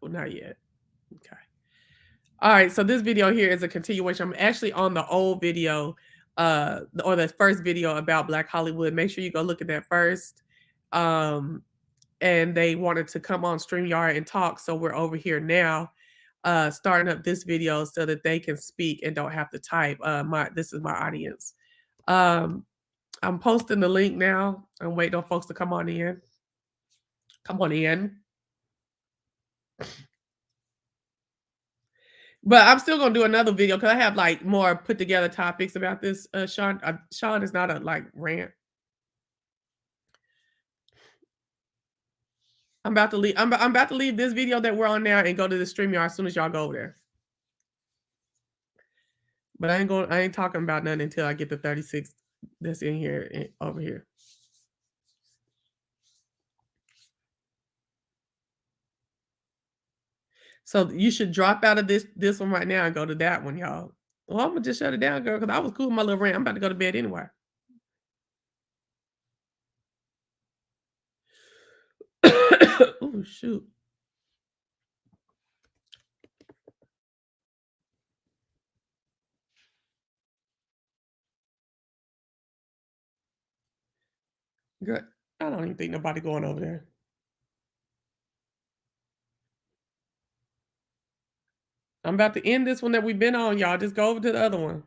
Well, not yet. Okay. All right. So this video here is a continuation. I'm actually on the old video, or the first video about Black Hollywood. Make sure you go look at that first. And they wanted to come on StreamYard and talk. So we're over here now, starting up this video so that they can speak and don't have to type. This is my audience. I'm posting the link now. I'm waiting on folks to come on in. Come on in. But I'm still gonna do another video because I have like more put together topics about this. Sean, Sean is not a like rant. I'm about to leave. I'm about to leave this video that we're on now and go to the StreamYard as soon as y'all go over there. But I ain't talking about nothing until I get the 36 that's in here and over here. So you should drop out of this one right now and go to that one, y'all. Well, I'm gonna just shut it down, girl, because I was cool with my little rant. I'm about to go to bed anyway. Oh shoot. Girl, I don't even think nobody going over there. I'm about to end this one that we've been on, y'all. Just go over to the other one.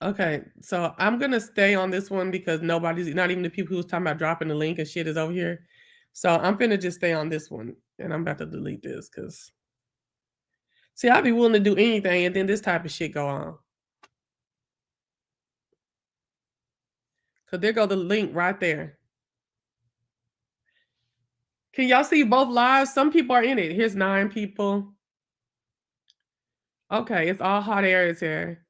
Okay, so I'm gonna stay on this one because nobody's, not even the people who's talking about dropping the link and shit, is over here. So I'm finna just stay on this one, and I'm about to delete this because, see, I'd be willing to do anything, and then this type of shit go on. Cause there go the link right there. Can y'all see both lives? Some people are in it. Here's 9 people. Okay, it's all hot areas here.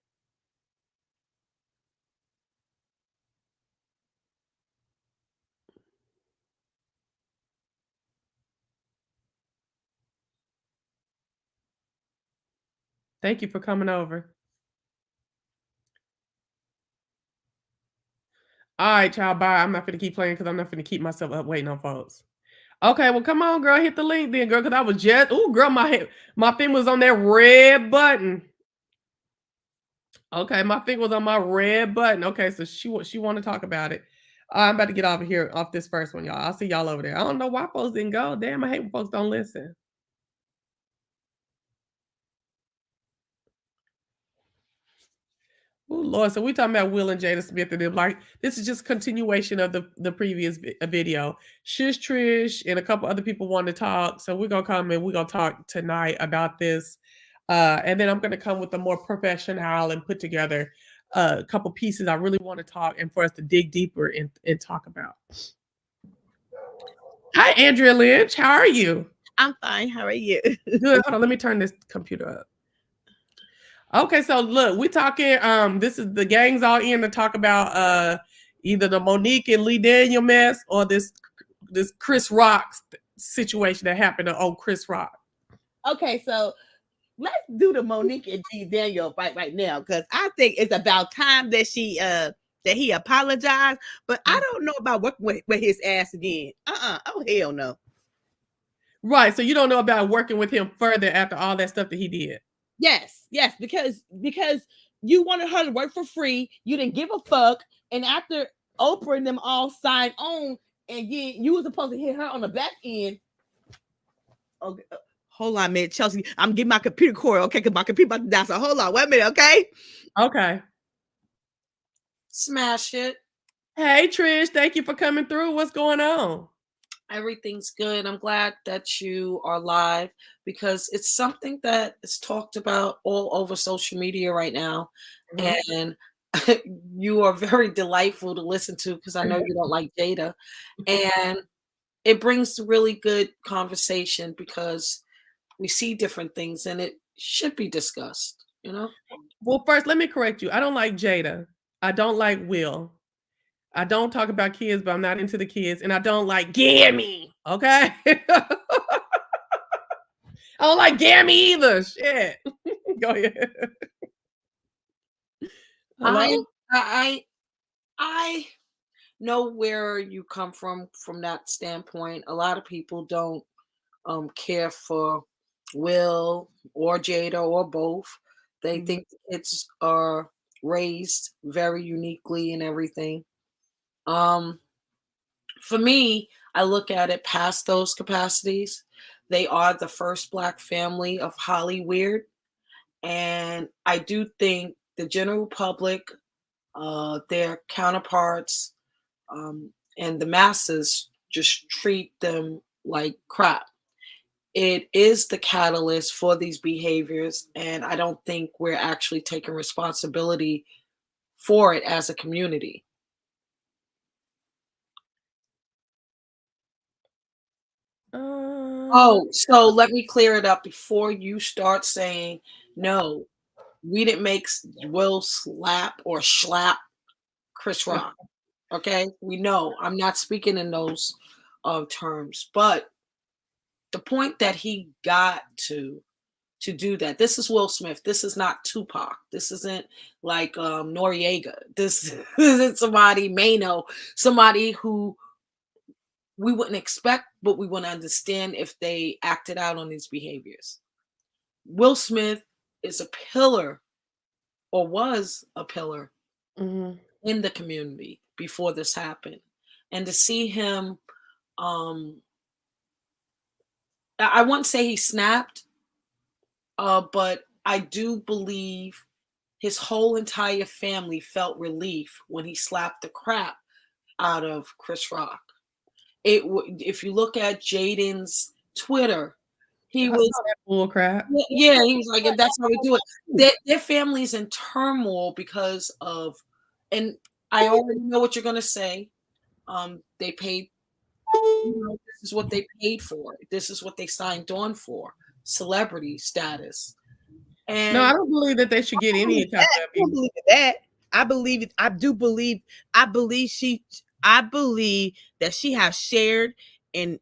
Thank you for coming over. All right, child, bye. I'm not gonna keep playing because I'm not gonna keep myself up waiting on folks. Okay, well, come on, girl, hit the link then, girl, because I was just, oh, girl, my finger was on that red button. Okay, my finger was on my red button. Okay, so she want to talk about it. I'm about to get off of here, off this first one, y'all. I'll see y'all over there. I don't know why folks didn't go. Damn, I hate when folks don't listen. Oh Lord, so we talking about Will and Jada Smith, and them like this is just continuation of the previous video. Shish Trish and a couple other people want to talk, so we're gonna come and we're gonna talk tonight about this, and then I'm gonna come with a more professional and put together a couple pieces I really want to talk and for us to dig deeper and talk about. Hi, Andrea Lynch. How are you? I'm fine. How are you? Good. Hold on, let me turn this computer up. Okay, so look, we talking. This is the gang's all in to talk about either the Monique and Lee Daniel mess or this Chris Rock situation that happened to old Chris Rock. Okay, so let's do the Monique and Lee Daniel fight right now because I think it's about time that he apologized. But I don't know about working with his ass again. Oh hell no. Right. So you don't know about working with him further after all that stuff that he did. Yes, because you wanted her to work for free. You didn't give a fuck, and after Oprah and them all signed on, and you was supposed to hit her on the back end. Okay, hold on a minute, Chelsea. I'm getting my computer cord, okay? Because my computer about to die. So hold on, wait a minute, okay? Okay. Smash it. Hey, Trish, thank you for coming through. What's going on? Everything's good. I'm glad that you are live because it's something that is talked about all over social media right now. Mm-hmm. And you are very delightful to listen to because I know you don't like Jada. And it brings really good conversation because we see different things and it should be discussed, you know? Well, first, let me correct you. I don't like Jada. I don't like Will. I don't talk about kids, but I'm not into the kids, and I don't like Gammy. Okay. I don't like Gammy either. Shit. Go ahead. Hello? I know where you come from that standpoint. A lot of people don't care for Will or Jada or both. They Mhm. think the kids are raised very uniquely and everything. Um, for me, I look at it past those capacities. They are the first Black family of Hollywood, and I do think the general public, their counterparts, and the masses just treat them like crap. It is the catalyst for these behaviors, and I don't think we're actually taking responsibility for it as a community. Uh, Oh, so let me clear it up before you start saying, no, we didn't make Will slap or slap Chris Rock. Okay, we know I'm not speaking in those terms, but the point that he got to do that. This is Will Smith. This is not Tupac. This isn't like Noriega. This isn't somebody Mano, somebody who we wouldn't expect, but we wouldn't understand if they acted out on these behaviors. Will Smith is a pillar, or was a pillar, mhm. in the community before this happened. And to see him, um, I wouldn't say he snapped, but I do believe his whole entire family felt relief when he slapped the crap out of Chris Rock. If you look at Jaden's Twitter, he I was, saw that bull crap. yeah, he was like, and that's how we do it. Their family's in turmoil because of, and I already know what you're gonna say. They paid, this is what they paid for. This is what they signed on for. Celebrity status. No, I And don't believe that they should get any type of I don't abuse. believe that. I believe it. I do believe. I believe she. I believe that she has shared in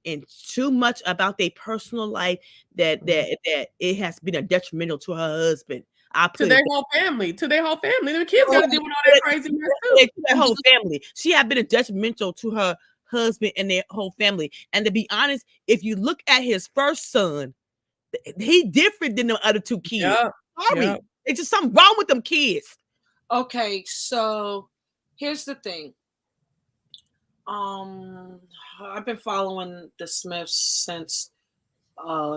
too much about their personal life that it has been a detrimental to her husband. I To put their it whole family. To their whole family. The kids that gotta deal with all that craziness too. to their whole family. She had been a detrimental to her husband and their whole family. And to be honest, if you look at his first son, he different than the other two kids. Yep. Sorry, Yep. it's just something wrong with them kids. okay, so here's the thing. Um, I've been following the Smiths since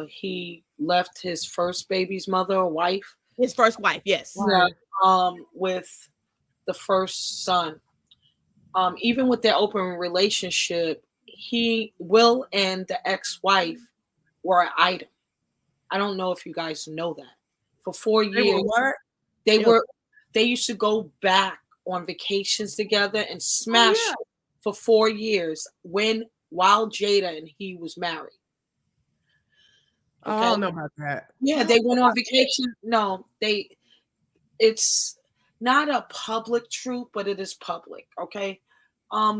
he left his first baby's mother or wife. His first wife, yes. Yeah, with the first son. Even with their open relationship, Will and the ex-wife were an item. I don't know if you guys know that. For 4 They were years, what? they Yeah. were they used to go back on vacations together and smash yeah. it for 4 years while Jada and he was married. Oh, I Okay. don't know about that. Yeah, they went on vacation. No, it's not a public truth, but it is public. Okay.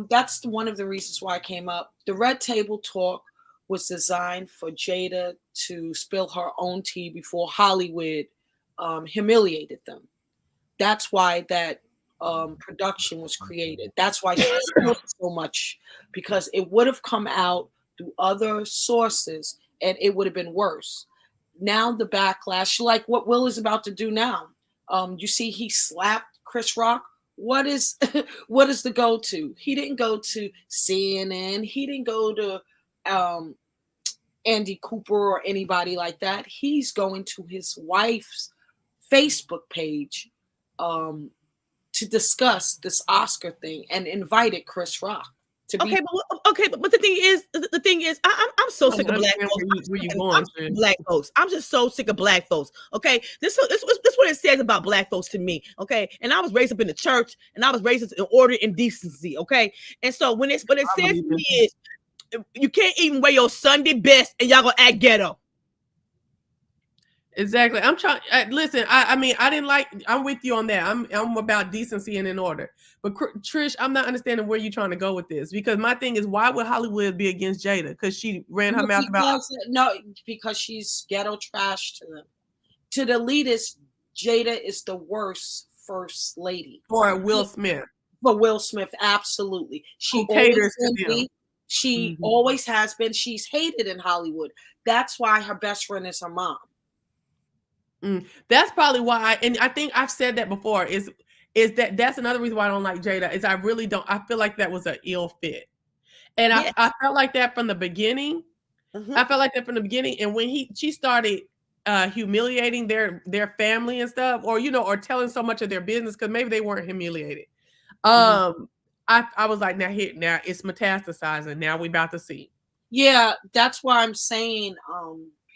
That's one of the reasons why I came up. The Red Table Talk was designed for Jada to spill her own tea before Hollywood humiliated them. That's why that production was created. That's why she spilled so much, because it would have come out through other sources and it would have been worse. Now the backlash, like what Will is about to do now. You see, he slapped Chris Rock. What is what is the go-to? He didn't go to CNN. He didn't go to um, Andy Cooper or anybody like that. He's going to his wife's Facebook page um, to discuss this Oscar thing and invited Chris Rock to be. But the thing is, I'm so I sick don't of black understand folks. where you I'm going, sick of sis. black folks. I'm just so sick of black folks. Okay, this what it says about black folks to me. Okay, and I was raised up in the church, and I was raised in order and decency. Okay, and so what it I says to believe me it. is, you can't even wear your Sunday best, and y'all gonna act ghetto. Exactly. I'm trying. Listen, I mean, I didn't like. I'm with you on that. I'm about decency and in order. But Trish, I'm not understanding where you're trying to go with this, because my thing is, why would Hollywood be against Jada? Because she ran her mouth about. No, because she's ghetto trash to them. To the elitists, Jada is the worst first lady. For Will Smith. For Will Smith, absolutely. She caters to them. She always has been. She's hated in Hollywood. That's why her best friend is her mom. That's probably why, and I think I've said that before, is that's another reason why I don't like Jada, is I really don't, I feel like that was an ill fit. And I felt like that from the beginning. I felt like that from the beginning. And when she started humiliating their family and stuff, or or telling so much of their business, because maybe they weren't humiliated. I was like, now it's metastasizing. Now we about to see. Yeah, that's why I'm saying,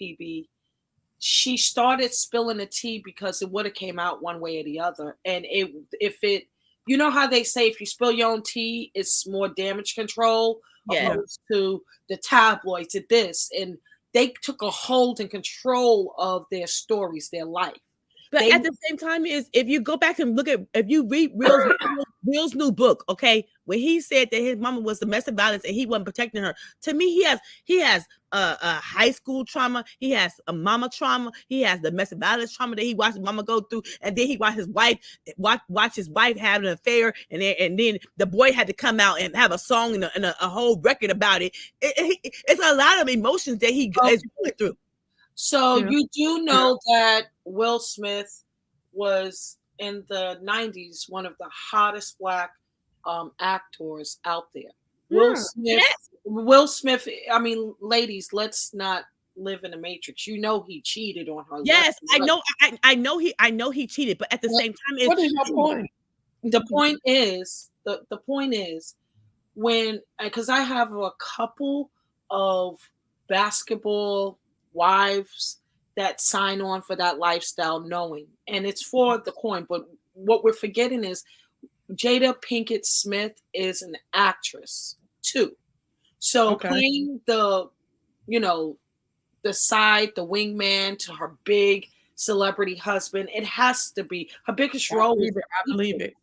PB, she started spilling the tea because it would have came out one way or the other. And you know how they say if you spill your own tea, it's more damage control opposed to the tabloids at this. And they took a hold and control of their stories, their life. But at the same time, if you go back and if you read Will's new book, okay, when he said that his mama was domestic violence and he wasn't protecting her, to me, he has a high school trauma, he has a mama trauma, he has domestic violence trauma that he watched his mama go through, and then he watched his wife have an affair, and then the boy had to come out and have a song and a whole record about it. It's a lot of emotions that he is going through. So you do know that Will Smith was in the 90s one of the hottest Black actors out there. Will Smith, I mean, ladies, let's not live in a matrix. You know he cheated on her. Yes, I know he cheated, but at the same time, what is your point? The point is when, because I have a couple of basketball wives that sign on for that lifestyle, knowing, and it's for the coin. But what we're forgetting is Jada Pinkett Smith is an actress too. So playing the side, the wingman to her big celebrity husband, it has to be her biggest role. I believe it.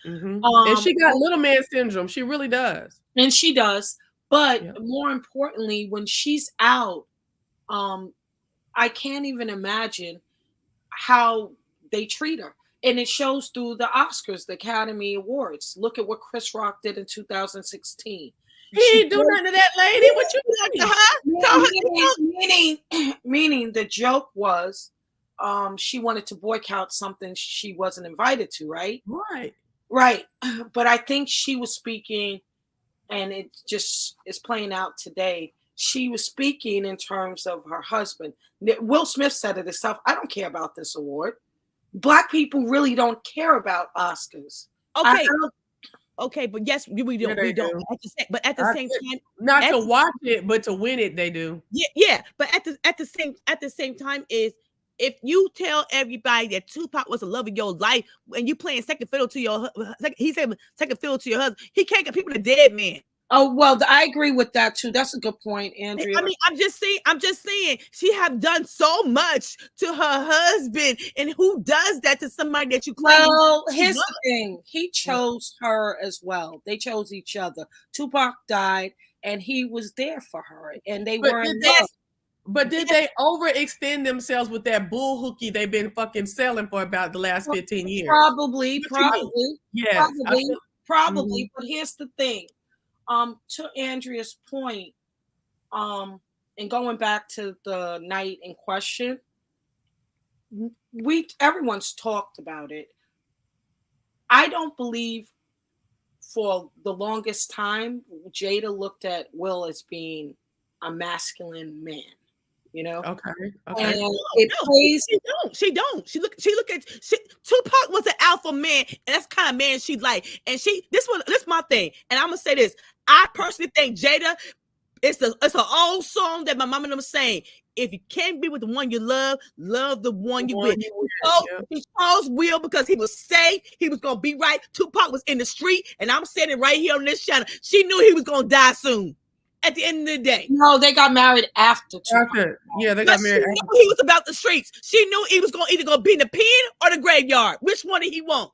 And she got little man syndrome. She really does. And she does. But more importantly, when she's out, I can't even imagine how they treat her. And it shows through the Oscars, the Academy Awards. Look at what Chris Rock did in 2016. He ain't do nothing to that lady. What you doing? Meaning the joke was she wanted to boycott something she wasn't invited to, right? Right. But I think she was speaking, and it just is playing out today. She was speaking in terms of her husband. Will Smith said it himself. I don't care about this award. Black people really don't care about Oscars. Okay, but yes, we don't. But at the same time, not to watch it, but to win it, they do. Yeah. But at the same time, is if you tell everybody that Tupac was the love of your life, and you playing second fiddle to your husband, he can't get people to dead man. Oh, well, I agree with that too. That's a good point, Andrea. I mean, I'm just saying she have done so much to her husband, and who does that to somebody that you claim? Well, here's the thing. He chose her as well. They chose each other. Tupac died, and he was there for her, and they were in love. But did they overextend themselves with that bull hooky they've been fucking selling for about the last 15 years? Probably. Yes. Probably. But here's the thing. To Andrea's point, and going back to the night in question, everyone's talked about it. I don't believe for the longest time Jada looked at Will as being a masculine man. Okay. And it plays. She don't. She look at Tupac was an alpha man, and that's the kind of man she like. And this my thing. And I'm gonna say this. I personally think Jada, it's an old song that my mama and them saying. If you can't be with the one you love the one you with. He chose Will because he was safe. He was gonna be right. Tupac was in the street, and I'm saying it right here on this channel. She knew he was gonna die soon. at the end of the day. No, they got married after Tupac. Yeah, they But got she married. knew he was about the streets. She knew he was either going to be in the pen or the graveyard. Which one did he want?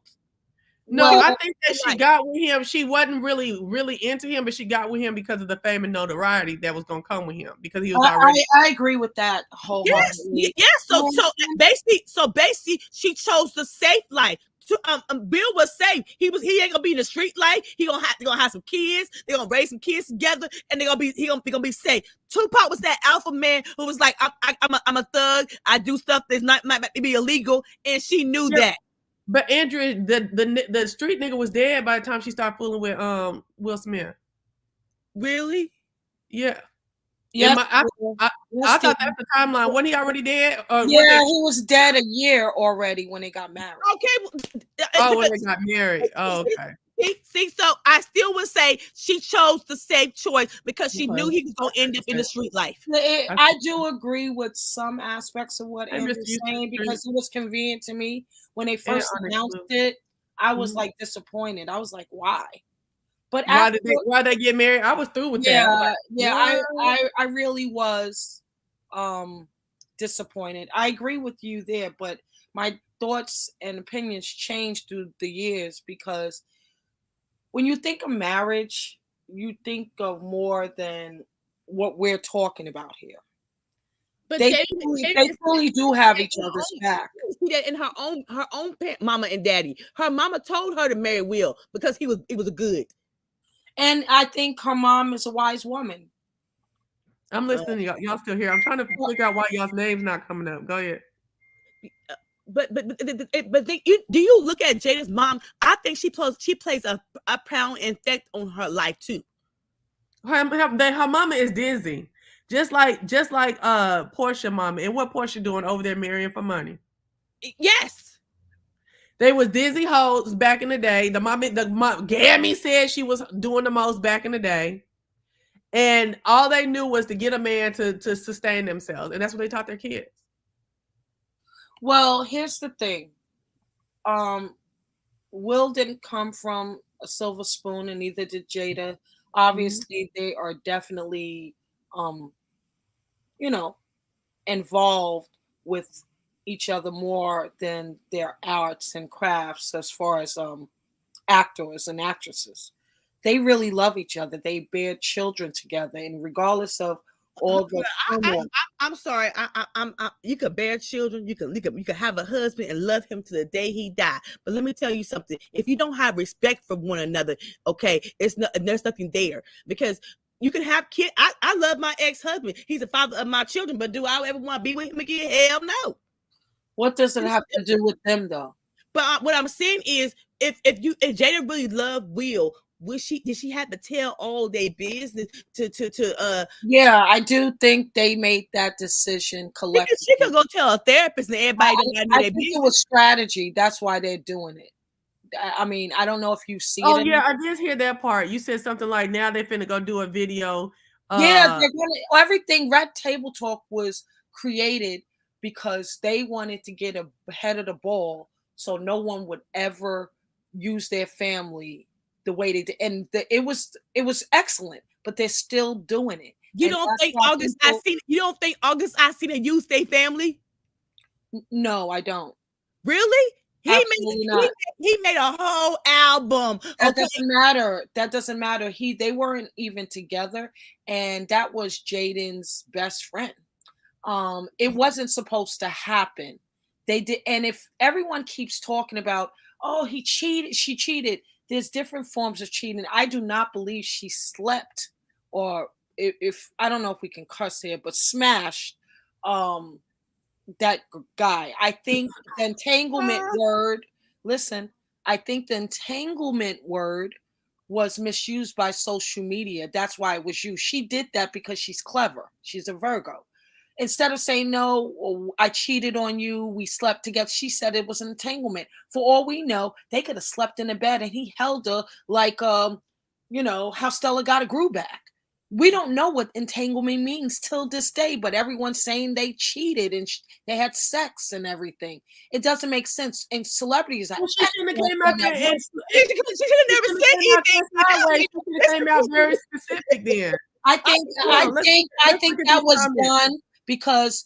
No, Well, I think that she got with him. She wasn't really into him, but she got with him because of the fame and notoriety that was gonna come with him because he was already. I agree with that wholeheartedly. Yes. So basically, she chose the safe life. Bill was safe. He ain't gonna be in the street life. He gonna have some kids. They're gonna raise some kids together, and he gonna be safe. Tupac was that alpha man who was like, I'm a thug. I do stuff that's might be illegal, and she knew that. But Andrea, the street nigga was dead by the time she started fooling with Will Smith. Really? Yeah. Yeah. I thought that's the timeline. Wasn't he already dead? Yeah, he was dead a year already when they got married. Okay. When they got married. Oh, okay. See, so I still would say she chose the safe choice because she knew he was going to end up in the street life. I do agree with some aspects of what Andrew's saying because it was convenient to me when they first announced it. I was like disappointed. I was like, why? But why they get married? I was through with that. I really was disappointed. I agree with you there, but my thoughts and opinions changed through the years because when you think of marriage, you think of more than what we're talking about here. But they really do have each other's back. See that in her own mama and daddy. Her mama told her to marry Will because he was a good. And I think her mom is a wise woman. I'm listening. Y'all still here. I'm trying to figure out why y'all's name's not coming up. Go ahead. But do you look at Jada's mom? I think she plays a profound effect on her life too. Her mama is dizzy, just like Portia mama. And what Portia doing over there marrying for money? Yes, they was dizzy hoes back in the day. Gammy said she was doing the most back in the day, and all they knew was to get a man to sustain themselves, and that's what they taught their kids. Well, here's the thing. Will didn't come from a silver spoon, and neither did Jada. Obviously, they are definitely, involved with each other more than their arts and crafts as far as actors and actresses. They really love each other. They bear children together, and regardless of all the I'm sorry. You could bear children. You could have a husband and love him to the day he died. But let me tell you something. If you don't have respect for one another, okay, there's nothing there because you can have kids. I love my ex-husband. He's the father of my children. But do I ever want to be with him again? Hell no. What does it have to do with them though? But what I'm saying is, if Jada really loved Will, did she have to tell all their business to Yeah, I do think they made that decision collectively. She could go tell a therapist and everybody I think it was strategy. That's why they're doing it. I mean, I don't know if you see it. Oh yeah, I did hear that part. You said something like now they finna go do a video. Yeah, everything. Red Table Talk was created because they wanted to get ahead of the ball so no one would ever use their family the way they did. And it was excellent, but they're still doing it. You don't think August Alsina used their family? No, I don't. Really? He made a whole album. That doesn't matter. That doesn't matter. They weren't even together, and that was Jaden's best friend. It wasn't supposed to happen. They did, and if everyone keeps talking about, oh, he cheated, she cheated. There's different forms of cheating. I do not believe she slept, or if I don't know if we can cuss here, but smashed that guy. I think the entanglement word. Listen, I think the entanglement word was misused by social media. That's why it was used. She did that because she's clever. She's a Virgo. Instead of saying, no, I cheated on you, we slept together, she said it was an entanglement. For all we know, they could have slept in the bed and he held her like, how Stella got a groove back. We don't know what entanglement means till this day, but everyone's saying they cheated and they had sex and everything. It doesn't make sense. And celebrities, she shouldn't have came out there. She should have never said anything. She came out very specific then. I think that was done because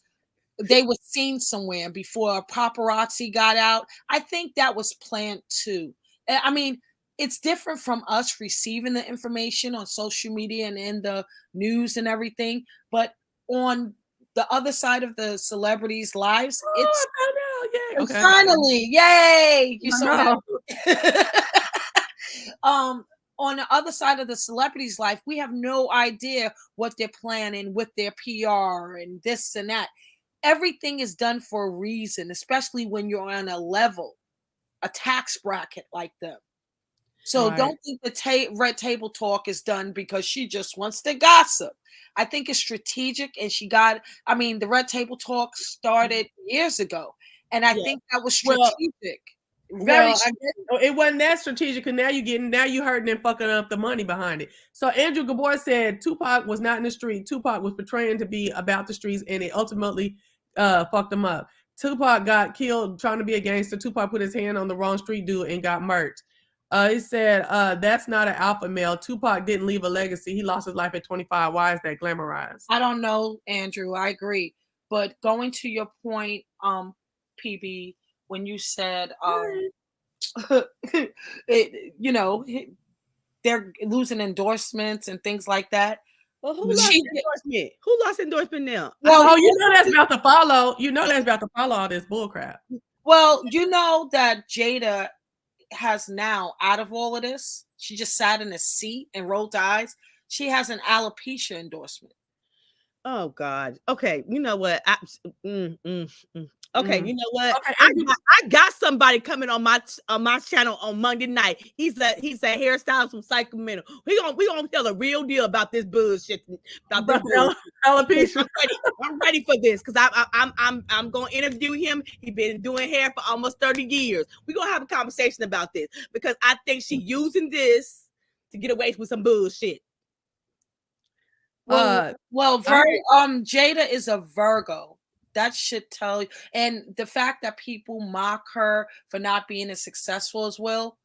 they were seen somewhere before a paparazzi got out. I think that was planned too. I mean, it's different from us receiving the information on social media and in the news and everything, but on the other side of the celebrities' lives, it's Yay. Okay. finally, yay! You No. On the other side of the celebrity's life, we have no idea what they're planning with their PR and this and that. Everything is done for a reason, especially when you're on a tax bracket like them. So don't think the red table talk is done because she just wants to gossip. I think it's strategic, and the red table talk started years ago, and I think that was strategic. I guess it wasn't that strategic, because now you hurting and fucking up the money behind it. So Andrew Gabor said Tupac was not in the street. Tupac was portraying to be about the streets, and it ultimately fucked him up. Tupac got killed trying to be a gangster. Tupac put his hand on the wrong street dude and got murked. He said, that's not an alpha male. Tupac didn't leave a legacy. He lost his life at 25. Why is that glamorized? I don't know, Andrew. I agree. But going to your point, PB, when you said, they're losing endorsements and things like that. Well, who lost endorsement? Who lost endorsement now? Well, that's about to follow. That's about to follow all this bullcrap. Well, you know that Jada has now, out of all of this, she just sat in a seat and rolled eyes. She has an alopecia endorsement. Oh God. Okay. You know what? Okay, you know what? Okay, I got somebody coming on my channel on Monday night. He's a hairstylist from Sacramento. We gonna tell the real deal about this bullshit. About this alopecia. I'm ready for this, because I'm gonna interview him. He's been doing hair for almost 30 years. We're gonna have a conversation about this, because I think she's using this to get away with some bullshit. Jada is a Virgo. That should tell you. And the fact that people mock her for not being as successful as Will,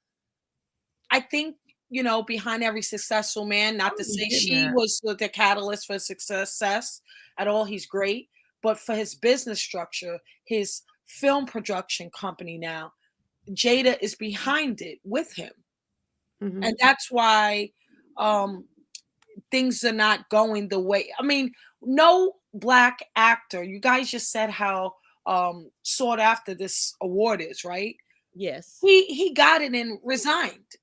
I think, behind every successful man, not to say she was the catalyst for success at all. He's great. But for his business structure, his film production company now, Jada is behind it with him. Mm-hmm. And that's why things are not going the way. I mean, no Black actor. You guys just said how sought after this award is, right? Yes. He got it and resigned.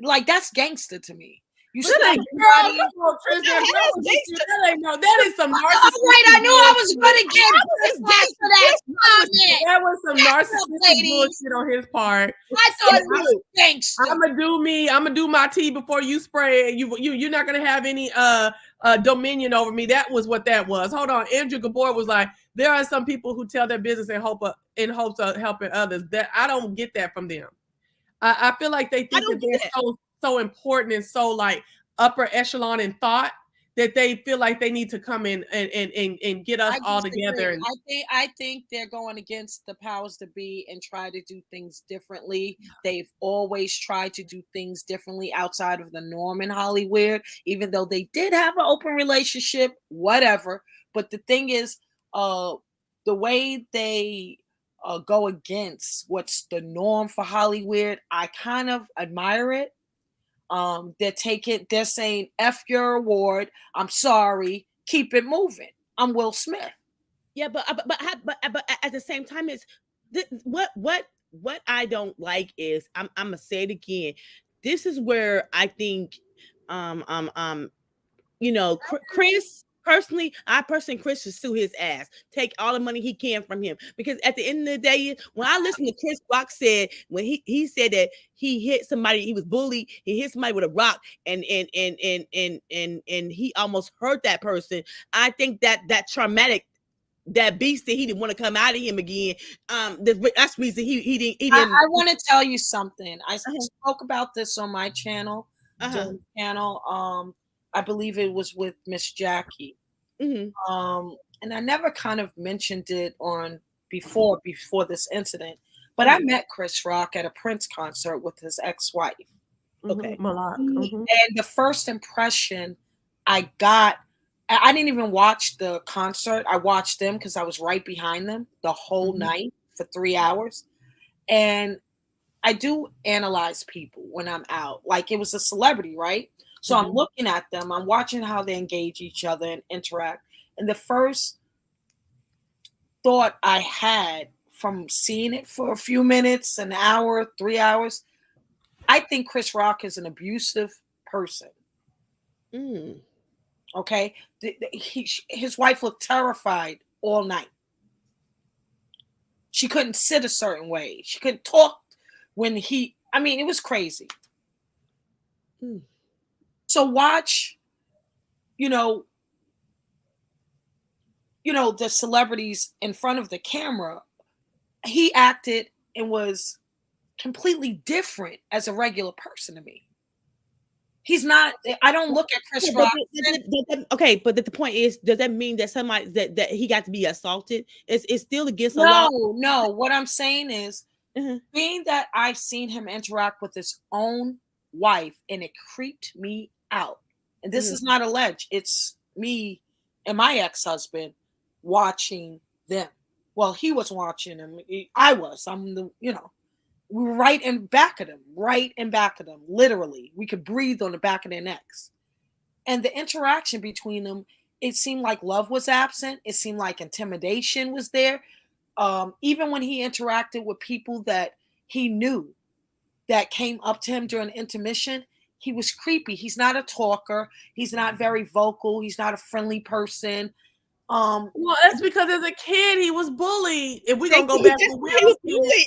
Like, that's gangster to me. You said that is some narcissistic. Right, I knew I was going to get that was some narcissistic bullshit on his part. I thought it was gangster. I'm gonna do my tea before you spray it. You're not gonna have any dominion over me. That was what that was. Hold on. Andrew Gabor was like, there are some people who tell their business in hopes of helping others. That I don't get that from them. I feel like they think that they're so important and so like upper echelon in thought that they feel like they need to come in and get us all together. I think they're going against the powers that be and try to do things differently. They've always tried to do things differently outside of the norm in Hollywood, even though they did have an open relationship, whatever. But the thing is, the way they go against what's the norm for Hollywood, I kind of admire it. They're saying, F your award. I'm sorry. Keep it moving. I'm Will Smith. Yeah, but at the same time, it's what I don't like is I'm gonna say it again. This is where I think Chris. Chris should sue his ass. Take all the money he can from him, because at the end of the day, when I listened to Chris Rock said, when he said that he hit somebody, he was bullied, he hit somebody with a rock, and he almost hurt that person. I think that traumatic, that beast, that he didn't want to come out of him again. That's the reason he didn't. I want to tell you something. I spoke about this on my channel. I believe it was with Miss Jackie. Mm-hmm. And I never kind of mentioned it on before this incident, but I met Chris Rock at a Prince concert with his ex-wife. Okay. And the first impression I didn't even watch the concert. I watched them because I was right behind them the whole night for 3 hours. And I do analyze people when I'm out. Like, it was a celebrity, right? So I'm looking at them. I'm watching how they engage each other and interact. And the first thought I had from seeing it for a few minutes, an hour, 3 hours, I think Chris Rock is an abusive person. Okay? His wife looked terrified all night. She couldn't sit a certain way. She couldn't talk when it was crazy. So watch, the celebrities in front of the camera. He acted and was completely different as a regular person to me. He's not. I don't look at Chris Rock. Okay, but the point is, does that mean that somebody that he got to be assaulted? It's still against the law. No. What I'm saying is, being that I've seen him interact with his own wife, and it creeped me out. And this is not alleged. It's me and my ex-husband watching them. Well, he was watching them. I was. We were right in back of them, literally. We could breathe on the back of their necks. And the interaction between them, it seemed like love was absent. It seemed like intimidation was there. Even when he interacted with people that he knew that came up to him during intermission, he was creepy. He's not a talker. He's not very vocal. He's not a friendly person. Well, that's because as a kid he was bullied. If we're gonna go back to Will, okay.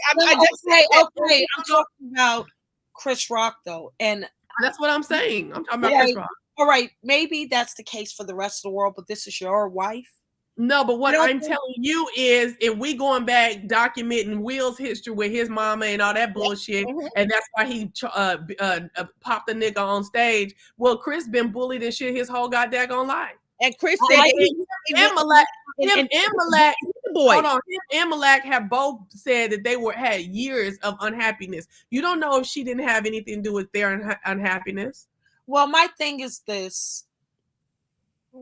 I'm talking about Chris Rock though, and that's what I'm saying. I'm talking about Chris Rock. All right, maybe that's the case for the rest of the world, but this is your wife. No, but what I'm telling you is, if we going back documenting Will's history with his mama and all that bullshit, and that's why he popped the nigga on stage. Well, Chris been bullied and shit his whole goddamn life. And Chris said him and Malak have both said that they had years of unhappiness. You don't know if she didn't have anything to do with their unhappiness. Well, my thing is this.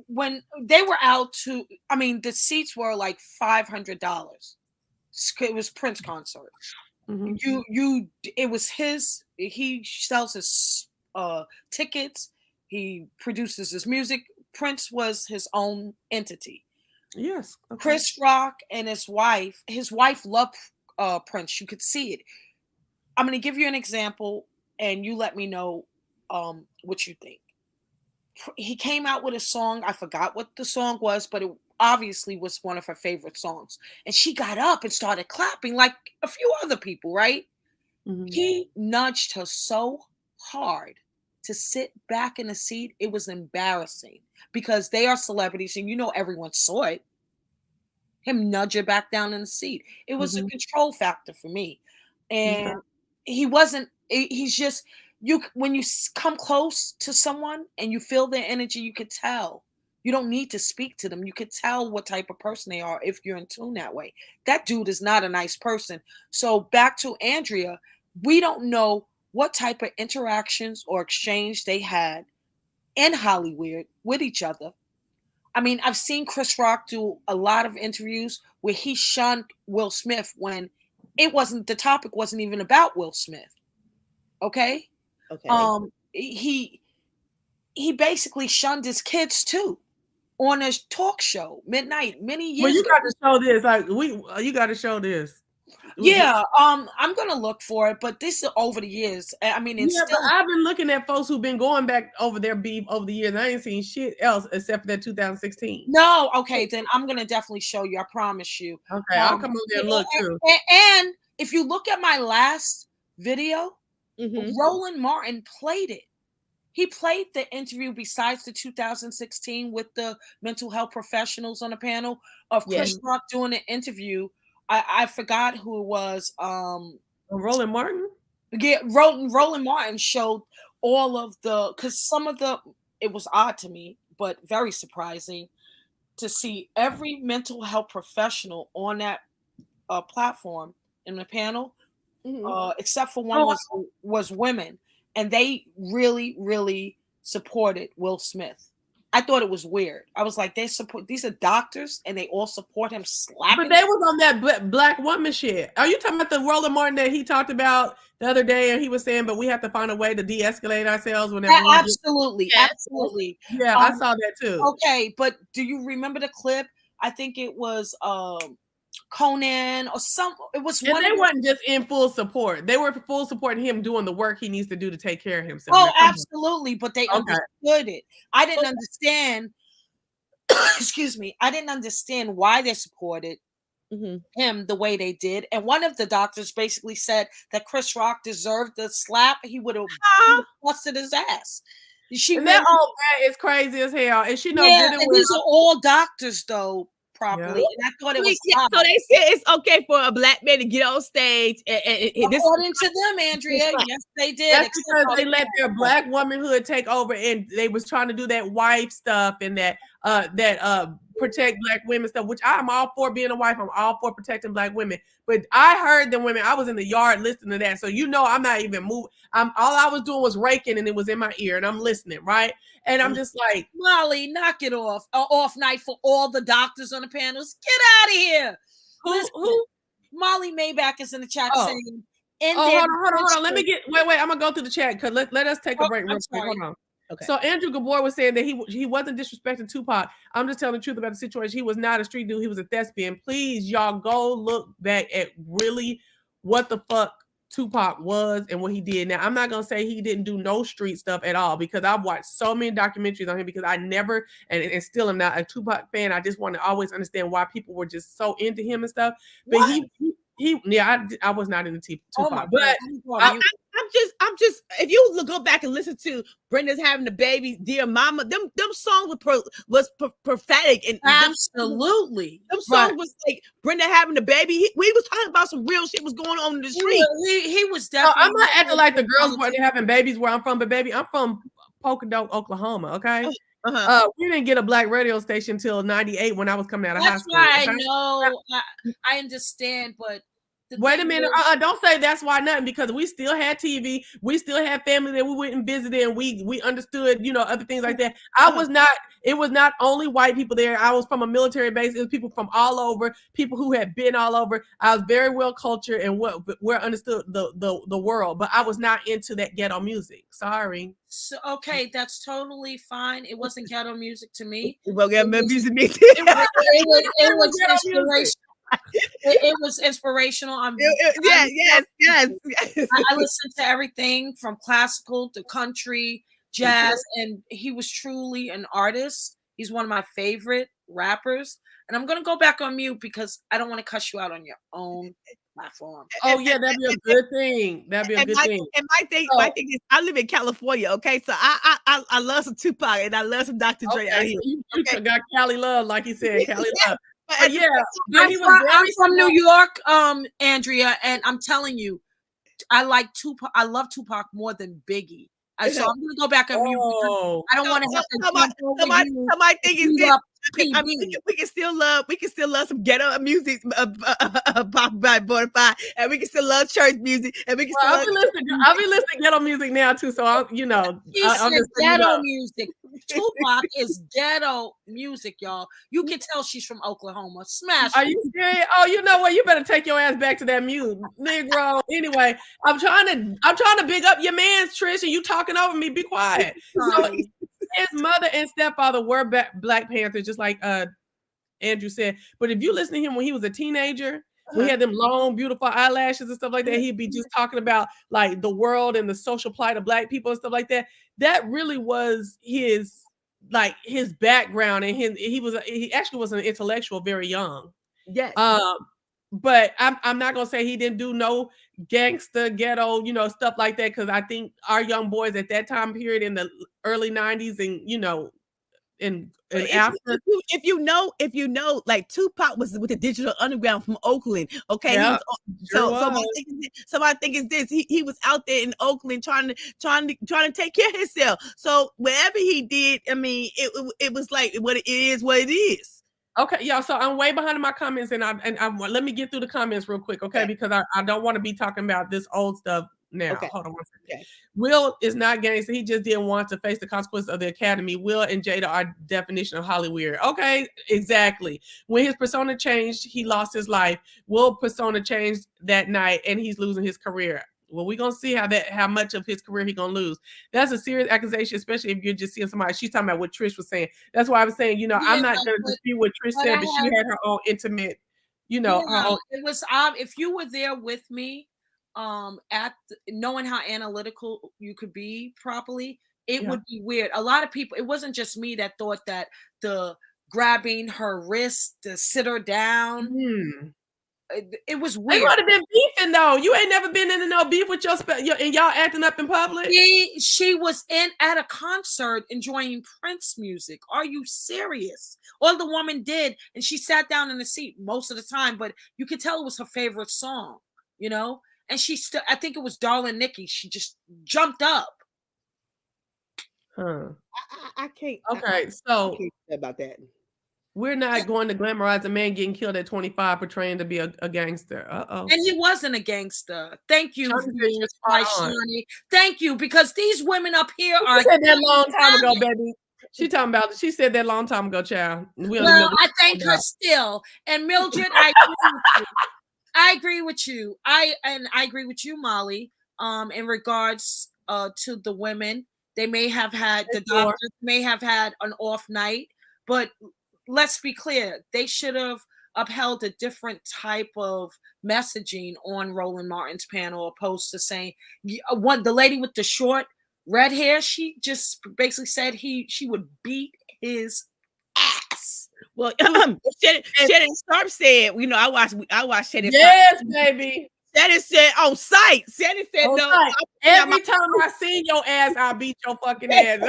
When they were out the seats were like $500. It was Prince concert. It was he sells his tickets. He produces his music. Prince was his own entity. Yes. Okay. Chris Rock and his wife loved Prince. You could see it. I'm going to give you an example and you let me know what you think. He came out with a song. I forgot what the song was, but it obviously was one of her favorite songs. And she got up and started clapping like a few other people, right? He nudged her so hard to sit back in the seat. It was embarrassing because they are celebrities and everyone saw it. Him nudge her back down in the seat. It was a control factor for me. And he's just, when you come close to someone and you feel their energy, you could tell. You don't need to speak to them. You could tell what type of person they are if you're in tune that way. That dude is not a nice person. So back to Andrea, we don't know what type of interactions or exchange they had in Hollywood with each other. I mean, I've seen Chris Rock do a lot of interviews where he shunned Will Smith when the topic wasn't even about Will Smith. Okay. He basically shunned his kids too on his talk show midnight many years ago. Got to show this. You got to show this. Yeah, I'm gonna look for it, but this is over the years. I mean, but I've been looking at folks who've been going back over their beef over the years. I ain't seen shit else except for that 2016. No, okay, then I'm gonna definitely show you. I promise you. Okay, I'll come over there and look too. And if you look at my last video, Roland Martin played it. He played the interview besides the 2016 with the mental health professionals on the panel of Chris Rock doing an interview. I forgot who it was. Roland Martin? Yeah, Roland Martin showed all of because it was odd to me, but very surprising to see every mental health professional on that platform in the panel, except for one was women. And they really, really supported Will Smith. I thought it was weird. I was like, these are doctors and they all support him slapping. But they was on that black woman shit. Are you talking about the Roland Martin that he talked about the other day? And he was saying, but we have to find a way to de-escalate ourselves whenever we absolutely. Yeah, I saw that too. Okay, but do you remember the clip? I think it was Conan or some. It was and they wasn't just in full support. They were full supporting him doing the work he needs to do to take care of himself. Oh, absolutely. But they understood it. I didn't understand. Excuse me. I didn't understand why they supported him the way they did. And one of the doctors basically said that Chris Rock deserved the slap. He would have busted his ass. That old man is crazy as hell. And she knows good and well. These are all doctors, though. Properly, and I thought it was so they said it's okay for a black man to get on stage. According to them, Andrea, yes, they did. That's because they let their black womanhood take over, and they was trying to do that wife stuff and that protect black women stuff, which I'm all for being a wife. I'm all for protecting black women. But I heard them women. I was in the yard listening to that, so I'm not even moving. All I was doing was raking, and it was in my ear, and I'm listening, right? And I'm just like, Molly, knock it off. Off night for all the doctors on the panels. Get out of here. Who? Molly Maybach is in the chat saying. Hold on. Let me wait. I'm gonna go through the chat because let us take a break real quick. Hold on. Okay. So Andrew Gabor was saying that he wasn't disrespecting Tupac. I'm just telling the truth about the situation. He was not a street dude. He was a thespian. Please, y'all, go look back at really what the fuck Tupac was and what he did. Now, I'm not going to say he didn't do no street stuff at all because I've watched so many documentaries on him because I never, and still am not a Tupac fan. I just want to always understand why people were just so into him and stuff. But I was not into Tupac. But I'm just if you go back and listen to Brenda's having the baby, Dear Mama, them songs was prophetic and absolutely. Them songs was like Brenda having the baby. We was talking about some real shit was going on in the street. He was definitely. I'm not acting like the girls weren't having babies where I'm from, but baby, I'm from Pocono, Oklahoma. Okay. We didn't get a black radio station till '98 when I was coming out of high school. That's why I know. I understand, but. Wait a minute. Don't say that's why nothing, because we still had TV. We still had family that we went and visited, and we understood, other things like that. It was not only white people there. I was from a military base. It was people from all over, people who had been all over. I was very well cultured and well understood the world, but I was not into that ghetto music. Sorry. So, okay, that's totally fine. It wasn't ghetto music to me. Well, ghetto music. It was inspirational. It was inspirational. Yes. I listened to everything from classical to country, jazz, and he was truly an artist. He's one of my favorite rappers. And I'm gonna go back on mute because I don't want to cuss you out on your own platform. Oh yeah, that'd be a good thing. That'd be a good thing. And my thing is, I live in California. Okay, so I love some Tupac and I love some Dr. Dre out here. You got Cali love, like he said, Cali love. I'm from New York, Andrea, and I'm telling you, I like Tupac. I love Tupac more than Biggie. So I'm gonna go back on mute. I don't want to have to. My thing is this. We can still love some ghetto music, pop by Bonafide, and we can still love church music, and we can still. I'll be listening to ghetto music now too. So I'm ghetto music. Tupac is ghetto music, y'all. You can tell she's from Oklahoma. Smash. Are you serious? Oh, you know what? You better take your ass back to that mute, Negro. Anyway, I'm trying to big up your man's Trish, and you talking over me. Be quiet. So, his mother and stepfather were Black Panthers, just like Andrew said. But if you listen to him when he was a teenager, we had them long, beautiful eyelashes and stuff like that. He'd be just talking about like the world and the social plight of Black people and stuff like that. That really was his background, and he actually was an intellectual very young. Yes. But I'm not gonna say he didn't do no gangster ghetto, stuff like that, because I think our young boys at that time period in the early 90s and after. If you know, like Tupac was with the Digital Underground from Oakland. Okay. Yeah, so my thing is this: he was out there in Oakland trying to take care of himself. So whatever he did, I mean, it was like what it is. Okay, y'all. So I'm way behind in my comments, and let me get through the comments real quick, okay? Because I don't want to be talking about this old stuff now. Okay. Hold on one second. Okay. Will is not gangster. He just didn't want to face the consequences of the academy. Will and Jada are definition of Hollywood. Okay, exactly. When his persona changed, he lost his life. Will persona changed that night, and he's losing his career. Well, we're gonna see how much of his career he's gonna lose. That's a serious accusation, especially if you're just seeing somebody. She's talking about what Trish was saying. That's why I was saying, I'm not gonna dispute what Trish said, but she had her own intimate, her own. It was if you were there with me, knowing how analytical you could be properly, it would be weird. A lot of people, it wasn't just me that thought that the grabbing her wrist to sit her down. It was weird. They would have been beefing though. You ain't never been into no beef with and y'all acting up in public. She was at a concert enjoying Prince music. Are you serious? All the woman did, and she sat down in the seat most of the time, but you could tell it was her favorite song, and she still, I think it was Darling Nikki. She just jumped up. I can't. Okay, so I can't say about that. We're not going to glamorize a man getting killed at 25 portraying to be a gangster. And he wasn't a gangster. Thank you, Shani. Thank you, because these women up here are. She said that long time ago, baby. She said that long time ago, child. Well, I thank her still. And Mildred, I agree with you. I agree with you, Molly. In regards to the women, they may have had the doctors may have had an off night, but let's be clear, they should have upheld a different type of messaging on Roland Martin's panel, opposed to saying the lady with the short red hair, she just basically said she would beat his ass. Well, Shannon Sharp said, I watched Shannon. Yes, baby. Shannon said on site. Shannon said on no. Site. Every time I see your ass, I'll beat your fucking ass.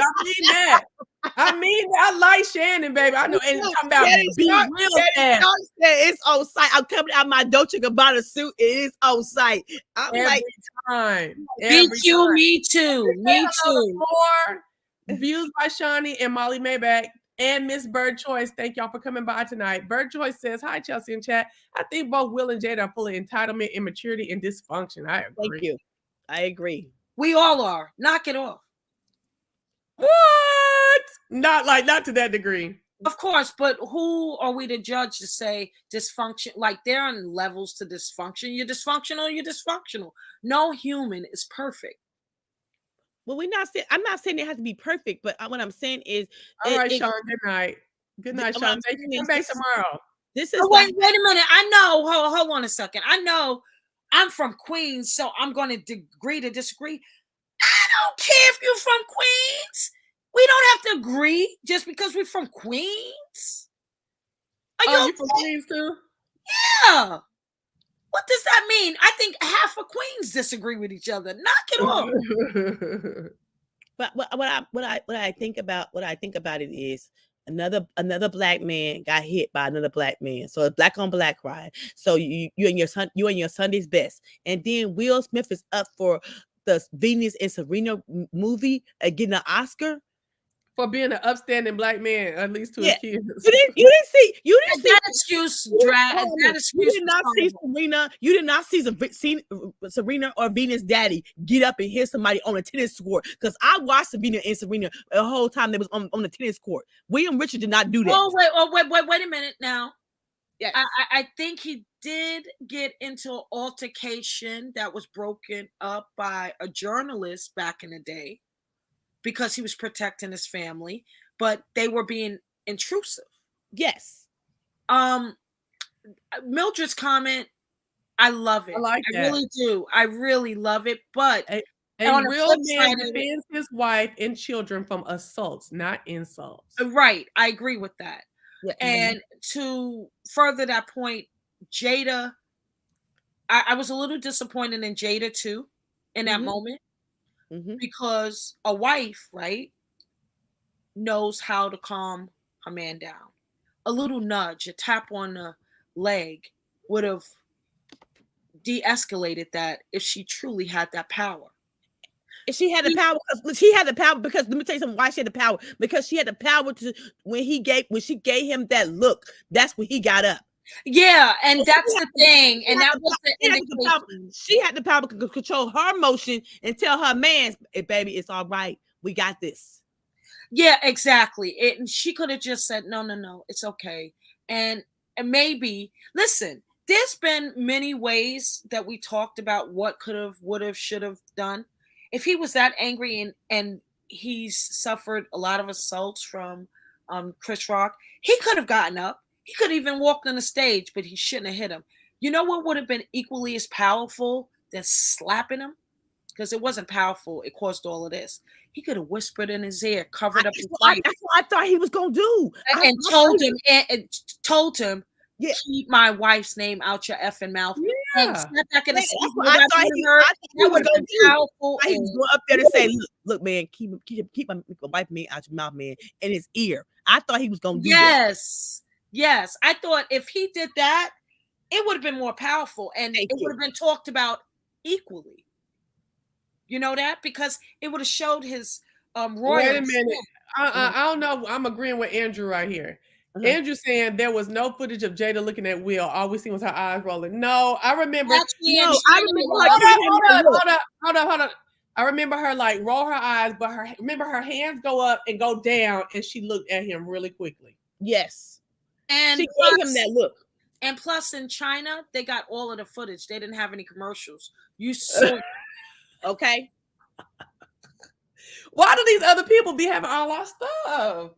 I mean that. I like Shannon, baby. I know. And talking about beat real ass. It's on site. I'm coming out my Dolce & Gabbana suit. It is on site. I'm every like, time. Me too. Me too. Me too. More views by Shawnee and Molly Maybach. And Miss Bird Choice, thank y'all for coming by tonight. Bird Choice says, hi, Chelsea in chat. I think both Will and Jada are full of entitlement, immaturity, and dysfunction. I agree. Thank you. I agree. We all are. Knock it off. What? Not to that degree. Of course, but who are we to judge to say dysfunction? Like, there are levels to dysfunction. You're dysfunctional. No human is perfect. Well, I'm not saying it has to be perfect, but what I'm saying is, all right, Sean. Good night. Good night, Sean. Thank you. Come back tomorrow. This is wait a minute. I know. Hold on a second. I know I'm from Queens, so I'm going to agree to disagree. I don't care if you're from Queens. We don't have to agree just because we're from Queens. Are you from Queens too? Yeah. What does that mean? I think half of Queens disagree with each other. Knock it off. But what I think about it is another black man got hit by another black man. So it's black on black crime. So you and your Sunday's best. And then Will Smith is up for the Venus and Serena movie getting an Oscar. For being an upstanding black man, at least to his kids. You didn't see that excuse. You did not see Serena. You did not see Serena or Venus' daddy get up and hit somebody on a tennis court. Because I watched Serena and Serena the whole time they was on the tennis court. William Richard did not do that. Wait a minute now. Yeah, I think he did get into an altercation that was broken up by a journalist back in the day, because he was protecting his family, but they were being intrusive. Yes. Mildred's comment, I love it. I really do. I really love it. But a real man defends his wife and children from assaults, not insults. Right. I agree with that. Yeah. And to further that point, Jada, I was a little disappointed in Jada too, in that moment. Because a wife, right, knows how to calm her man down. A little nudge, a tap on the leg would have de-escalated that if she truly had that power. If she had the power, because let me tell you something, why she had the power. Because she had the power to when she gave him that look, that's when he got up. Yeah, and that's the thing, and that was the indication. She had the power to control her emotion and tell her man, hey, baby, it's all right. We got this. Yeah, exactly. And she could have just said, no, it's okay. And maybe, listen, there's been many ways that we talked about what could have, would have, should have done. If he was that angry and he's suffered a lot of assaults from Chris Rock, he could have gotten up. He could have even walked on the stage, but he shouldn't have hit him. You know what would have been equally as powerful than slapping him? Because it wasn't powerful. It caused all of this. He could have whispered in his ear, covered up his fight. That's what I thought he was gonna do. And told him, yeah, keep my wife's name out your effing mouth. Yeah. And step back in the seat. I thought he was gonna do. Powerful. He was going up there to say, look, man, keep my wife name out your mouth, man, in his ear. I thought he was gonna do that. Yes. I thought if he did that, it would have been more powerful and it would have been talked about equally. You know that? Because it would have showed his royal. Wait a minute. I don't know. I'm agreeing with Andrew right here. Andrew saying there was no footage of Jada looking at Will. All we seen was her eyes rolling. No, I remember. Hold up. I remember her like roll her eyes, but remember her hands go up and go down, and she looked at him really quickly. Yes. And she gave him that look. And plus, in China, they got all of the footage. They didn't have any commercials. You saw. Okay. Why do these other people be having all our stuff?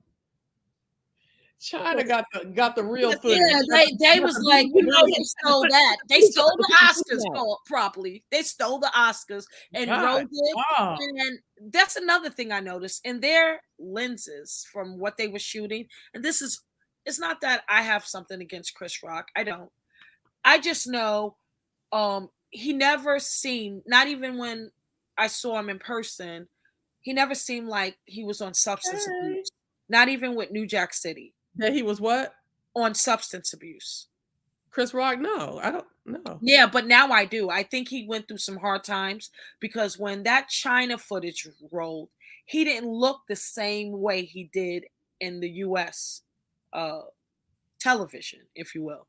China got the real footage. Yeah, they was like, they stole that. They stole the Oscars properly. They stole the Oscars and wrote it. Wow. And that's another thing I noticed in their lenses from what they were shooting. And it's not that I have something against Chris Rock. I don't. I just know he never seemed, not even when I saw him in person, he never seemed like he was on substance abuse. Not even with New Jack City. That he was what? On substance abuse. Chris Rock? No, I don't know. Yeah, but now I do. I think he went through some hard times because when that China footage rolled, he didn't look the same way he did in the US television, if you will.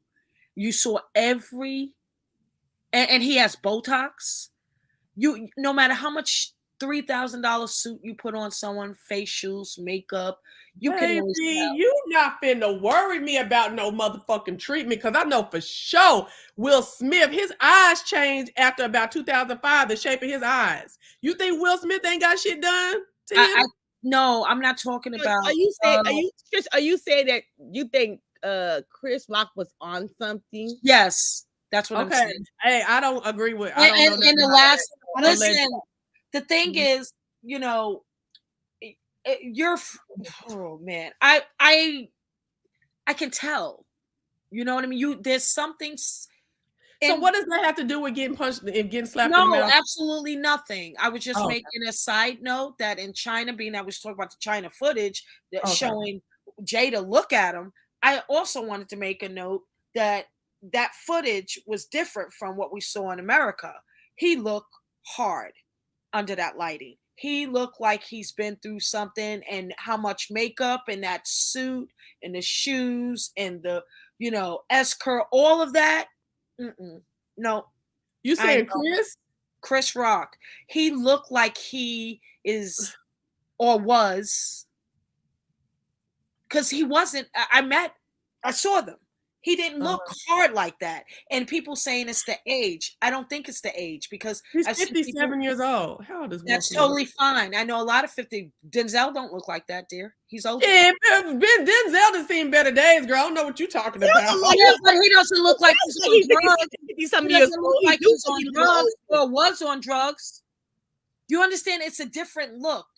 You saw and he has Botox. No matter how much $3,000 suit you put on someone, facials, makeup, you can always tell. You not finna worry me about no motherfucking treatment because I know for sure Will Smith, his eyes changed after about 2005, the shape of his eyes. You think Will Smith ain't got shit done to him? No, I'm not talking about. Are you saying that you think Chris Rock was on something? Yes, that's what I'm saying. Hey, I don't agree with. Listen, the thing is, oh man, I can tell. You know what I mean? There's something. So what does that have to do with getting punched and getting slapped? No, in the mouth? Absolutely nothing. I was just making a side note that in China, being I was talking about the China footage that showing Jada look at him. I also wanted to make a note that footage was different from what we saw in America. He looked hard under that lighting. He looked like he's been through something, and how much makeup and that suit and the shoes and the S-curl, all of that. No. You saying Chris Rock? He looked like he is or was, because he wasn't. I saw them. He didn't look hard like that. And people saying it's the age. I don't think it's the age because he's 57 years old. How old is that's totally fine. I know a lot of 50. Denzel don't look like that, dear. He's old. Yeah, Denzel has seen better days, girl. I don't know what you're talking about. Yeah, but he doesn't look like he's on drugs. He doesn't look like he's on drugs or was on drugs. You understand? It's a different look.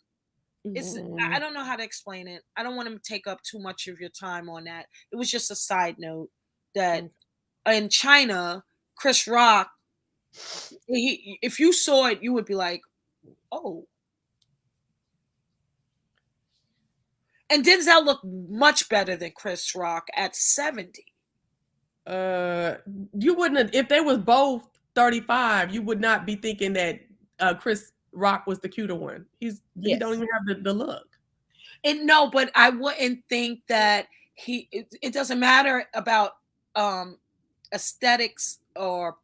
I don't know how to explain it. I don't want to take up too much of your time on that. It was just a side note that in China, Chris Rock, if you saw it, you would be like, oh. And Denzel looked much better than Chris Rock at 70. You wouldn't have, if they was both 35, you would not be thinking that Chris Rock was the cuter one. He don't even have the look. And no, but I wouldn't think that it doesn't matter about aesthetics or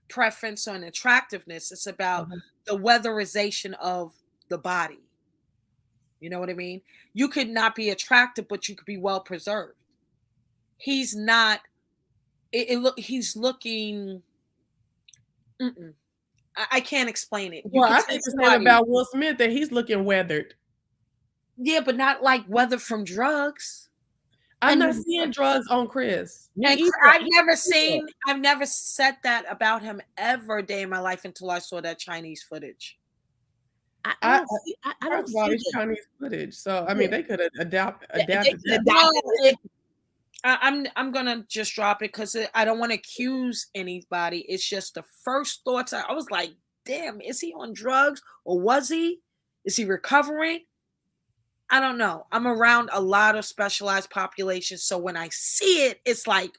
preference on attractiveness. It's about the weatherization of the body. You know what I mean? You could not be attractive, but you could be well preserved. He's not. He's looking. I can't explain it. Well, I think the same about Will Smith, that he's looking weathered. Yeah, but not like weather from drugs. I'm not seeing drugs on Chris. And I've never said that about him ever a day in my life until I saw that Chinese footage. I don't see Chinese footage. So I mean, they could have adapted that. I'm gonna just drop it because I don't want to accuse anybody. It's just the first thoughts. I was like, damn, is he on drugs or was he? Is he recovering? I don't know. I'm around a lot of specialized populations, so when I see it, it's like,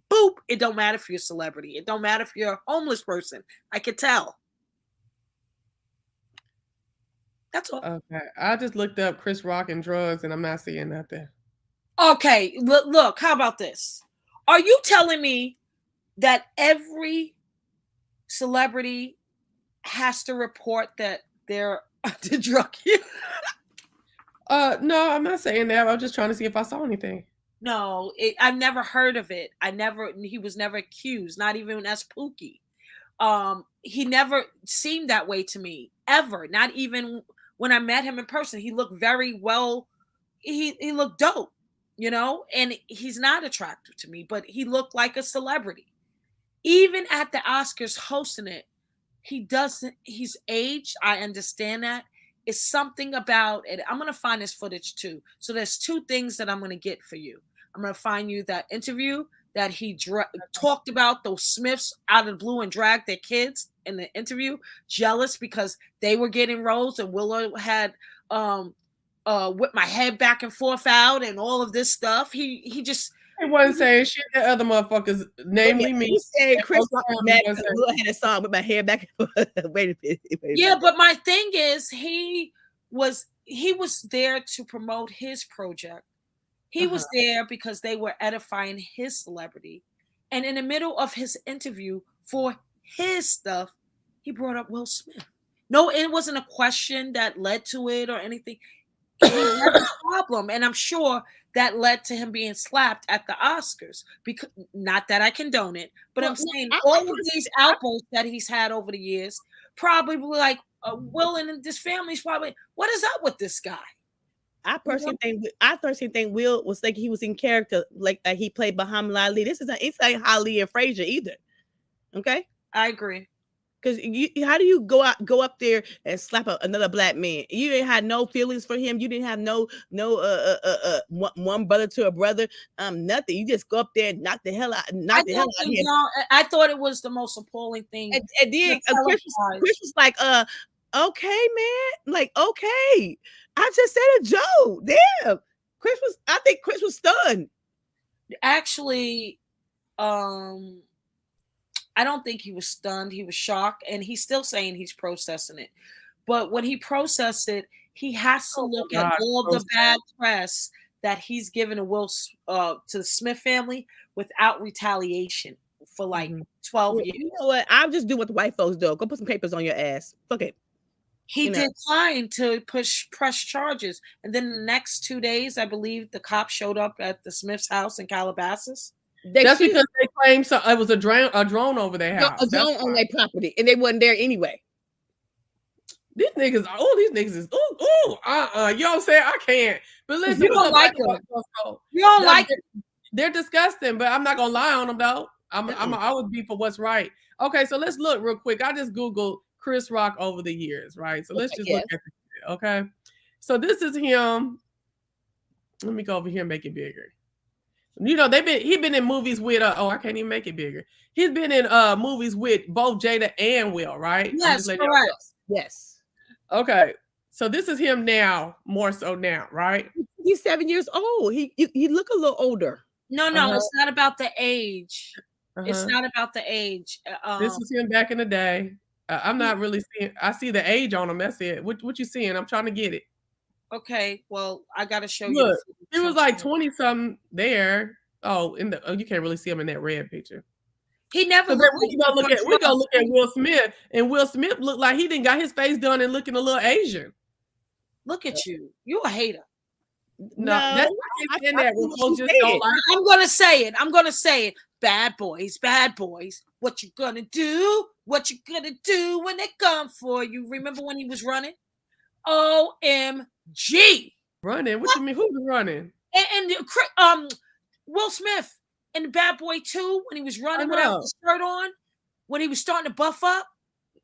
boop. It don't matter if you're a celebrity. It don't matter if you're a homeless person. I could tell. That's all. Okay, I just looked up Chris Rock and drugs, and I'm not seeing nothing. Okay, look. How about this? Are you telling me that every celebrity has to report that they're under drug use? No, I'm not saying that. I'm just trying to see if I saw anything. No, I've never heard of it. He was never accused, not even as Pookie. He never seemed that way to me, ever. Not even when I met him in person. He looked very well, he looked dope, you know, and he's not attractive to me, but he looked like a celebrity. Even at the Oscars hosting it, he's aged. I understand that. It's something about it. I'm going to find this footage too. So there's two things that I'm going to get for you. I'm going to find you that interview that he talked about those Smiths out of the blue and dragged their kids in the interview, jealous because they were getting roles and Willow had whipped my head back and forth out and all of this stuff. He wasn't saying shit to other motherfuckers, namely me. He said Chris Rock mad because I had a song with my hair back and forth. Wait a minute. Yeah, but my thing is he was there to promote his project. He was there because they were edifying his celebrity. And in the middle of his interview for his stuff, he brought up Will Smith. No, it wasn't a question that led to it or anything. He had a problem. And I'm sure that led to him being slapped at the Oscars. Because not that I condone it, but I'm saying all of these outbursts that he's had over the years, probably like Will and this family's probably, what is up with this guy? I personally think Will was like he was in character, like he played Muhammad Ali. It's like Ali and Frazier either. Okay, I agree. Because how do you go up there and slap another black man? You didn't have no feelings for him. You didn't have no one brother to a brother. Nothing. You just go up there and knock the hell out of him. I thought it was the most appalling thing. And then Chris was like, okay, man, like okay. I just said a joke. Damn. I think Chris was stunned. Actually, I don't think he was stunned. He was shocked, and he's still saying he's processing it. But when he processed it, he has to look at all the bad press that he's given to the Smith family without retaliation for like 12 years. You know what? I'll just do what the white folks do. Go put some papers on your ass. Fuck it. He declined to press charges. And then the next 2 days, I believe the cops showed up at the Smith's house in Calabasas. That's because they claimed it was a drone over their house. A drone on their property, and they wasn't there anyway. These niggas is you know what I'm saying? I can't. But listen, you don't like them. You don't like it. They're disgusting, but I'm not gonna lie on them though. I would be for what's right. Okay, so let's look real quick. I just Googled Chris Rock over the years, right? So let's just look at it. Okay. So this is him. Let me go over here and make it bigger. You know, he's been in movies with I can't even make it bigger. He's been in movies with both Jada and Will, right? Yes, correct. Yes. Okay. So this is him now, more so now, right? He's 7 years old. He look a little older. No, it's not about the age. It's not about the age. This is him back in the day. I'm not really seeing. I see the age on him. That's it. What you seeing? I'm trying to get it. Okay, well, I gotta show you. Look, it was like 20 something there. Oh, you can't really see him in that red picture. He never So looked we gonna look at Will Smith, and Will Smith looked like he didn't got his face done and looking a little Asian. Look at you. You a hater. No, that's why I can't that. Folks just don't like. I'm gonna say it. I'm gonna say it. Bad boys, bad boys. What you gonna do? What you gonna do when they come for you? Remember when he was running? OMG. Running? What you mean? Who was running? And Will Smith and the Bad Boy 2 when he was running without the shirt on, when he was starting to buff up.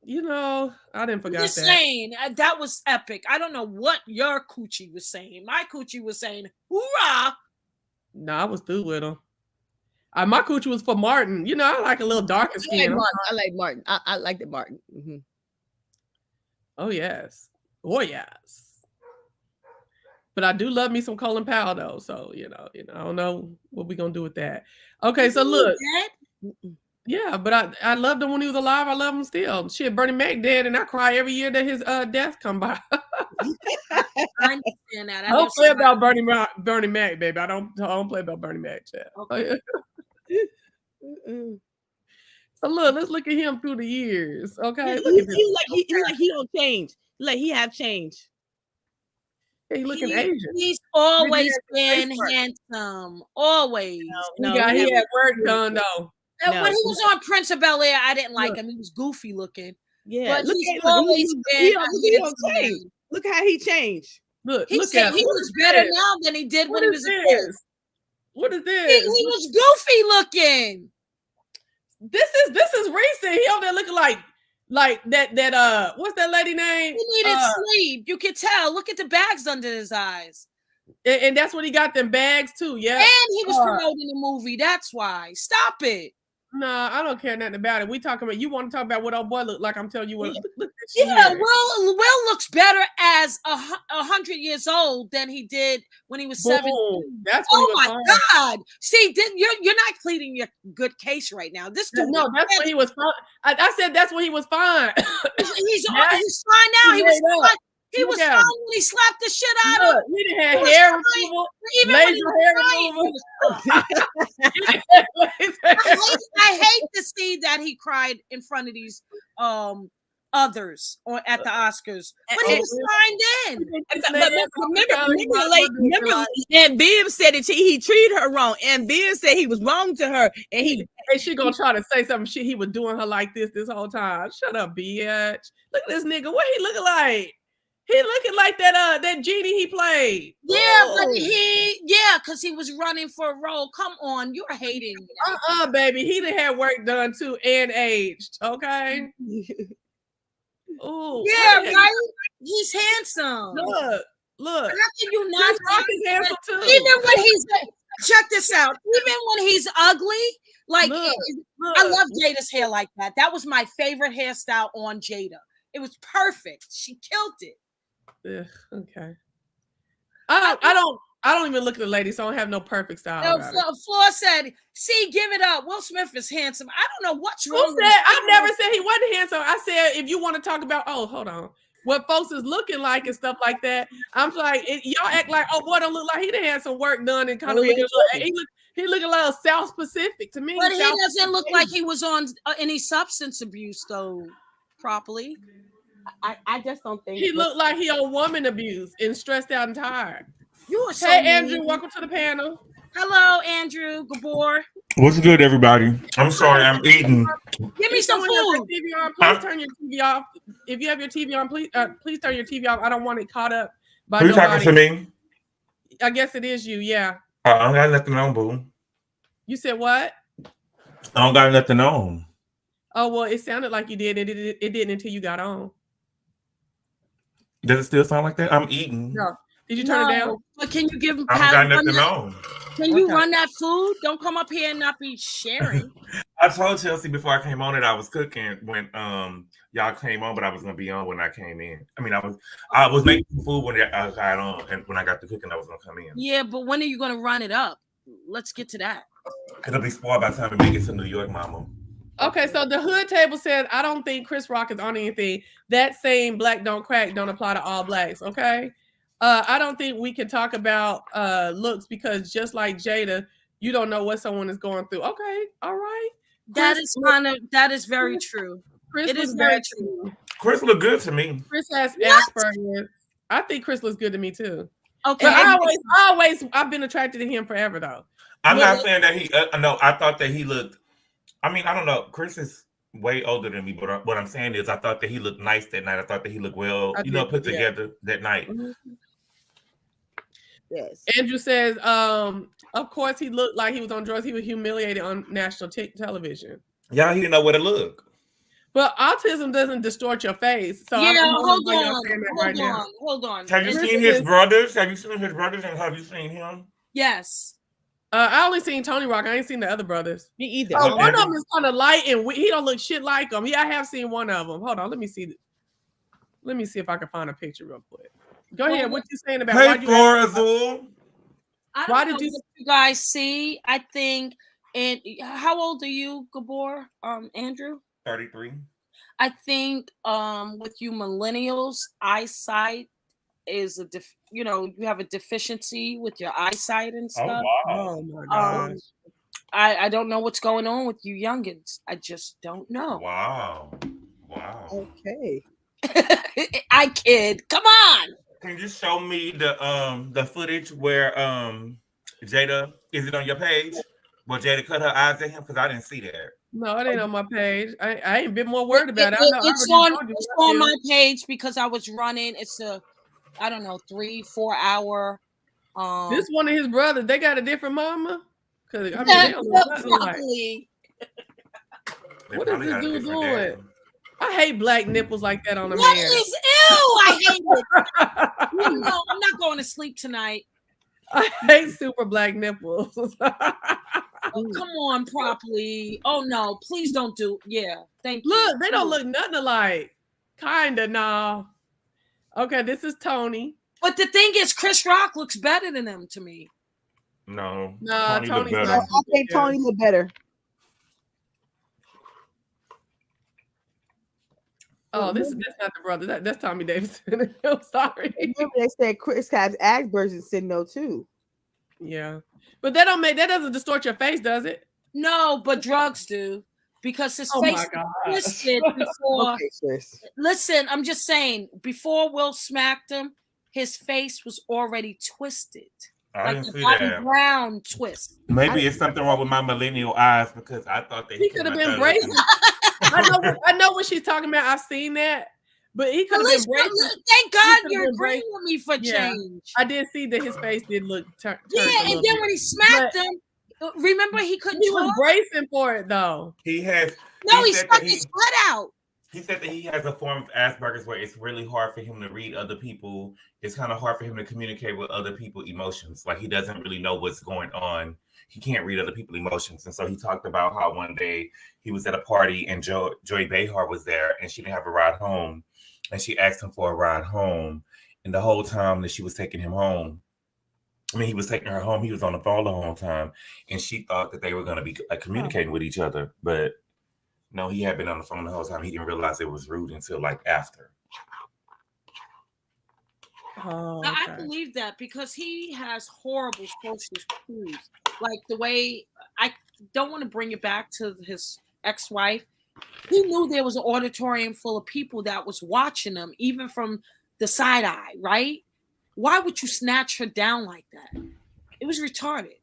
You know, I didn't forget that. Just saying, that was epic. I don't know what your coochie was saying. My coochie was saying, hoorah. No, I was through with him. My coochie was for Martin. You know, I like a little darker skin. I like Martin. I like the Martin. Mm-hmm. Oh, yes. Oh, yes. But I do love me some Colin Powell, though. So, you know, I don't know what we're going to do with that. Okay, so look. Yeah, but I loved him when he was alive. I love him still. Shit, Bernie Mac dead, and I cry every year that his death come by. I understand that. I don't play about Bernie Mac, baby. I don't play about Bernie Mac, chat. Okay. So look, let's look at him through the years. Okay, look at this. He don't change. Like he have changed. He looking Asian. He's always been handsome. Always. He had work done though. And when he was on Prince of Bel-Air, I didn't like him. He was goofy looking. Yeah, but he's always been. Look how he changed. He looks better now than he did when he was a kid. What is this? He was goofy looking. This is recent. He over there looking like that what's that lady name? He needed sleep. You could tell. Look at the bags under his eyes. And that's when he got them bags too, yeah. And he was promoting the movie. That's why. Stop it. No, I don't care nothing about it. We talking about, you want to talk about what old boy look like? I'm telling you what. Look Will looks better as 100 years old than he did when he was 17. That's God! See, you're not pleading your good case right now. This dude, no, that's when he was fine. I said that's when he was fine. He's fine now. He was fine. He was fine when he slapped the shit out of him. He didn't have hair removal, laser hair removal. I hate to see that he cried in front of these others or at the Oscars, but he was fine then. Remember, and Viv said that he treated her wrong, and Viv said he was wrong to her, and she gonna try to say something. He was doing her like this whole time. Shut up, bitch. Look at this nigga. What he looking like? He looking like that genie he played. Yeah, but because he was running for a role. Come on, you're hating. Baby, he done had work done too and aged. Okay. Oh yeah, right. He's handsome. Look. How can you not? He's handsome too. Even when he's check this out. Even when he's ugly, like I love Jada's hair like that. That was my favorite hairstyle on Jada. It was perfect. She killed it. Yeah, okay. I don't even look at the lady, so I don't have no perfect style. No, Floor said, "See, give it up. Will Smith is handsome." I don't know what's wrong. I never said he wasn't handsome. I said if you want to talk about, hold on, what folks is looking like and stuff like that. I'm like, y'all act like, boy, don't look like he done had some work done and kind of looking. He look a little South Pacific to me. But he doesn't look like he was on any substance abuse though, properly. I just don't think he looked like he on woman abuse and stressed out and tired. You are so Andrew, welcome to the panel. Hello, Andrew Gabor. What's good, everybody? I'm sorry, I'm eating. Give me some food. Please turn your TV off. If you have your TV on, please turn your TV off. I don't want it caught up by Who's talking to me? I guess it is you, yeah. I don't got nothing on, boo. You said what? I don't got nothing on. Oh, well, it sounded like you did. It didn't until you got on. Does it still sound like that? I'm eating. No. Did you turn it down? But can you give him? I don't got nothing on. Can you run that food? Don't come up here and not be sharing. I told Chelsea before I came on that I was cooking when y'all came on, but I was gonna be on when I came in. I mean, I was making food when I got on, and when I got to cooking, I was gonna come in. Yeah, but when are you gonna run it up? Let's get to that. It'll be spoiled by the time we make it to New York, Mama. Okay, so the hood table said, I don't think Chris Rock is on anything. That same black don't crack don't apply to all blacks, okay? I don't think we can talk about looks because just like Jada, you don't know what someone is going through. Okay, all right. That is very true. Chris It is looks very bad true. too. Chris look good to me. Chris has What? Asperger's. I think Chris looks good to me too. Okay. But I've been attracted to him forever though. I'm not saying that he. No, I thought that he looked. I mean, I don't know. Chris is way older than me, but what I'm saying is, I thought that he looked nice that night. I thought that he looked well, put together that night. Mm-hmm. Yes. Andrew says, of course he looked like he was on drugs. He was humiliated on national television. Yeah, he didn't know where to look. But autism doesn't distort your face. So yeah, hold on. Have you seen his brothers? Have you seen his brothers and have you seen him? Yes. I only seen Tony Rock. I ain't seen the other brothers. Me either. Oh, one of them is kind of light and he don't look shit like him. Yeah, I have seen one of them. Hold on, let me see. Let me see if I can find a picture real quick. Go ahead. What you saying about why did you guys see? I think. And how old are you, Gabor? Andrew? 33. I think with you millennials, eyesight is you have a deficiency with your eyesight and stuff. Oh, wow. Oh my gosh. I don't know what's going on with you youngins. I just don't know. Wow. Okay. I kid. Come on. Can you show me the footage where Jada, is it on your page? Where Jada cut her eyes at him? Because I didn't see that. No, it ain't on my page. I ain't been more worried about it. It's on my page because I was running. It's a, I don't know, 3-4 hour. This one of his brothers. They got a different mama. Cause I mean, they don't look nothing like. What is this dude doing? I hate black nipples like that on a man. What is ew? I hate it. I'm not going to sleep tonight. I hate super black nipples. Oh, come on, properly. Oh no, please don't do. Yeah, thank you. Look, they don't look nothing alike. Kinda, no. Okay, this is Tony. But the thing is, Chris Rock looks better than him to me. No, Tony's look better. I think Tony look better. Oh, that's not the brother. That's Tommy Davidson. I'm sorry. Remember they said Chris has Asperger's syndrome too. Yeah, but that doesn't distort your face, does it? No, but drugs do, because his face was twisted before. Okay, listen, I'm just saying, before Will smacked him, his face was already twisted. I like didn't the see Bobby that. Brown twist. Maybe it's something wrong with my millennial eyes because I thought that he could have been brazen. I know what she's talking about. I've seen that, but he could have been brazen. Thank God you're agreeing with me for change. I did see that his face did look turned. Yeah, and then when he smacked him, remember he couldn't. He was bracing for it though. He has. No, he stuck his foot out. He said that he has a form of Asperger's where it's really hard for him to read other people. It's kind of hard for him to communicate with other people's emotions. Like he doesn't really know what's going on. He can't read other people's emotions. And so he talked about how one day he was at a party and Joy Behar was there and she didn't have a ride home. And she asked him for a ride home. And the whole time that she was taking him home, he was taking her home. He was on the phone the whole time. And she thought that they were going to be communicating with each other. But no, he had been on the phone the whole time. He didn't realize it was rude until like after. Oh, okay. I believe that because he has horrible social cues. Like the way, I don't want to bring it back to his ex-wife. He knew there was an auditorium full of people that was watching him, even from the side eye, right? Why would you snatch her down like that? It was retarded.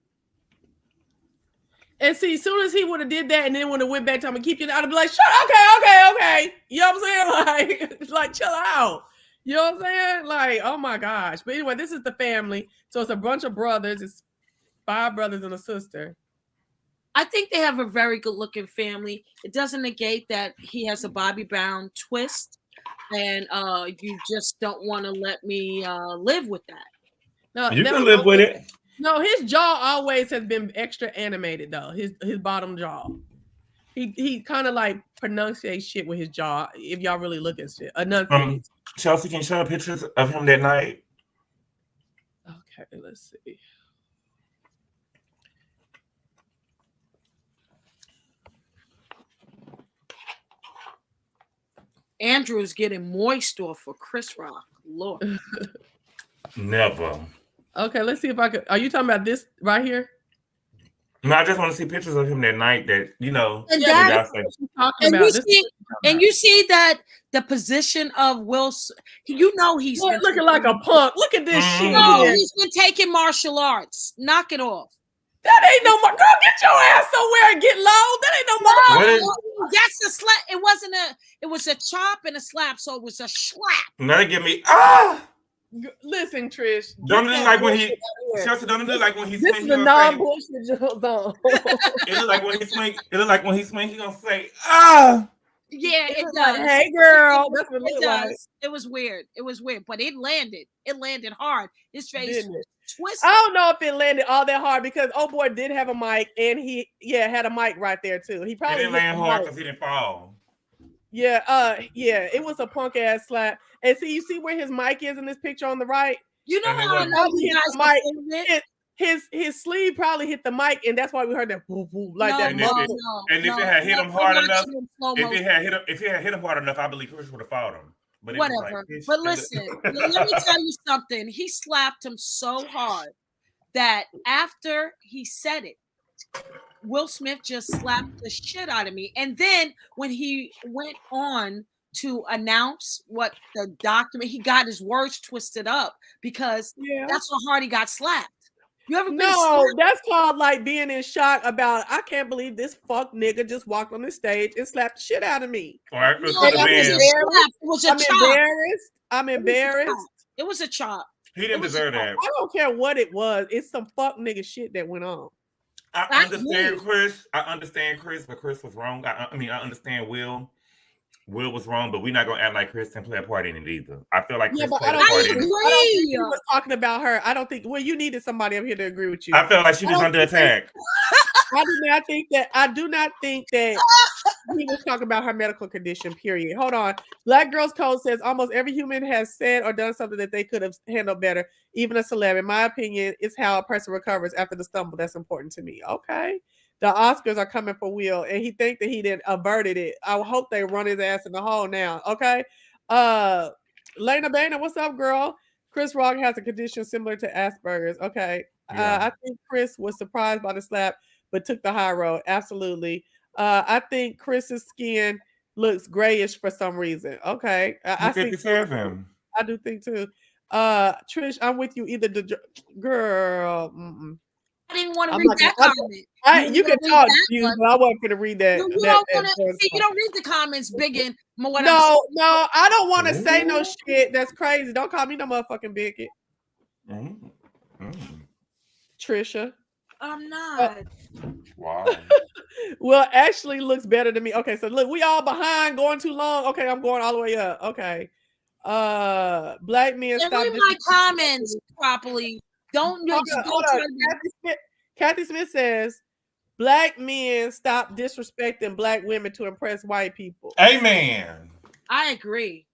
And see, as soon as he would have did that and then would have went back to him and keep it out, I'd be like, okay. You know what I'm saying? Like chill out. You know what I'm saying? Like, oh my gosh. But anyway, this is the family. So it's a bunch of brothers. It's 5 brothers and a sister. I think they have a very good looking family. It doesn't negate that he has a Bobby Brown twist. And you just don't want to let me live with that. No, you can live with it. No, his jaw always has been extra animated though. His bottom jaw. He kind of like pronunciates shit with his jaw. If y'all really look at shit, enunciates. Chelsea, can you show pictures of him that night? Okay, let's see. Andrew is getting moist off for Chris Rock. Lord. Never. Okay, let's see if I could. Are you talking about this right here? No, I just want to see pictures of him that night. That And that's what she's talking about. And you see that the position of Will, you know, he's Boy, looking like a punk. Look at this shit. No, he's been taking martial arts. Knock it off. That ain't no girl. Get your ass somewhere and get low. That ain't no motherfucker. That's a slap. It wasn't a. It was a chop and a slap. So it was a slap. Now they give me Listen, Trish. Don't look like when he. Chelsea, don't look like when he This swing. is a non-bullshit joke. It look like when he swing. It look like when he swing. He gonna say Yeah, it Like, does. hey, girl. That's what it It looked like. does. It was weird. It was weird, but it landed. It landed hard. His face twisted. I don't know if it landed all that hard because old boy did have a mic and he had a mic right there too. He probably didn't land hard because he didn't fall. Yeah, it was a punk ass slap. And see, you see where his mic is in this picture on the right? You know how I know you guys mic. His sleeve probably hit the mic, and that's why we heard that whoop, whoop, like that. And if it had hit him hard enough, if it had hit him hard enough, I believe Chris would have fought him. But whatever. But listen, let me tell you something. He slapped him so hard that after he said it, Will Smith just slapped the shit out of me. And then when he went on to announce what the document, he got his words twisted up because that's how hard he got slapped. You ever been slapped? That's called like being in shock about, I can't believe this fuck nigga just walked on the stage and slapped the shit out of me. It was a chop. I'm embarrassed. It was a chop. He didn't deserve that. I don't care what it was. It's some fuck nigga shit that went on. I understand Chris, but Chris was wrong. I understand Will. Will was wrong, but we're not gonna act like Chris didn't play a part in it either. I feel like Chris played a part in it. I don't think he was talking about her. I don't think. Well, you needed somebody up here to agree with you. I felt like she was under attack. I do not think that he was talking about her medical condition. Period. Hold on. Black Girls Code says almost every human has said or done something that they could have handled better, even a celeb. In my opinion, it's how a person recovers after the stumble that's important to me. Okay. The Oscars are coming for Will, and he think that he didn't averted it. I hope they run his ass in the hole now. Okay. Lena Bana, what's up, girl? Chris Rock has a condition similar to Asperger's. Okay. I think Chris was surprised by the slap, but took the high road. Absolutely. I think Chris's skin looks grayish for some reason. Okay. I think him. I do think too. Trish, I'm with you. Either the girl. I didn't want to read that comment. You can talk, but I wasn't going to read that. You don't read the comments, Biggin. No, I don't want to say no shit. That's crazy. Don't call me no motherfucking bigot. Trisha. I'm not. Wow. Well, actually looks better to me. Okay, so look, we all behind, going too long. Okay, I'm going all the way up. Okay. Black men stop. Read my comments properly. Don't Kathy Smith says, black men stop disrespecting black women to impress white people. Amen. I agree.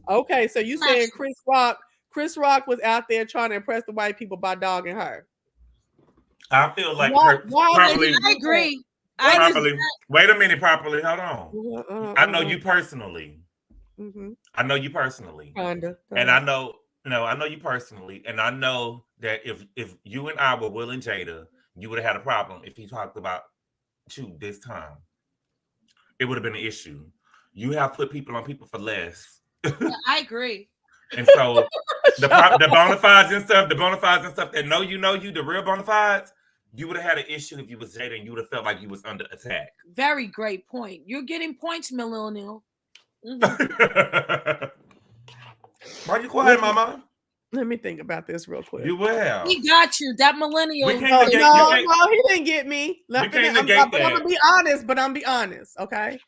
Okay, so you saying Chris Rock was out there trying to impress the white people by dogging her. I feel like properly. I agree. Properly. Wait a minute, properly. Hold on. I know you personally. Mm-hmm. I know you personally. Kinda. And I know you personally, and I know that if you and I were Will and Jada, you would have had a problem if he talked about you this time. It would have been an issue. You have put people on people for less. Yeah, I agree. And so the bona fides and stuff that know you, the real bona fides, you would have had an issue if you was Jada and you would have felt like you was under attack. Very great point. You're getting points, Millennial. Mm-hmm. Why you quiet, Mama? Let me think about this real quick. You will. He got you. That millennial. No, he didn't get me. I'm gonna be honest. Okay.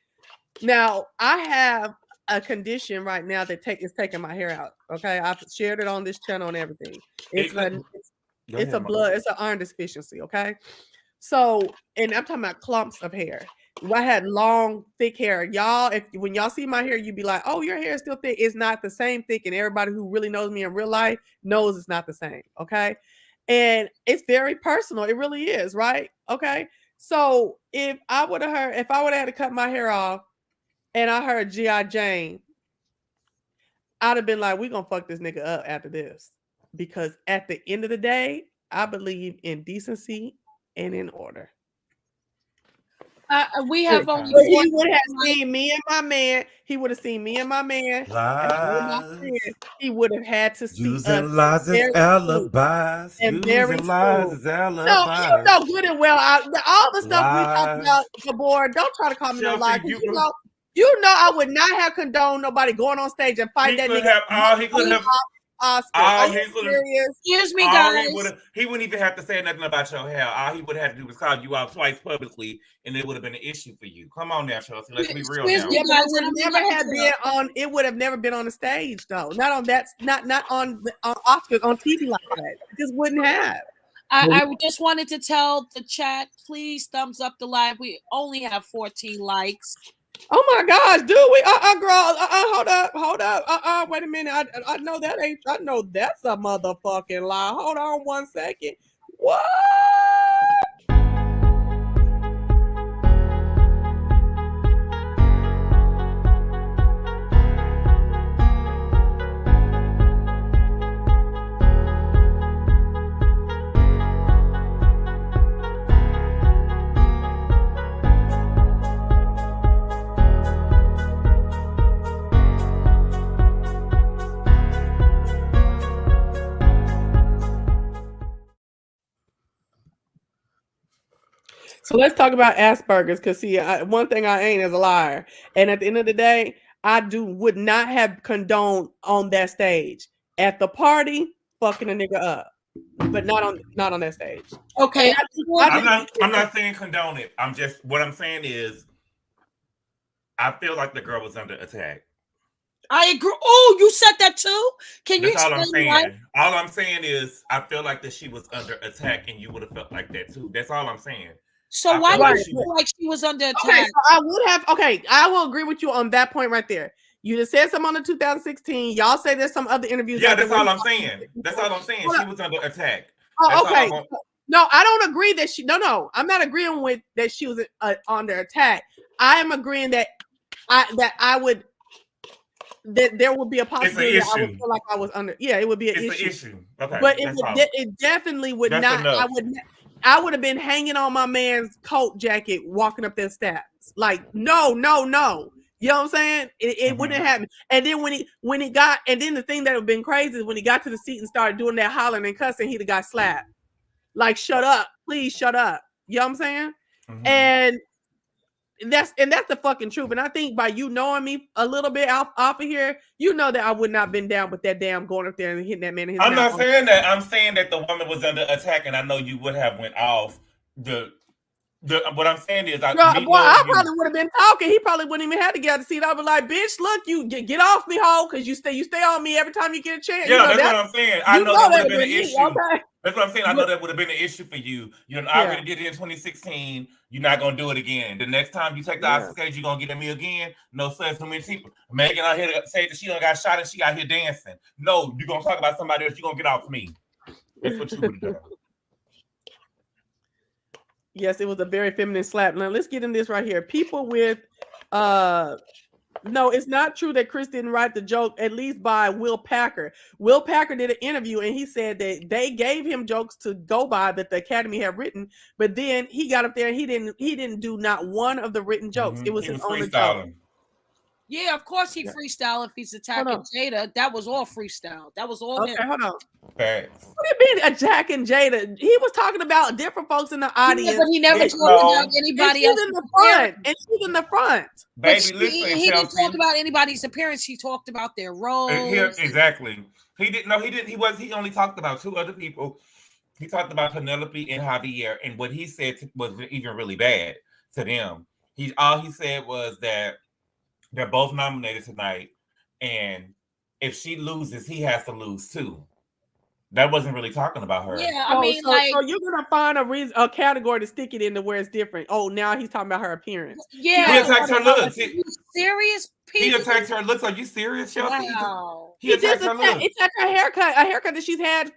Now I have a condition right now that is taking my hair out. Okay, I've shared it on this channel and everything. It's an iron deficiency. Okay, so and I'm talking about clumps of hair. I had long, thick hair. Y'all, when y'all see my hair, you'd be like, oh, your hair is still thick. It's not the same thick. And everybody who really knows me in real life knows it's not the same. Okay. And it's very personal. It really is, right? Okay. So if I would have had to cut my hair off and I heard G.I. Jane, I'd have been like, we're gonna fuck this nigga up after this. Because at the end of the day, I believe in decency and in order. We have only. He would have seen me and my man. He would have seen me and my man. He would have had to see using us. lies as alibis. And very lies soon. as alibis. No, you know good and well. All the stuff we talk about the board. Don't try to call me no lie. You know I would not have condoned nobody going on stage and fight that nigga. He could have. Excuse me, guys. He wouldn't even have to say nothing about your hair. All he would have to do was call you out twice publicly, and it would have been an issue for you. Come on now, Chelsea. Let's be real now. Yeah, but it would have never been on the stage though. Not on that. Not on Oscars on TV like that. It just wouldn't have. I just wanted to tell the chat, please thumbs up the live. We only have 14 likes. Oh my gosh, do we? Girl, hold up. Wait a minute. I know that ain't. I know that's a motherfucking lie. Hold on 1 second. What? So let's talk about Asperger's, because see, one thing I ain't is a liar, and at the end of the day, would not have condoned on that stage at the party fucking a nigga up, but not on that stage. Okay, I'm not saying condone it. What I'm saying is, I feel like the girl was under attack. I agree. Oh, you said that too? Can you explain all I'm saying. why? All I'm saying is, I feel like that she was under attack, and you would have felt like that too. That's all I'm saying. So why do you feel like she was under attack? Okay, so I would have. Okay, I will agree with you on that point right there. You just said something on the 2016. Y'all say there's some other interviews. Yeah, that's all I'm saying. That's all I'm saying. She was under attack. Oh, okay. No, I don't agree that she. No, I'm not agreeing with that she was under attack. I am agreeing that there would be a possibility that I would feel like I was under. Yeah, it would be an issue. Okay, but it definitely would not. Enough. I would have been hanging on my man's coat jacket, walking up their steps. Like, no. You know what I'm saying? It wouldn't happen. And then when he got, and then the thing that would have been crazy is when he got to the seat and started doing that hollering and cussing, he'd have got slapped. Like, shut up, please shut up. You know what I'm saying? Mm-hmm. And that's the fucking truth. And I think by you knowing me a little bit off of here, you know that I would not have been down with that damn going up there and hitting that man in his mouth. I'm not saying that. I'm saying that the woman was under attack, and I know you would have went off. What I'm saying is, I probably would have been talking. He probably wouldn't even have to get out of the seat. I'd be like, bitch, look, you get off me, hoe, because you stay on me every time you get a chance. Yeah, that's what I'm saying. I know that would have been an issue. Okay. That's what I'm saying. I know that would have been an issue for you. You already did it in 2016. You're not gonna do it again. The next time you take the Oscar stage, you're gonna get at me again. No, sir, so many people. Megan out here say that she done got shot and she out here dancing. No, you're gonna talk about somebody else. You're gonna get off me. That's what you would have done. Yes, it was a very feminine slap. Now let's get in this right here. People with no, it's not true that Chris didn't write the joke, at least by Will Packer. Will Packer did an interview and he said that they gave him jokes to go by that the Academy had written, but then he got up there and he didn't do not one of the written jokes. It was his own joke. Yeah, of course he freestyle if he's attacking Jada. That was all freestyle. That was all him. Hold on. Okay. What do you mean attacking Jada? He was talking about different folks in the audience. Yeah, but he never talked about anybody else. In the front. And she's in the front. Baby, he didn't talk about anybody's appearance. He talked about their roles. Exactly. He didn't. No, he didn't. He only talked about two other people. He talked about Penelope and Javier, and what he said was even really bad to them. All he said was that they're both nominated tonight, and if she loses, he has to lose too. That wasn't really talking about her. Yeah, I mean, so you're gonna find a category to stick it into where it's different. Oh, now he's talking about her appearance. Yeah, he attacked her looks. Serious people. He attacked her looks. Are you serious, Chelsea? Wow. He attacked her looks. He attacked her haircut, a haircut that she's had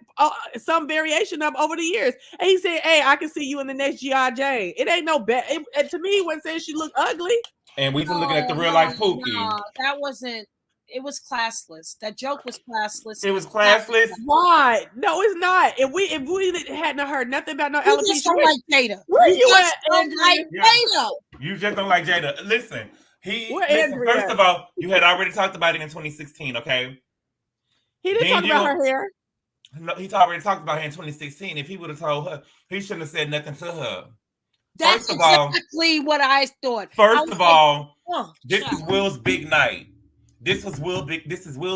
some variation of over the years. And he said, "Hey, I can see you in the next G.I. Jane." It ain't no bad. To me, when saying she looked ugly. And we been looking at the real life Pookie. No, that wasn't. it was classless. That joke was classless. It was classless. Why? No, it's not. If we hadn't heard nothing about no You alopecia, just don't like Jada. where You you just at, don't Andrea? like Yeah. Jada. You just don't like Jada. Listen, Where Andrea first at? of all, you had already talked about it in 2016, okay? He didn't Then talk you about don't- her hair. No, he already talked about it in 2016. If he would have told her, he shouldn't have said nothing to her. That's First of all- exactly what I thought. I First was of like, all, oh, this child. is Will's big night. This is Will's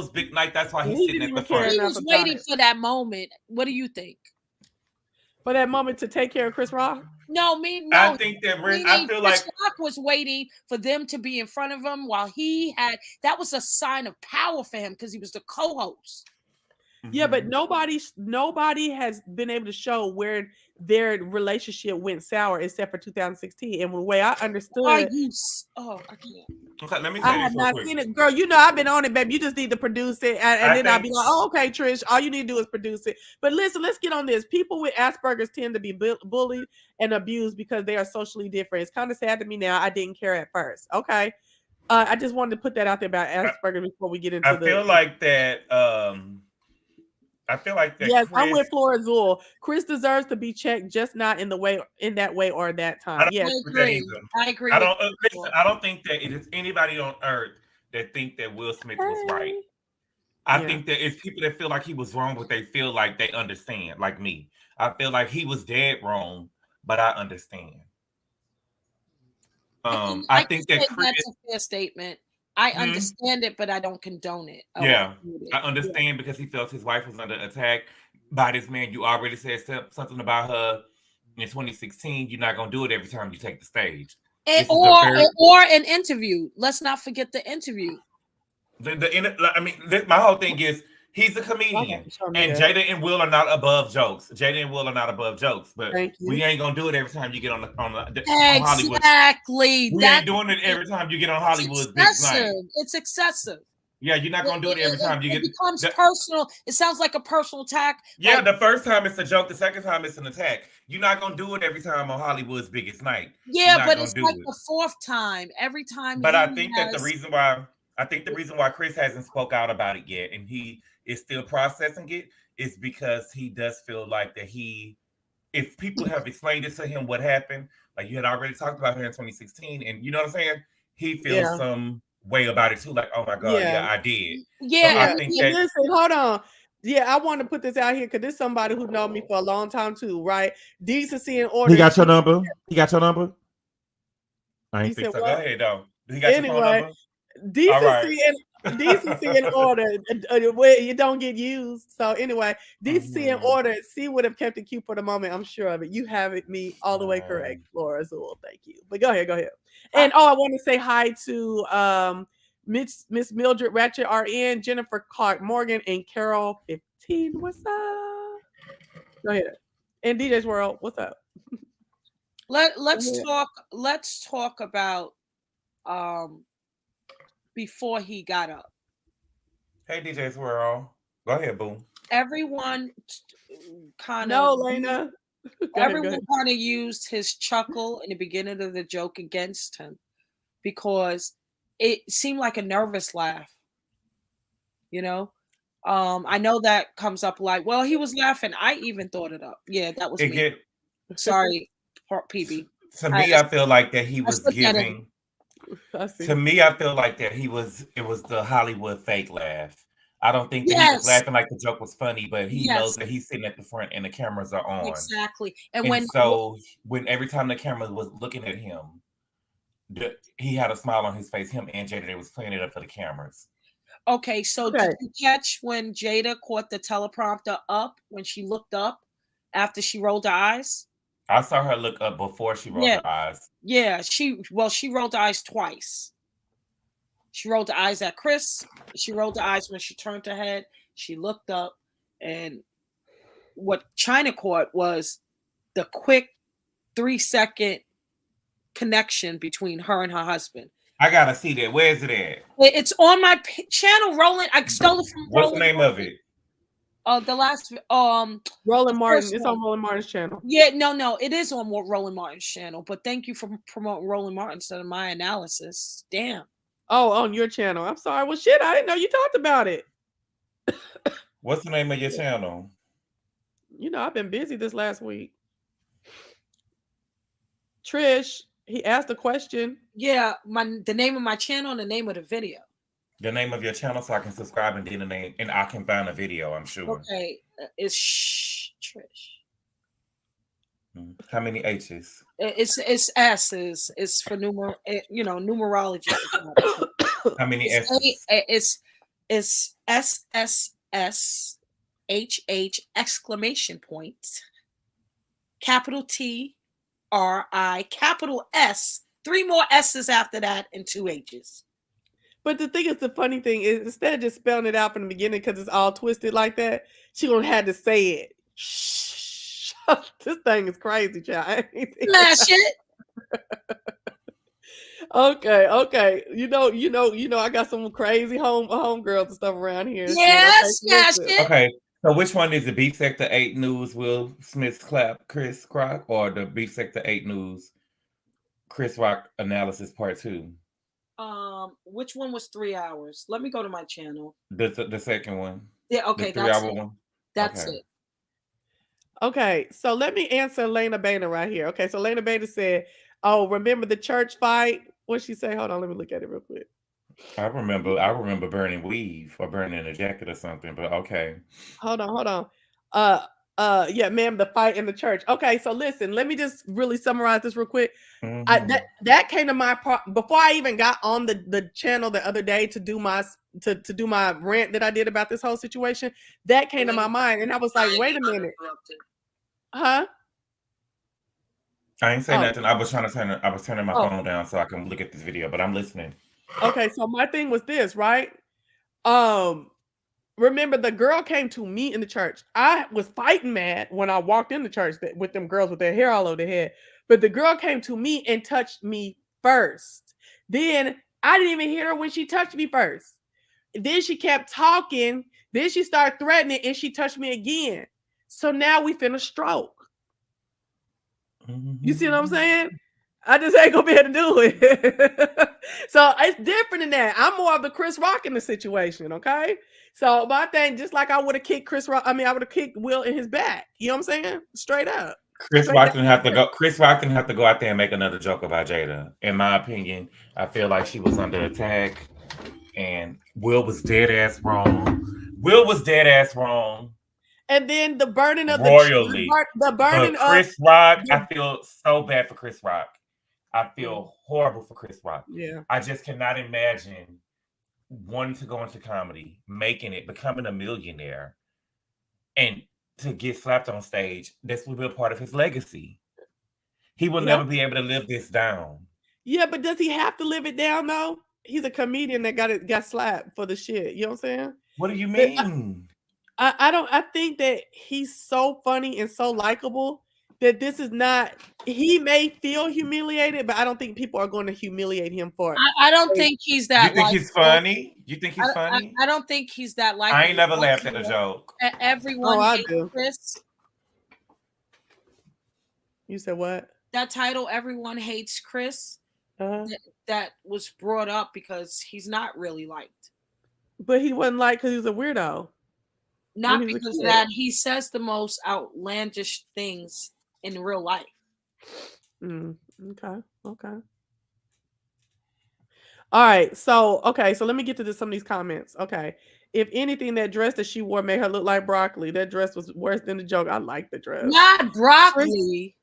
big night. That's why He he's didn't sitting at even the care front. He enough was about waiting it. for that moment. What do you think? For that moment to take care of Chris Rock. No, I think that I feel like Chris Rock was waiting for them to be in front of him while he had. That was a sign of power for him because he was the co-host. Yeah, but Mhm. nobody has been able to show where their relationship went sour except for 2016. And the way I understood, I can't. Okay, let me I say have this real not quick. seen it. Girl, you know I've been on it, baby. You just need to produce it. And I then I'll think- be like, oh, okay, Trish, all you need to do is produce it. But listen, let's get on this. People with Asperger's tend to be bullied and abused because they are socially different. It's kind of sad to me now. I didn't care at first. Okay. I just wanted to put that out there about Asperger before we get into I feel like that. I feel like that. Yes, I'm Chris, with Flora Zool. Chris deserves to be checked, just not in that way or that I time. don't Yes, agree with that either. I agree. I with don't you. listen. I don't think that it is anybody on earth that think that Will Smith was right. Hey. I Yeah. think that it's people that feel like he was wrong, but they feel like they understand, like me. I feel like he was dead wrong, but I understand. I think that Chris, that's a fair statement. I Mhm. understand it, but I don't condone it. I yeah, won't do I it. understand because he felt his wife was under attack by this man. You already said something about her in 2016. You're not gonna do it every time you take the stage. This is a Or an interview. Let's not forget the interview. My whole thing is he's a comedian, Okay, show me and that. Jada and Will are not above jokes. Jada and Will are not above jokes, but Thank you. we ain't gonna do it every time you get on Hollywood. Exactly. We ain't doing it every time you get on Hollywood's big night. It's excessive. Yeah, you're not gonna do it every time you It get. becomes personal. It sounds like a personal attack. Yeah, like, the first time it's a joke. The second time it's an attack. You're not gonna do it every time on Hollywood's biggest night. yeah, but it's like the fourth time. Every time. But I think that the reason why Chris hasn't spoke out about it yet, and he is still processing it, is because he does feel like that if people have explained it to him what happened, like you had already talked about here in 2016, and you know what I'm saying, he feels some way about it too. Like, oh my God, yeah I did. Yeah, so I think that. Listen, hold on. Yeah, I want to put this out here because this is somebody who known me for a long time too, right? Decency and order. He got your number. He got your number. I ain't think so. Go ahead, though. He got your phone number. Decency and order. Where you don't get used. So anyway, decency and order. C would have kept it cute for the moment. I'm sure of it. You have me all the way correct, Flora Zool. Thank you. But go ahead. And I want to say hi to Miss Mildred Ratchet RN, Jennifer Clark Morgan, and Carol 15. What's up? Go ahead. And DJ's World, what's up? Let's talk about before he got up. Hey, DJ's World. Go ahead, boom. Everyone kind of used his chuckle in the beginning of the joke against him because it seemed like a nervous laugh. You know, I know that comes up like, well, he was laughing. I even thought it up. Yeah, that was me. Sorry, PB. To me, I feel like that he was giving. To me, I feel like that it was the Hollywood fake laugh. I don't think that he was laughing like the joke was funny, but he knows that he's sitting at the front and the cameras are on. Exactly. And when every time the camera was looking at him, he had a smile on his face. Him and Jada, they was playing it up for the cameras. Okay, so did you catch when Jada caught the teleprompter up when she looked up after she rolled her eyes? I saw her look up before she rolled her eyes. Yeah, she rolled her eyes twice. She rolled her eyes at Chris. She rolled her eyes when she turned her head. She looked up, and what China caught was the quick 3-second connection between her and her husband. I gotta see that. Where is it at? It's on my channel, Roland. I stole it from. What's the name of it? The last Roland Martin. It's on Roland Martin's channel. Yeah, no, it is on Roland Martin's channel. But thank you for promoting Roland Martin instead of my analysis. Damn. Oh, on your channel. I'm sorry. Well, shit, I didn't know you talked about it. What's the name of your channel? You know, I've been busy this last week. Trish, he asked a question. Yeah, the name of my channel and the name of the video. The name of your channel so I can subscribe and then the name, and I can find a video, I'm sure. Okay, it's Trish. How many H's? It's S's. It's for numerology. How many S's? It's SSSHH exclamation point, capital T RI, capital S, 3 more S's after that, and 2 H's. But the thing is, the funny thing is, instead of just spelling it out from the beginning because it's all twisted like that, she gonna have to say it. Shh. This thing is crazy, child. Smash it. Okay. You know, I got some crazy home girls and stuff around here. Yes, smash it. Okay. So which one is the Beef Sector 8 News Will Smith's clap Chris Rock, or the Beef Sector 8 News Chris Rock analysis part 2? Which one was 3 hours? Let me go to my channel. The second one. Yeah, okay, the 3-hour one. That's it. Okay, so let me answer Lena Boehner right here. Okay, so Lena Boehner said, "Oh, remember the church fight?" What'd she say? Hold on, let me look at it real quick. I remember burning weave or burning a jacket or something, but okay. Hold on. Yeah, ma'am, the fight in the church. Okay, so listen, let me just really summarize this real quick. That came to my part before I even got on the channel the other day to do my do my rant that I did about this whole situation. That came to my mind, and I was like, wait a minute. Huh? I ain't saying nothing. I was turning my phone down so I can look at this video, but I'm listening. Okay, so my thing was this, right? Remember, the girl came to me in the church. I was fighting mad when I walked in the church with them girls with their hair all over their head. But the girl came to me and touched me first. Then I didn't even hear her when she touched me first. Then she kept talking. Then she started threatening and she touched me again. So now we finna stroke. You see what I'm saying? I just ain't gonna be able to do it. So it's different than that. I'm more of the Chris Rock in the situation, okay? So my thing, just like I would have kicked Chris Rock, I would have kicked Will in his back. You know what I'm saying? Straight up. Chris Rock didn't have to go out there and make another joke about Jada. In my opinion, I feel like she was under attack, and Will was dead ass wrong. And then the burning of royally. the burning of Chris Rock, I feel so bad for Chris Rock. I feel horrible for Chris Rock. Yeah. I just cannot imagine wanting to go into comedy, making it, becoming a millionaire, and to get slapped on stage. This will be a part of his legacy. He will never be able to live this down. Yeah, but does he have to live it down though? He's a comedian that got slapped for the shit. You know what I'm saying? What do you mean? I think that he's so funny and so likable that this is not, he may feel humiliated, but I don't think people are going to humiliate him for it. I don't think he's that. You think he's funny? You think he's funny? I don't think he's that likable. I ain't never laughed at a joke. Everyone hates Chris. You said what? That title, Everyone Hates Chris, that was brought up because he's not really liked. But he wasn't liked because he was a weirdo. Not because of that. He says the most outlandish things in real life. Okay. All right. So let me get to some of these comments. Okay. If anything, that dress that she wore made her look like broccoli. That dress was worse than the joke. I like the dress. Not broccoli.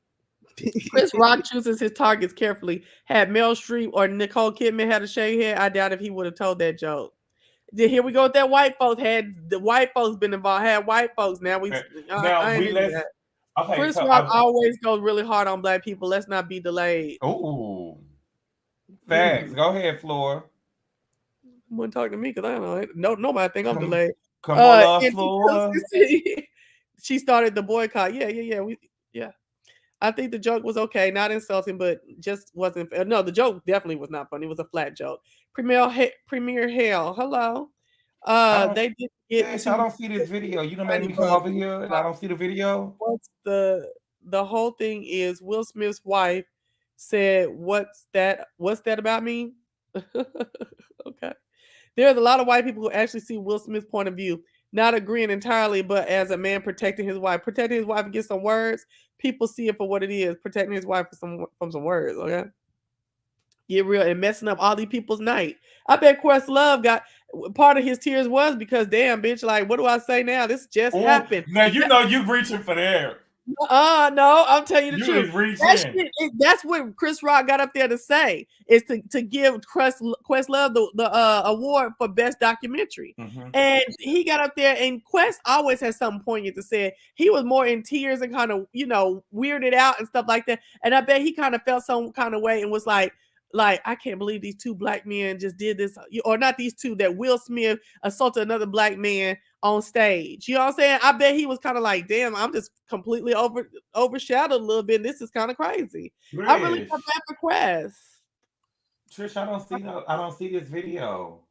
Chris Rock chooses his targets carefully. Had Meryl Streep or Nicole Kidman had a shaved head, I doubt if he would have told that joke. Here we go with that white folks. Had the white folks been involved? Had white folks. Now we Chris Rock always goes really hard on black people. Let's not be delayed. Oh, facts. Go ahead, Flora. Wouldn't talk to me because I don't know. Nobody think I'm delayed. Come on, Flora. She started the boycott. Yeah. I think the joke was okay, not insulting, but just wasn't. No, the joke definitely was not funny. It was a flat joke. Premier Hale, hello. They did get. I don't see this video. You don't make me come over here, and I don't see the video. What's the whole thing is Will Smith's wife said, "What's that? What's that about me?" Okay. There's a lot of white people who actually see Will Smith's point of view, not agreeing entirely, but as a man protecting his wife. Protecting his wife against some words, people see it for what it is, protecting his wife from some words, okay? Get real and messing up all these people's night. I bet Questlove got part of his tears was because damn bitch, like what do I say now? This just happened. Now you know you reaching for there. No, I'm telling you the You truth. is reaching. That's what Chris Rock got up there to say, is to give Questlove the award for best documentary. And he got up there, and Quest always has something poignant to say. He was more in tears and kind of, weirded out and stuff like that. And I bet he kind of felt some kind of way and was like, I can't believe these two black men just did this, or not these two, that Will Smith assaulted another black man on stage. You know what I'm saying? I bet he was kind of like, damn, I'm just completely overshadowed a little bit. This is kind of crazy. Trish. I really felt bad for Quest. Trish, I don't see this video.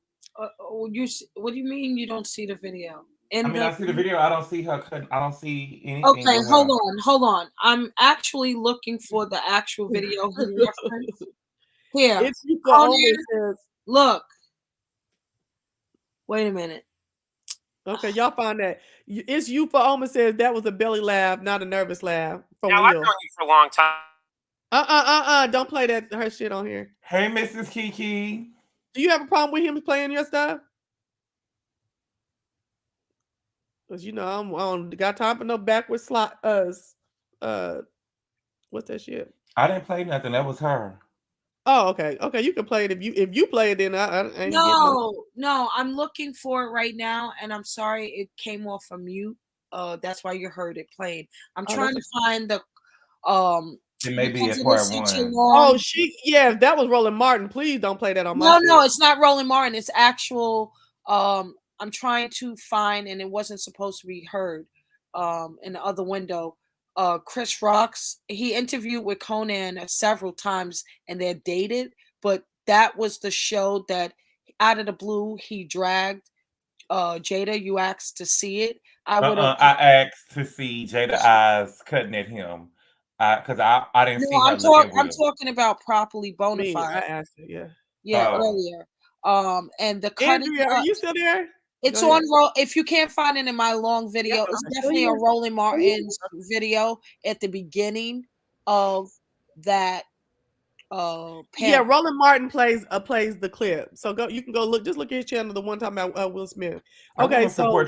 What do you mean you don't see the video? I see the video. I don't see her. I don't see anything. Okay, hold on. I'm actually looking for the actual video he referenced. Here, It's you for says, look. Wait a minute. Okay, y'all find that. It's you for Oma says that was a belly laugh, not a nervous laugh. Now I've known you for a long time. Don't play her shit on here. Hey, Mrs. Kiki. Do you have a problem with him playing your stuff? Because I don't got time for no backward slot. What's that shit? I didn't play nothing. That was her. Oh, okay. Okay, you can play it if you play it. Then I ain't no. I'm looking for it right now, and I'm sorry it came off of mute. That's why you heard it playing. I'm trying to find the It may be a part one. Oh, that was Roland Martin. Please don't play that on my. No, it's not Roland Martin. It's actual. I'm trying to find, and it wasn't supposed to be heard. In the other window. Chris Rock's, he interviewed with Conan several times and they're dated, but that was the show that out of the blue he dragged Jada. You asked to see it. I asked to see Jada eyes cutting at him because I didn't see her. I'm talking about Properly Bonafide. I asked it, earlier. And the Andrea, are you still there? It's on roll. If you can't find it in my long video, it's definitely a Roland Martin's video at the beginning of that. Roland Martin plays the clip. So you can go look. Just look at his channel. The one time about Will Smith. Okay, so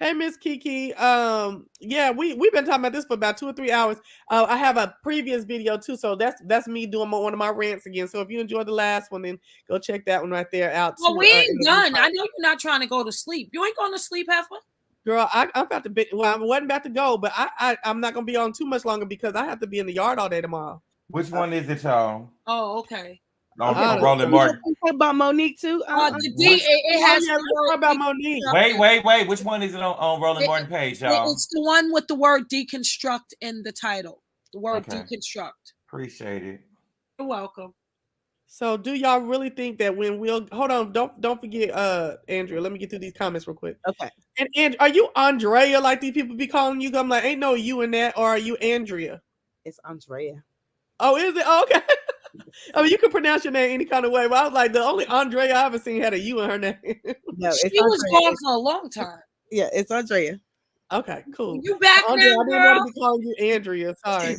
hey Miss Kiki. We've been talking about this for about 2 or 3 hours. I have a previous video too, so that's me doing one of my rants again. So if you enjoyed the last one, then go check that one right there out. Well, we ain't done. I know you're not trying to go to sleep. You ain't going to sleep, Heifer? Girl, I'm about to be. Well, I wasn't about to go, but I'm not gonna be on too much longer because I have to be in the yard all day tomorrow. Which one is it, y'all? Oh, okay. Roland Martin. Talk about Monique too. It has talk about Monique. Wait. Which one is it on Roland Martin page, y'all? It's the one with the word deconstruct in the title. The word deconstruct. Appreciate it. You're welcome. So, do y'all really think that when we'll hold on? Don't forget, Andrea. Let me get through these comments real quick. Okay. And are you Andrea like these people be calling you? I'm like, ain't no you in that, or are you Andrea? It's Andrea. Oh, is it? Oh, okay. I mean, you can pronounce your name any kind of way, but I was like, the only Andrea I ever seen had a U in her name. No, she was gone for a long time. Yeah, it's Andrea. Okay, cool. You back Andrea, now, I didn't want to be calling you Andrea. Sorry.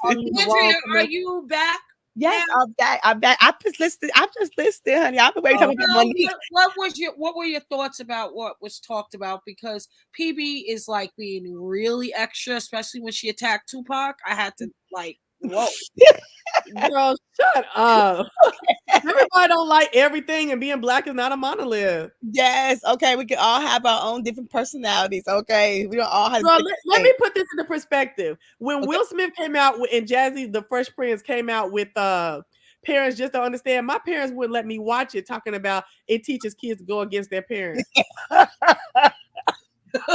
Andrea, are you back? Yes, I'm back. I just listened, honey. I've been waiting about Monique. What were your thoughts about what was talked about? Because PB is like being really extra, especially when she attacked Tupac. I had to whoa. Girl, shut up. Everybody don't like everything, and being black is not a monolith. Yes, okay. We can all have our own different personalities. Okay, we don't all have. Girl, let me put this into perspective. When Will Smith came out and Jazzy the Fresh Prince came out with Parents Just Don't Understand, my parents wouldn't let me watch it, talking about it teaches kids to go against their parents.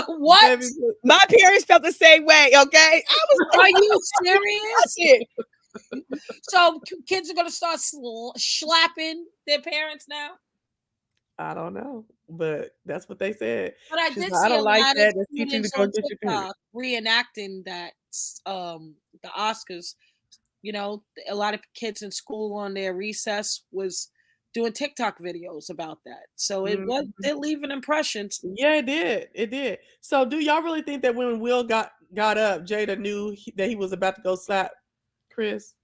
What? My parents felt the same way. Okay, are you serious? So kids are gonna start slapping their parents now? I don't know, but that's what they said. But I did see I don't like that. That's teaching to go reenacting that the Oscars, you know, a lot of kids in school on their recess was doing TikTok videos about that. So it did leave an impression. Yeah, it did. It did. So do y'all really think that when Will got up, Jada knew that he was about to go slap Chris?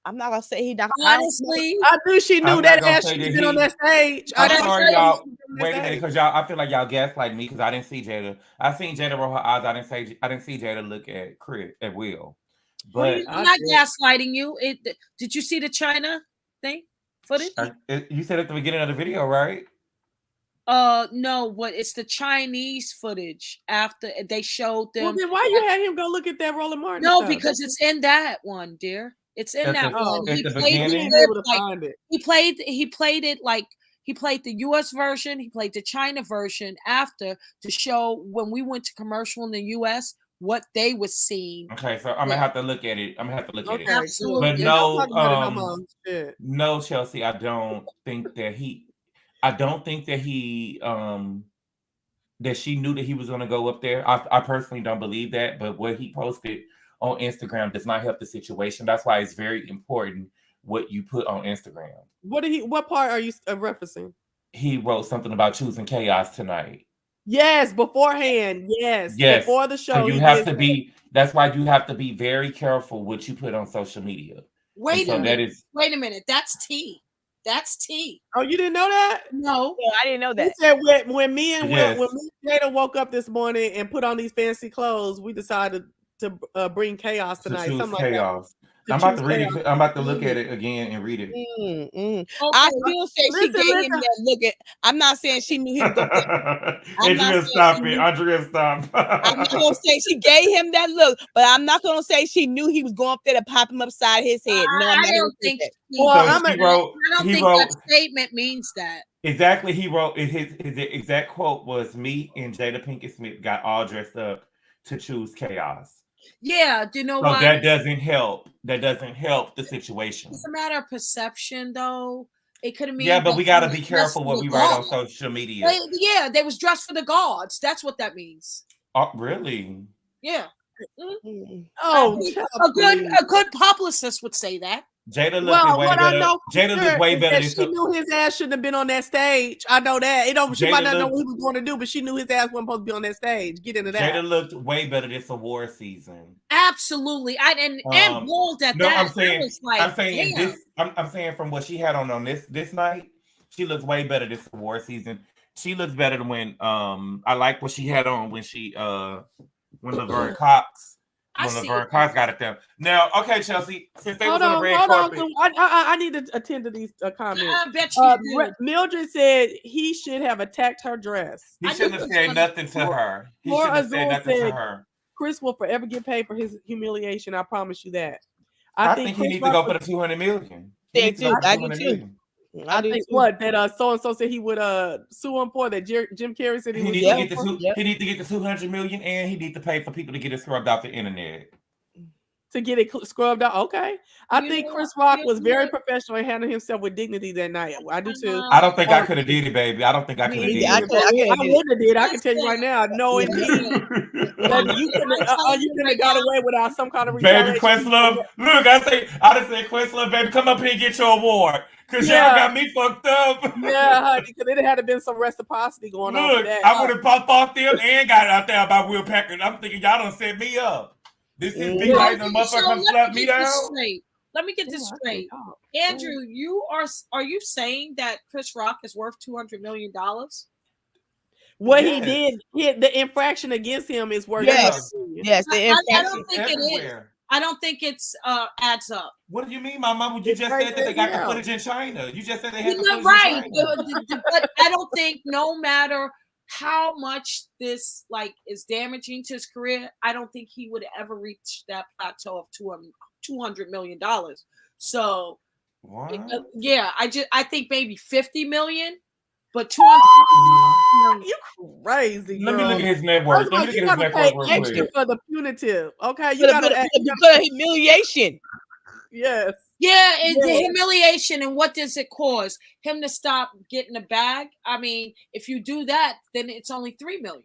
I'm not gonna say he not. Honestly, I knew she knew I'm that not gonna ass say should that have been on that stage. I'm I didn't sorry, say y'all. she should've been on Wait a that minute, stage. because y'all, I feel like y'all gaslight me because I didn't see Jada. I seen Jada roll her eyes. I didn't see Jada look at Chris at Will. But I'm not gaslighting you. Did you see the China thing footage? You said at the beginning of the video, right? No, what it's the Chinese footage after they showed them. Well, then why you had him go look at that Roland Martin? No, stuff? because it's in that one, dear. It's in that one. At He the played beginning? the able to like, find it. he played it like he played the US version, he played the China version after to show when we went to commercial in the US what they were seeing. Okay, so I'm gonna have to look at it. Absolutely. But Yeah, no, don't talk about it no more. Shit. no, Chelsea, I don't think that he that she knew that he was gonna go up there. I personally don't believe that, but what he posted on Instagram does not help the situation. That's why it's very important what you put on Instagram. What part are you referencing? He wrote something about choosing chaos tonight. Yes, beforehand. Yes. Before the show. So you have to be. That's why you have to be very careful what you put on social media. Wait a minute. That's tea. That's tea. Oh, you didn't know that? No, I didn't know that. He said when me and Jada woke up this morning and put on these fancy clothes, we decided to bring chaos tonight. To choose Something chaos. like that. I'm about to read it. I'm about to look at it again and read it. Okay. I still say she gave him that look. I'm not saying she knew he was gonna. Andrea, stop it. Andrea, stop. I'm not gonna say she gave him that look, but I'm not gonna say she knew he was going up there to pop him upside his head. No, I don't think. That statement means that. Exactly. He wrote his exact quote was, "Me and Jada Pinkett Smith got all dressed up to choose chaos." Yeah, do you know why? That doesn't help. That doesn't help the situation. It's a matter of perception, though. It could have been. Yeah, but we gotta be careful what we write on social media. Yeah, they was dressed for the gods. That's what that means. Oh, really? Yeah. Oh, a good publicist would say that. Jada looked way better. Jada looked way better. She knew his ass shouldn't have been on that stage. I know that. She might not know what he was going to do, but she knew his ass wasn't supposed to be on that stage. Get into that. Jada looked way better this award season. Absolutely. And bold at that. I'm saying from what she had on this night, she looks way better this award season. She looks better than when I like what she had on when she when Laverne Cox. When Laverne Cox got it down. Now, okay, Chelsea, since they was on the red carpet. I need to attend to these comments. I bet you Mildred said he should have attacked her dress. He shouldn't have said nothing to her. He shouldn't have said nothing to her. Chris will forever get paid for his humiliation. I promise you that. I think he needs to go for the $200 million. I think what that so and so said he would sue him for that. Jim Carrey said he need to get the $200 million, and he need to pay for people to get it scrubbed out the internet. To get it scrubbed out, okay. I think Chris Rock was very professional and handled himself with dignity that night. I do too. I don't think I could have did it, baby. I don't think I could have did it. I wouldn't have did. I can tell you right now. No, indeed. You couldn't have got away without some kind of retaliation. Baby, Questlove. Look, I just said, Questlove, baby, come up here and get your award. Because y'all got me fucked up. Yeah, honey, because it had been some reciprocity going on. Look, I would have fought them and got out there about Will Packard. I'm thinking y'all done set me up. This is big night and motherfucker come slap me down. Let me get this straight. Andrew, are you saying that Chris Rock is worth $200 million? What he did, the infraction against him is worth. Yes, the infraction. I don't think it is. I don't think it's adds up. What do you mean, my mom? You just said that they got the footage in China. You just said they had the footage right. in China. But I don't think no matter how much this is damaging to his career, I don't think he would ever reach that plateau of $200 million. So I think maybe 50 million, but 200 you crazy. Let me look at his net worth. Let me look at his net worth real extra quick. for the punitive. Okay, you got to humiliation. Yes. Yeah, it's the humiliation. And what does it cause? Him to stop getting a bag? I mean, if you do that, then it's only $3 million.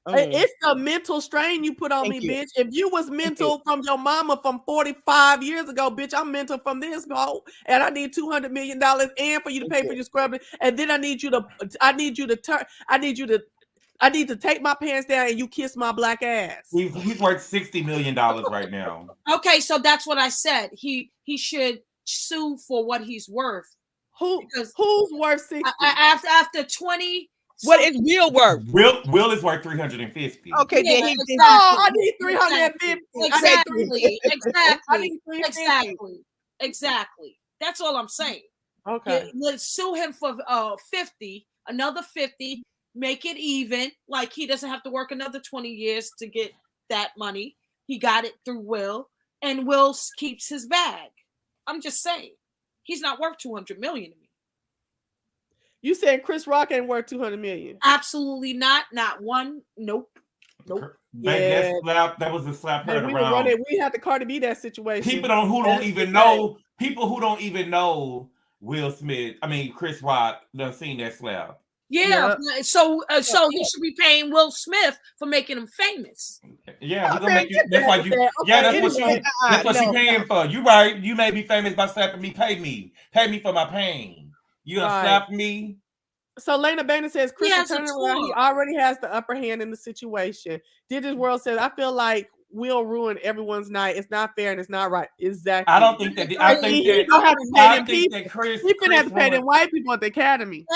It's a mental strain you put on me, bitch. If you was mental from your mama from 45 years ago, bitch, I'm mental from this hoe, and I need $200 million and for you to pay for your scrubbing, and then I need you to take my pants down and you kiss my black ass. He's worth $60 million right now. Okay, so that's what I said. He should sue for what he's worth. Who's worth 60? After 20. What is Will worth? Will is worth 350. Okay, Yeah, then I need 350. Exactly. That's all I'm saying. Okay. Let's sue him for 50, another 50, make it even. Like he doesn't have to work another 20 years to get that money. He got it through Will, and Will keeps his bag. I'm just saying, he's not worth $200 million to me. You said Chris Rock ain't worth $200 million? Absolutely not. Not one. Nope. Yeah, that was a slap heard around. We had the Cardi B that situation. People who don't even know Will Smith. I mean Chris Rock done seen that slap. Yeah. So he should be paying Will Smith for making him famous. Yeah, we're gonna make you. That's why you. Yeah, that's what you paying for. You right. You may be famous by slapping me. Pay me for my pain. You gonna slap me? So Lena Bainer says Chris is turning around. He already has the upper hand in the situation. Digits World says, I feel like Will ruin everyone's night. It's not fair and it's not right. Exactly. I don't think that. I think that Chris. He's gonna have to pay them white people at the Academy.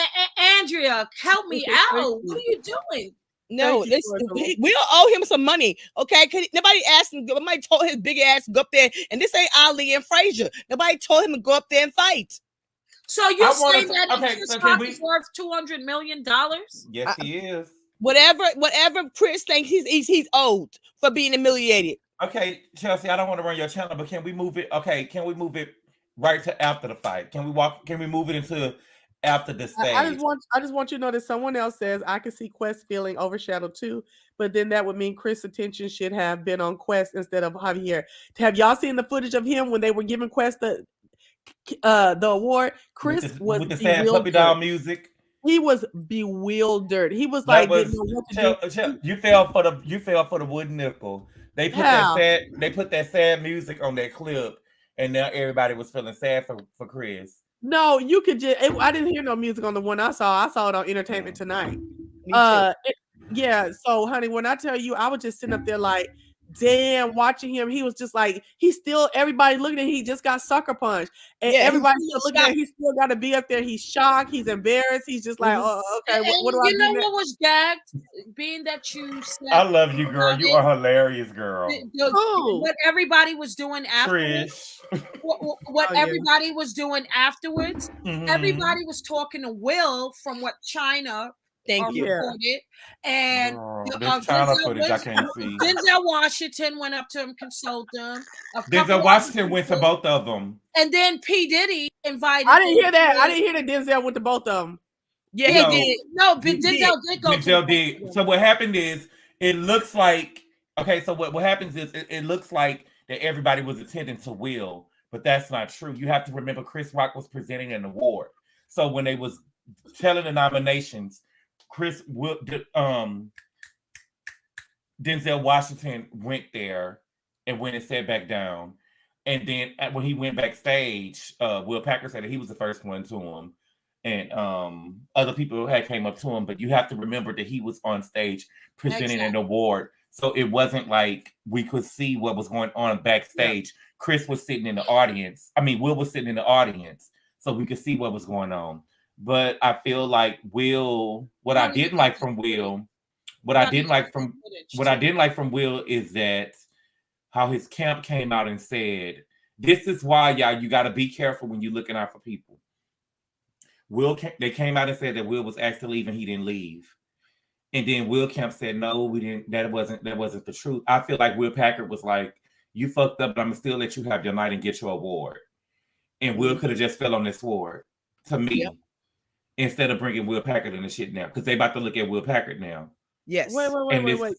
Andrea, help me out. What are you doing? No, we'll owe him some money. Okay, nobody asked him. Nobody told his big ass to go up there, and this ain't Ali and Frazier. Nobody told him to go up there and fight. So you're saying that Chris Rock is worth $200 million? Yes, he is. Whatever Chris thinks he's owed for being humiliated. Okay, Chelsea, I don't want to run your channel, but can we move it? Okay, can we move it right to after the fight? Can we move it into after the stage? I just want you to know that someone else says I can see Quest feeling overshadowed too, but then that would mean Chris' attention should have been on Quest instead of Javier. Have y'all seen the footage of him when they were giving Quest the award? Chris was with the sad puppy doll music. He was bewildered. He was like, you fell for the wooden nickel. They put that sad music on that clip, and now everybody was feeling sad for Chris. No, you could just. I didn't hear no music on the one I saw. I saw it on Entertainment Tonight. Yeah. So, honey, when I tell you, I was just sitting up there like, damn, watching him. He was just like, everybody looking at him, he just got sucker punched. And everybody still looking at him, he still got to be up there. He's shocked. He's embarrassed. He's just like, oh, okay, what do I do? You know what was gagged? Being that you said, I love you, girl. You are hilarious, girl. What everybody was doing afterwards. What everybody was doing afterwards. Everybody was talking to Will from what China. Thank you. Reported. And China footage I can't see. Denzel Washington went up to him, consoled him. Denzel Washington went to both of them. And then P. Diddy invited. I didn't hear that. I didn't hear that Denzel went to both of them. Yeah, he did. No, but Denzel did go. Denzel did. So what happened is, it looks like, okay, so what happens is, it looks like that everybody was attending to Will, but that's not true. You have to remember Chris Rock was presenting an award. So when they was telling the nominations, Denzel Washington went there and went and sat back down. And then when he went backstage, Will Packer said that he was the first one to him. And other people had came up to him. But you have to remember that he was on stage presenting an award. So it wasn't like we could see what was going on backstage. Yeah. Chris was sitting in the audience. I mean, Will was sitting in the audience. So we could see what was going on. But I feel like Will, what I didn't like from Will is that how his camp came out and said, this is why, y'all, you got to be careful when you're looking out for people. They came out and said that Will was asked to leave and he didn't leave. And then Will Kemp said, no, we didn't, that wasn't the truth. I feel like Will Packard was like, you fucked up, but I'm gonna still let you have your night and get your award. And Will could have just fell on this sword to me. Yep. Instead of bringing Will Packard in the shit now, because they about to look at Will Packard now. Yes. Wait.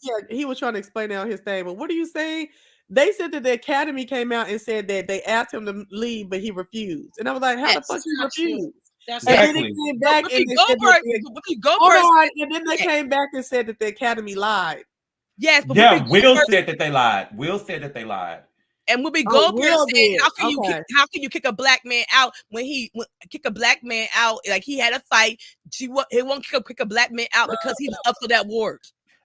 Yeah, he was trying to explain out his thing, but what are you saying? They said that the Academy came out and said that they asked him to leave, but he refused. And I was like, how the fuck you refuse? That's And then Exactly. it came back and they said that and then they came back and said that the Academy lied. Yes, but Yeah, Will said that they lied. Will said that they lied. And Whoopi Oh, Goldberg Will said, did. "How can Okay. how can you kick a black man out when kick a black man out like he had a fight? He won't kick a black man out because he's up for that award."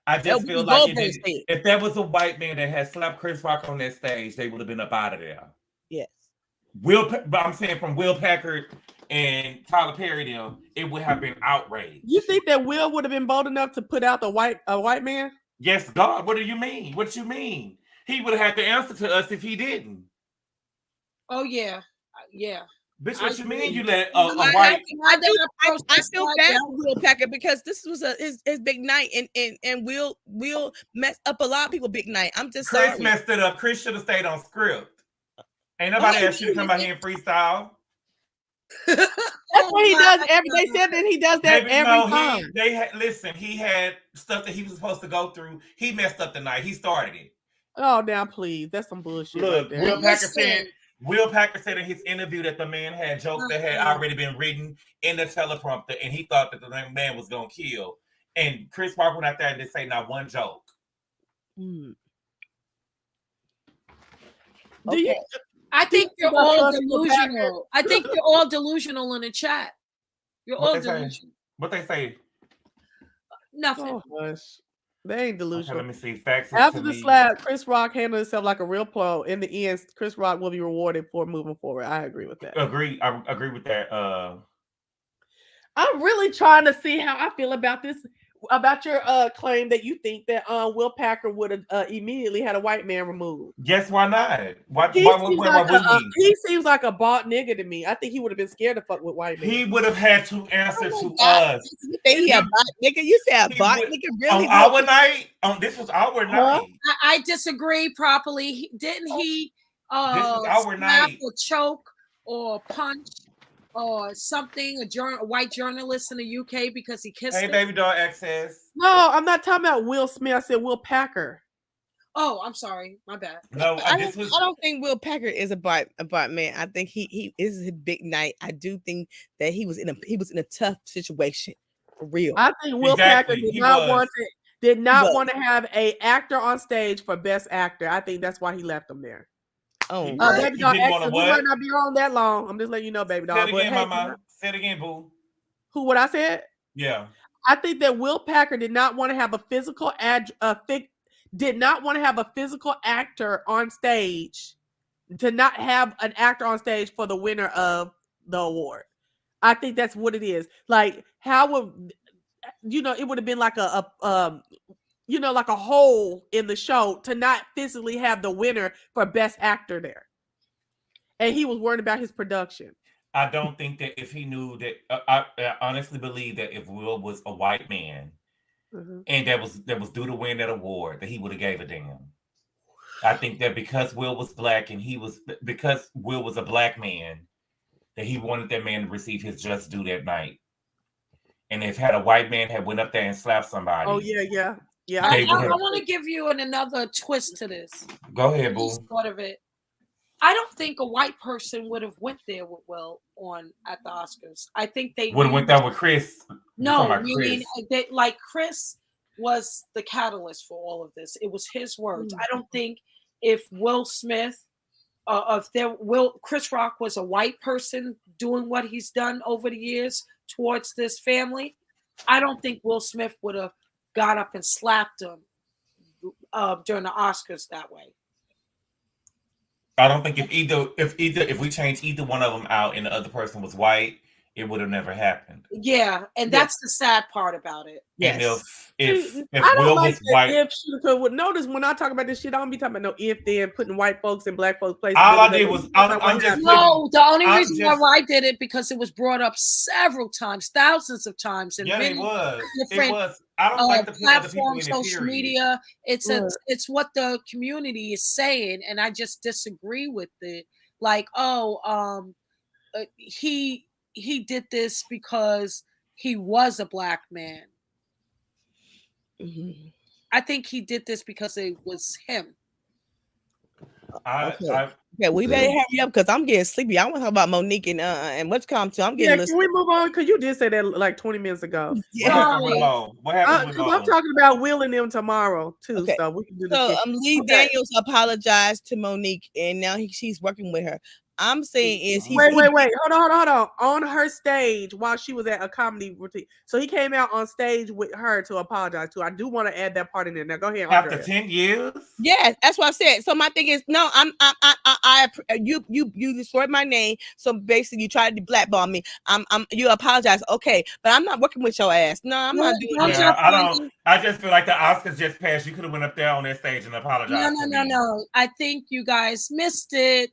I just Whoopi feel like Goldberg said. if that was a white man that had slapped Chris Rock on that stage, they would have been up out of there. Yes. But I'm saying from Will Packard and Tyler Perry, them, it would have been outrage. You think that Will would have been bold enough to put out a white man? Yes, God. What do you mean? What you mean? He would have had to answer to us if he didn't. Oh yeah, yeah. Bitch, what you mean? You agree. let a white? I feel bad for Will Packard because this was his big night, and Will messed up a lot of people's big night. I'm just Chris sorry. messed it up. Chris should have stayed on script. Ain't nobody asked you to come out here and freestyle. That's what he does. They said that he does that every time. Listen. He had stuff that he was supposed to go through. He messed up the night. He started it. Oh, now please, that's some bullshit. Look, right there. Will Packard said in his interview that the man had jokes that had already been written in the teleprompter, and he thought that the man was gonna kill. And Chris Rock went out there and didn't say not one joke. Okay. I think you're all delusional. I think you're all delusional in the chat. You're all delusional. What they say? Nothing. Oh, they ain't delusional. Okay, let me see. Facts. After the slap, Chris Rock handled himself like a real pro. In the end, Chris Rock will be rewarded for moving forward. I agree with that. I agree with that. I'm really trying to see how I feel about this, about your claim that you think that Will Packard would have immediately had a white man removed. Yes, why not? He seems like a bought nigga to me. I think he would have been scared to fuck with white men. He would have had to answer to us. You think he a bot nigga? You said a bot nigga? Really? On our night? This was our night. I disagree properly. Didn't he this was our night. or choke or punch or something a white journalist in the UK because he kissed him? Baby doll access. No, I'm not talking about Will Smith. I said Will Packer. Oh, I'm sorry. My bad. No, I don't think Will Packard is a bot man. I think he is a big night. I do think that he was in a tough situation for real. I think Will Packard did not want to have a actor on stage for best actor. I think that's why he left him there. Oh, baby dog, we might not be on that long. I'm just letting you know, baby dog. Say it again, mama. Say it again, boo. Who? What I said? Yeah. I think that Will Packard did not want to have a physical actor on stage, to not have an actor on stage for the winner of the award. I think that's what it is. Like, how would it would have been like like a hole in the show to not physically have the winner for best actor there. And he was worried about his production. I don't think that if he knew that, I honestly believe that if Will was a white man and that was due to win that award, that he would have gave a damn. I think that because Will was black and because Will was a black man, that he wanted that man to receive his just due that night. And if had a white man had went up there and slapped somebody. Oh yeah. I want to give you another twist to this. Go ahead, boo. Thought of it. I don't think a white person would have went there with Will at the Oscars. I think they would have went there with Chris. No, Chris was the catalyst for all of this. It was his words. I don't think if Will Smith, Chris Rock was a white person doing what he's done over the years towards this family, I don't think Will Smith would have got up and slapped him during the Oscars that way. I don't think if we changed either one of them out and the other person was white, it would have never happened. Yeah, and that's the sad part about it. Yes. And if I don't Will like was white, notice when I talk about this shit, I don't be talking about no if then putting white folks in black folks' places. All I did was the only reason why I did it because it was brought up several times, thousands of times, in it was. I don't like the platform, social media. It's what the community is saying, and I just disagree with it. Like, he did this because he was a black man. I think he did this because it was him. Okay, we better hurry up because I'm getting sleepy. I want to talk about Monique and what's come to. I'm getting. Yeah, can we move on? Because you did say that like 20 minutes ago. What happened with Mo? What happened with Mo? I'm talking about Will and them tomorrow too. Okay. So we can do this. So Lee Daniels apologized to Monique, and now she's working with her. I'm saying is wait. Hold on. On her stage while she was at a comedy routine. So he came out on stage with her to apologize to. I do want to add that part in there. Now go ahead. After Andrea. 10 years? Yes, that's what I said. So my thing is, no, you destroyed my name. So basically, you tried to blackball me. You apologize, okay? But I'm not working with your ass. No, I'm not doing that. Yeah, I don't. I just feel like the Oscars just passed. You could have went up there on that stage and apologized. No. I think you guys missed it.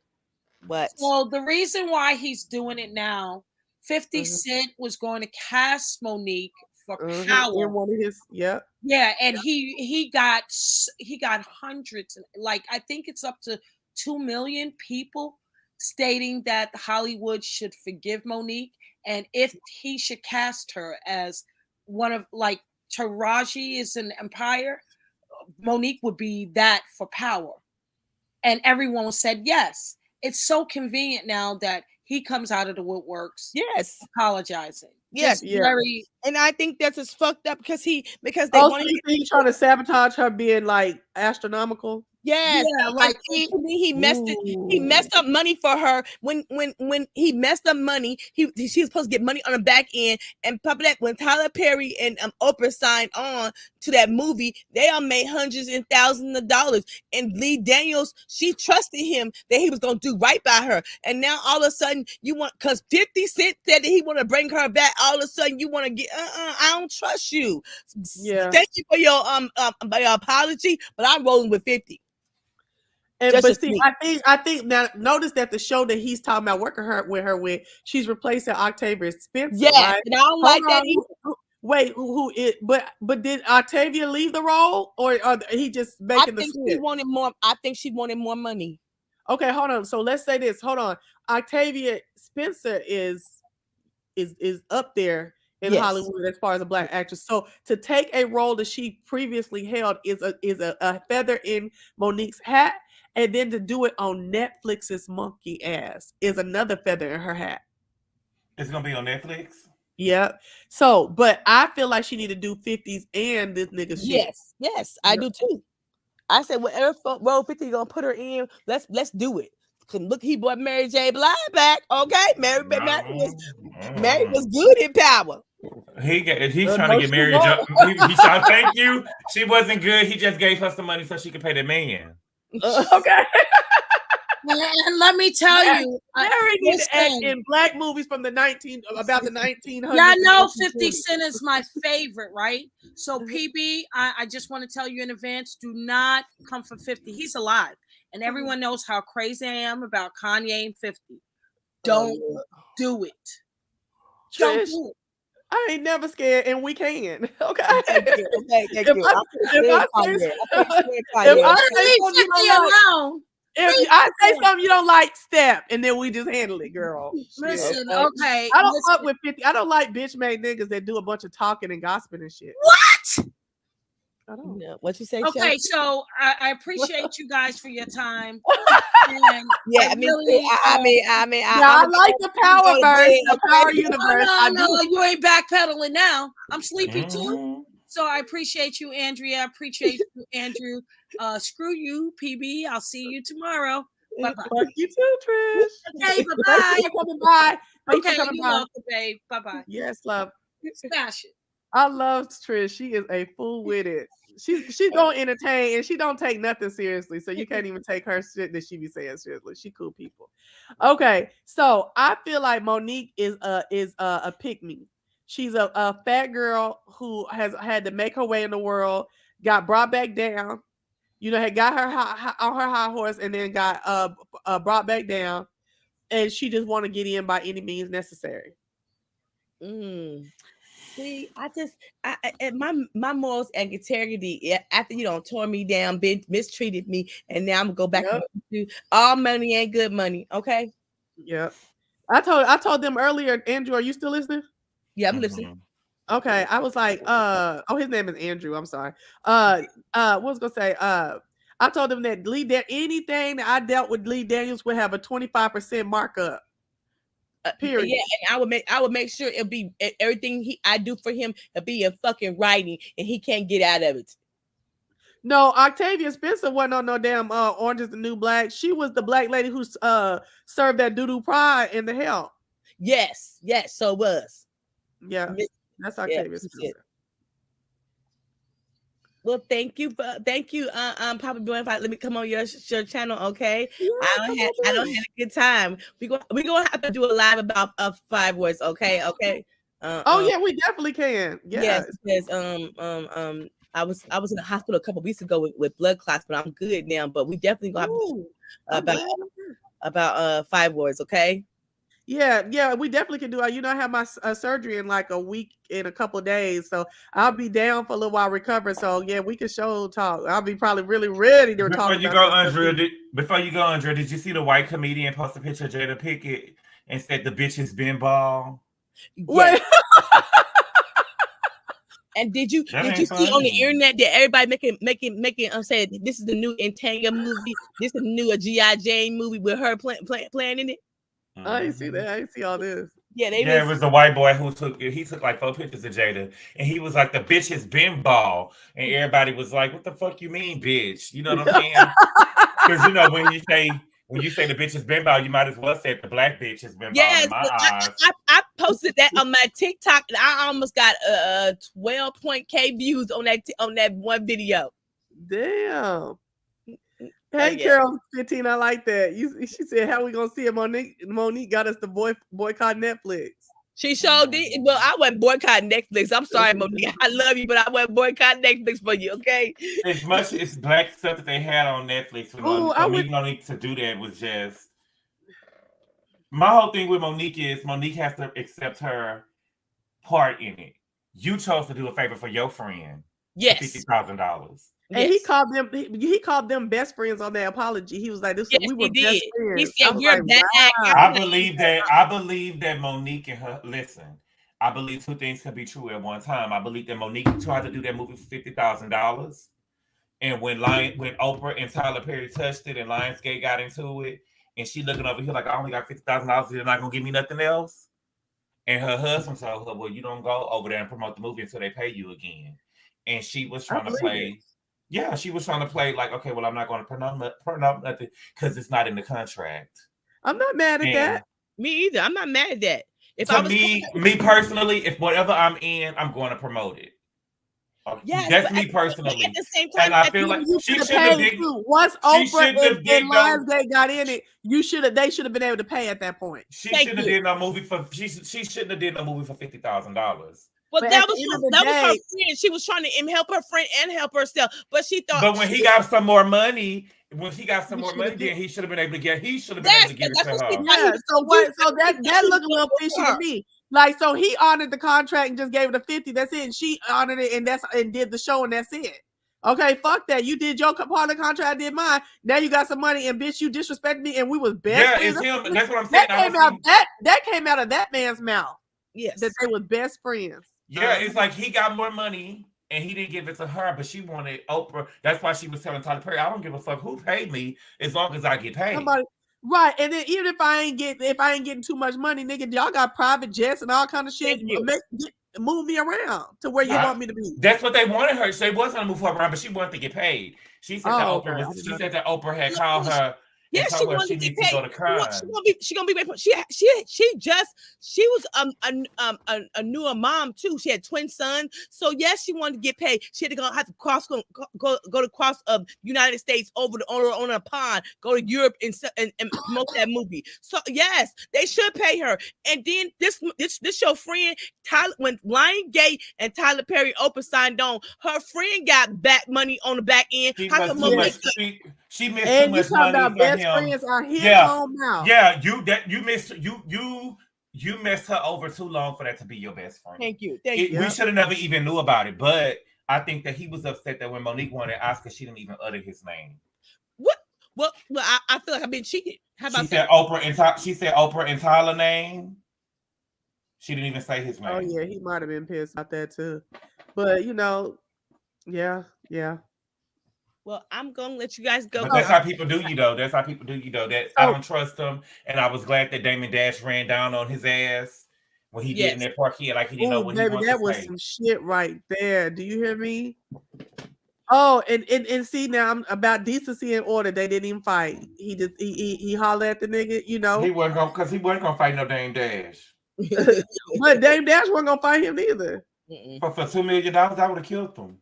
What? Well, the reason why he's doing it now, 50 Cent was going to cast Monique for Power. In one of his, yeah, and he got hundreds, like I think it's up to 2 million people stating that Hollywood should forgive Monique, and if he should cast her as one of like Taraji is an Empire, Monique would be that for Power, and everyone said yes. It's so convenient now that he comes out of the woodworks, apologizing. Yes, very. And I think that's as fucked up because they want to. He's trying to sabotage her being like astronomical. Yes, yeah, like he messed it. He messed up money for her when he messed up money. She was supposed to get money on the back end, and when Tyler Perry and Oprah signed on to that movie, they all made hundreds and thousands of dollars. And Lee Daniels, she trusted him that he was gonna do right by her, and now all of a sudden you want because 50 Cent said that he want to bring her back. All of a sudden you want to get I don't trust you. Yeah, thank you for your apology, but I'm rolling with 50. But see, I think now notice that the show that he's talking about working with her with, she's replacing Octavia Spencer. Yeah, right? and I don't like that either. Wait, who is? But did Octavia leave the role, or he just making the switch? She wanted more. I think she wanted more money. Okay, hold on. So let's say this. Hold on. Octavia Spencer is up there in Hollywood as far as a Black actress. So to take a role that she previously held is a feather in Monique's hat. And then to do it on Netflix's monkey ass is another feather in her hat. It's gonna be on Netflix. Yep. So, but I feel like she need to do 50s and this nigga shit. Yes, I do too. I said whatever role 50 gonna put her in, let's do it. Look, he brought Mary J. Blige back. Okay, Mary was good in Power. He's trying to get Mary. He said, "Thank you." She wasn't good. He just gave her some money so she could pay the man. Okay. And let me tell you, Mary needs to act in Black movies from the 1900s. Yeah, I know 50 Cent is my favorite, right? So PB, I just want to tell you in advance, do not come for 50. He's alive. And everyone knows how crazy I am about Kanye and 50. Don't do it. Don't do it. I ain't never scared, and we can. Okay. If I say something you don't like, step, and then we just handle it, girl. Listen, okay. I don't fuck with 50. I don't like bitch made niggas that do a bunch of talking and gossiping and shit. What? I don't know what you say. Okay, so I appreciate you guys for your time. Yeah, I like the power verse, the power universe. No, you ain't backpedaling now. I'm sleepy too. So I appreciate you, Andrea. I appreciate you, Andrew. Screw you, PB. I'll see you tomorrow. Bye-bye. Fuck you too, Trish. Okay, bye-bye. Bye. Okay, you're welcome, babe. Bye-bye. Yes, love. Smash it. I love Trish. She is a fool with it. She's gonna entertain, and she don't take nothing seriously. So you can't even take her shit that she be saying seriously. She cool people. Okay, so I feel like Monique is a pick me. She's a fat girl who has had to make her way in the world, got brought back down. You know, had got her on her high horse, and then got brought back down, and she just want to get in by any means necessary. See, my morals and integrity. After you don't tore me down, mistreated me, and now I'm gonna go back to all money ain't good money. Okay. Yep. I told them earlier. Andrew, are you still listening? Yeah, I'm listening. Okay, I was like, his name is Andrew. I'm sorry. What was I gonna say? I told them that anything that I dealt with Lee Daniels would have a 25% markup. Period. Yeah, and I would make sure it'll be everything I do for him. It'll be in fucking writing, and he can't get out of it. No, Octavia Spencer wasn't on no damn Orange is the New Black. She was the black lady who served that doo-doo pride in the hell. Yes, so it was. Yeah, that's Octavia Spencer. Well, thank you, Papa Boy. Let me come on your channel, okay? Yeah, I don't have a good time. We gonna have to do a live about 5 words, okay? Yeah, we definitely can. Yes, because I was in the hospital a couple weeks ago with blood clots, but I'm good now. But we definitely gonna have to about 5 words, okay? Yeah, we definitely can do it. I have my surgery in like a week, in a couple of days, so I'll be down for a little while recovering. So yeah, we can show talk. I'll be probably really ready to talk. Before you go, Andrea, did you see the white comedian post a picture of Jada Pinkett and said the bitch has been ball? Yes. And did you see on the internet that everybody making saying this is the new Entanga movie, this is the new G.I. Jane movie with her playing in it? I didn't see that. I didn't see all this. Yeah, it was a white boy who took like 4 pictures of Jada, and he was like, the bitch has been ball, and everybody was like, what the fuck you mean, bitch? You know what I'm saying? Because when you say the bitch has been ball, you might as well say the black bitch has been ball in my eyes. I posted that on my TikTok, and I almost got 12.k views on that one video. Damn. Hey, Carol 15, I like that. She said, how we gonna see it? Monique got us to boycott Netflix. She showed it. Well, I wasn't boycotting Netflix. I'm sorry, Monique. I love you, but I wasn't boycotting Netflix for you, okay? As much as black stuff that they had on Netflix, for Monique to do that was just... My whole thing with Monique is Monique has to accept her part in it. You chose to do a favor for your friend. Yes. $50,000. And he called them best friends on their apology. He was like, "This we were best friends." He said, "We're back." Wow. I believe that Monique and her listen. I believe 2 things can be true at one time. I believe that Monique tried to do that movie for $50,000, and when Oprah and Tyler Perry touched it, and Lionsgate got into it, and she looking over here like, "I only got $50,000. They're not gonna give me nothing else." And her husband told her, "Well, you don't go over there and promote the movie until they pay you again." And she was trying to play. Yeah, she was trying to play like, okay, well, I'm not going to pronounce nothing because it's not in the contract. I'm not mad at that. Me either. I'm not mad at that. Me personally, if whatever I'm in, I'm going to promote it. Okay. Yes, that's me personally. At the same time, and I feel like she should have been. Once Oprah and Lionsgate got in it, they should have been able to pay at that point. She shouldn't have did no movie for. She shouldn't have did no movie for $50,000. But that was her friend. She was trying to help her friend and help herself. But she thought. But when he got some more money, then he should have been able to get. He should have been able to give it to her. Yeah. So that looked a little fishy to me. Like, so he honored the contract and just gave it a 50. That's it. And she honored it and did the show, and that's it. Okay, fuck that. You did your part of the contract, I did mine. Now you got some money, and bitch, you disrespected me, and we was best friends. Yeah, it's him. That's what I'm saying. That came out of that man's mouth. Yes, that they was best friends. Yeah, it's like he got more money and he didn't give it to her, but she wanted Oprah. That's why she was telling Tyler Perry, "I don't give a fuck who paid me as long as I get paid." Right, and then even if I ain't getting too much money, nigga, y'all got private jets and all kind of shit. Move me around to where you want me to be. That's what they wanted her. She was gonna move her around, but she wanted to get paid. She said that Oprah had called her. Yeah, she wanted to get paid. She gonna be grateful. She was a newer mom too. She had twin sons, so yes, she wanted to get paid. She had to have to go to cross of United States over on a pond, go to Europe and promote that movie. So yes, they should pay her. And then this your friend Tyler, when Lionsgate and Tyler Perry Oprah signed on, her friend got back money on the back end. She missed too much money for him. Friends are his own mouth. Yeah, you messed her over too long for that to be your best friend. Thank you. We should have never even knew about it, but I think that he was upset that when Monique wanted Oscar, she didn't even utter his name. What? Well, I feel like I've been cheated. How about she said Oprah and Tyler name. She didn't even say his name. Oh yeah, he might have been pissed about that too. But yeah. Well, I'm gonna let you guys go. But that's how people do you though. That's how people do you though. That I don't trust him, and I was glad that Damon Dash ran down on his ass when he did in that park. He like he didn't know what he wanted that to was say. some shit right there. Do you hear me? Oh, and see now I'm about decency and order. They didn't even fight. He just he hollered at the nigga, you know. He wasn't gonna fight no Dame Dash. But Dame Dash wasn't gonna fight him neither. For $2 million, I would have killed him.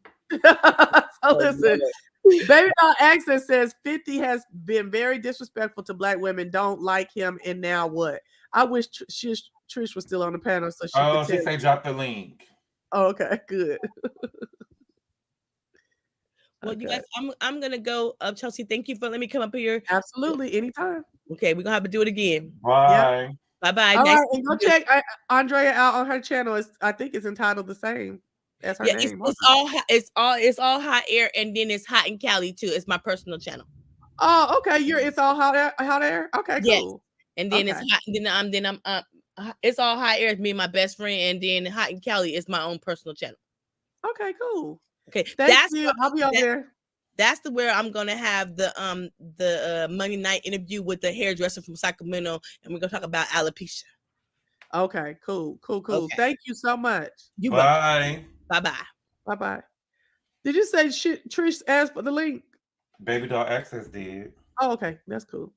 So listen, Baby Doll Access says 50 has been very disrespectful to black women. Don't like him, and now what? I wish Trish was still on the panel so she could she say drop the link. Oh, okay, good. Well, you guys, I'm gonna go. Chelsea, thank you for letting me come up here. Absolutely, anytime. Okay, we're gonna have to do it again. Bye. Bye bye. All right, and go check Andrea out on her channel. I think it's entitled the same as her name. It's all hot air, and then it's hot in Cali too. It's my personal channel. Oh, okay. It's all hot air. Okay, yes. Cool. And then it's hot. Then I'm it's all hot air. It's me and my best friend, and then hot in Cali is my own personal channel. Okay, cool. Okay, thank you. I'll be on there. That's where I'm gonna have the Monday night interview with the hairdresser from Sacramento, and we're gonna talk about alopecia. Okay, cool. Okay. Thank you so much. Bye. Bye. Did you say Trish asked for the link? Baby Doll Access did. Oh, okay, that's cool.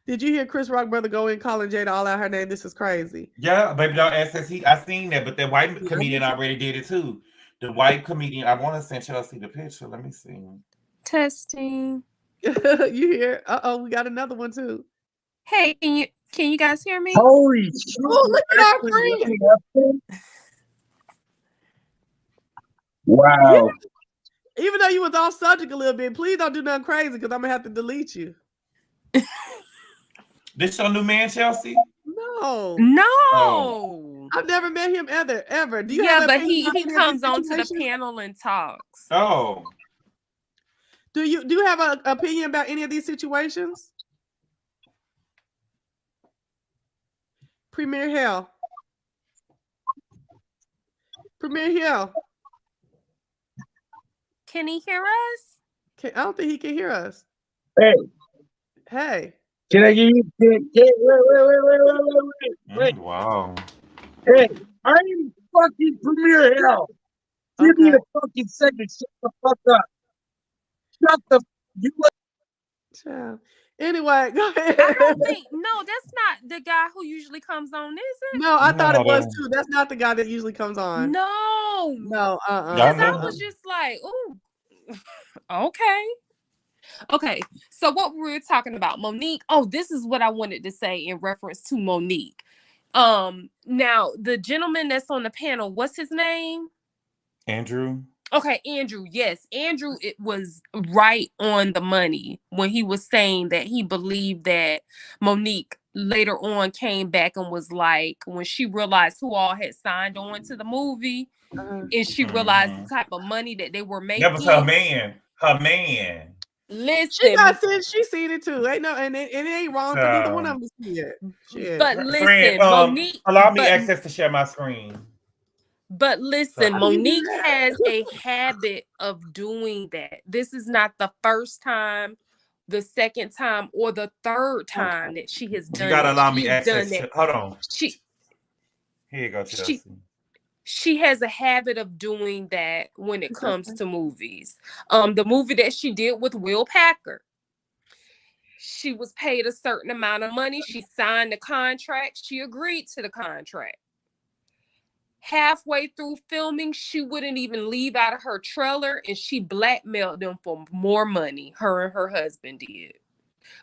Did you hear Chris Rock brother go in calling Jada all out her name? This is crazy. Yeah, Baby Doll Access. I seen that, but that white comedian already did it too. The white comedian. I want to send Chelsea the picture. Let me see. Testing. You hear? We got another one too. Hey, can you guys hear me? Holy shit! Oh, look at our friend. Wow. Yeah. Even though you was off subject a little bit, please don't do nothing crazy because I'm gonna have to delete you. This your new man, Chelsea? No. Oh. I've never met him ever. Do you but he comes onto the panel and talks. Oh. Do you have an opinion about any of these situations? Premier Hill. Can he hear us? I don't think he can hear us. Hey. Can I give you? Wait. Wow. Hey, I'm fucking Premier Hell. Give me a fucking second. Shut the fuck up. Shut the. Anyway, go ahead. I don't think. No, that's not the guy who usually comes on, is it? No, I thought it was too. That's not the guy that usually comes on. No. Because I was just like, ooh, okay. Okay, so what we were talking about, Monique. Oh, this is what I wanted to say in reference to Monique. Now the gentleman that's on the panel, what's his name? Andrew. Okay, Andrew. Yes, Andrew. It was right on the money when he was saying that he believed that Monique later on came back and was like, when she realized who all had signed on to the movie, and she realized the type of money that they were making. That was her man. Her man. Listen, she seen it too. Ain't no, and it ain't wrong because neither one of them see it. Shit. But listen, Friend, Monique, allow me access to share my screen. But listen, Monique has a habit of doing that. This is not the first time, the second time, or the third time that she has done. You gotta allow me access. Hold on. Here you go, Chelsea. She has a habit of doing that when it comes to movies. The movie that she did with Will Packer, she was paid a certain amount of money. She signed the contract. She agreed to the contract. Halfway through filming, she wouldn't even leave out of her trailer, and she blackmailed them for more money. Her and her husband did.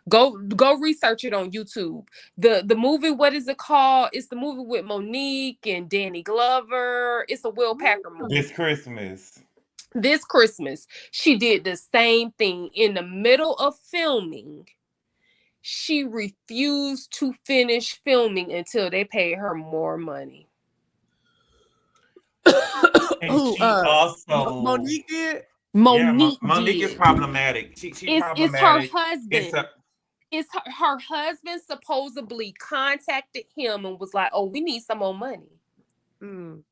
Go research it on YouTube. The movie, what is it called? It's the movie with Monique and Danny Glover. It's a Will Packer movie. This Christmas, she did the same thing. In the middle of filming, she refused to finish filming until they paid her more money. And she also Monique did. Monique is problematic. She's problematic. It's her husband. It's her husband supposedly contacted him and was like, "Oh, we need some more money." And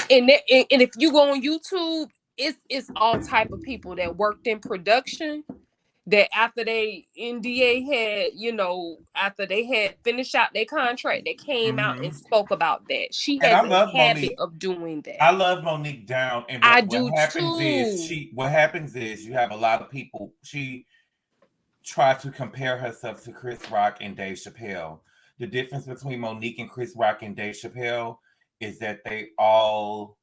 if you go on YouTube, it's all type of people that worked in production that after they NDA had, you know, after they had finished out their contract, they came out and spoke about that. She And has I a love habit Monique. of doing that. I love Monique down. And I what do happens too. what happens is you have a lot of people. She tries to compare herself to Chris Rock and Dave Chappelle. The difference between Monique and Chris Rock and Dave Chappelle is that they all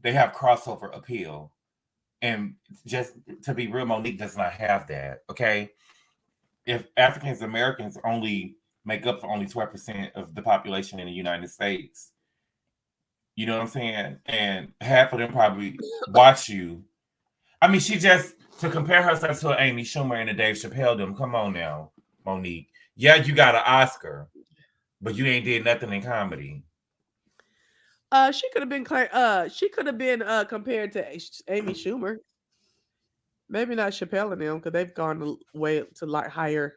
they have crossover appeal. And just to be real, Monique does not have that. Okay. If Africans Americans only make up for only 12% of the population in the United States, you know what I'm saying? And half of them probably watch you. I mean, she just to compare herself to Amy Schumer and a Dave Chappelle, them. Come on now, Monique. Yeah, you got an Oscar, but you ain't did nothing in comedy. She could have been compared to Amy Schumer. Maybe not Chappelle and them, because they've gone way to like higher.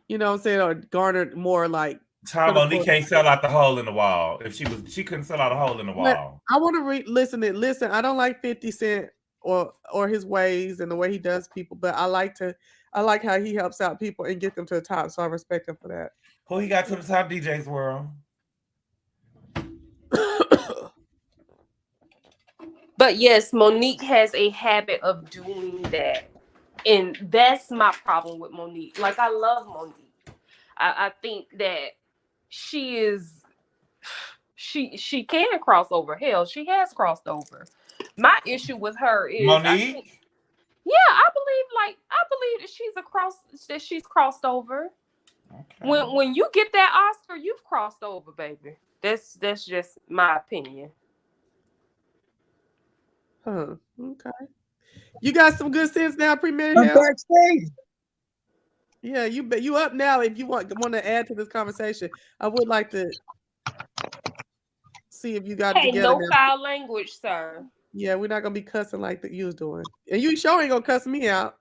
You know what I'm saying? Or garnered more like. Tom Monique can't sell out the hole in the wall. If she couldn't sell out a hole in the wall. I want to listen. I don't like 50 Cent or his ways and the way he does people, but I like how he helps out people and get them to the top. So I respect him for that. Who he got to the top, DJ's World? But yes, Monique has a habit of doing that. And that's my problem with Monique. Like, I love Monique. I think that she can cross over. Hell, she has crossed over. My issue with her is Monique? I believe that she's crossed over. Okay. When you get that Oscar, you've crossed over, baby. That's just my opinion. Huh. Okay. You got some good sense now, Premier. I'm backstage. Yeah, you up now. If you want to add to this conversation, I would like to see if you got it together. No foul language, sir. Yeah, we're not gonna be cussing like that you was doing, and you sure ain't gonna cuss me out.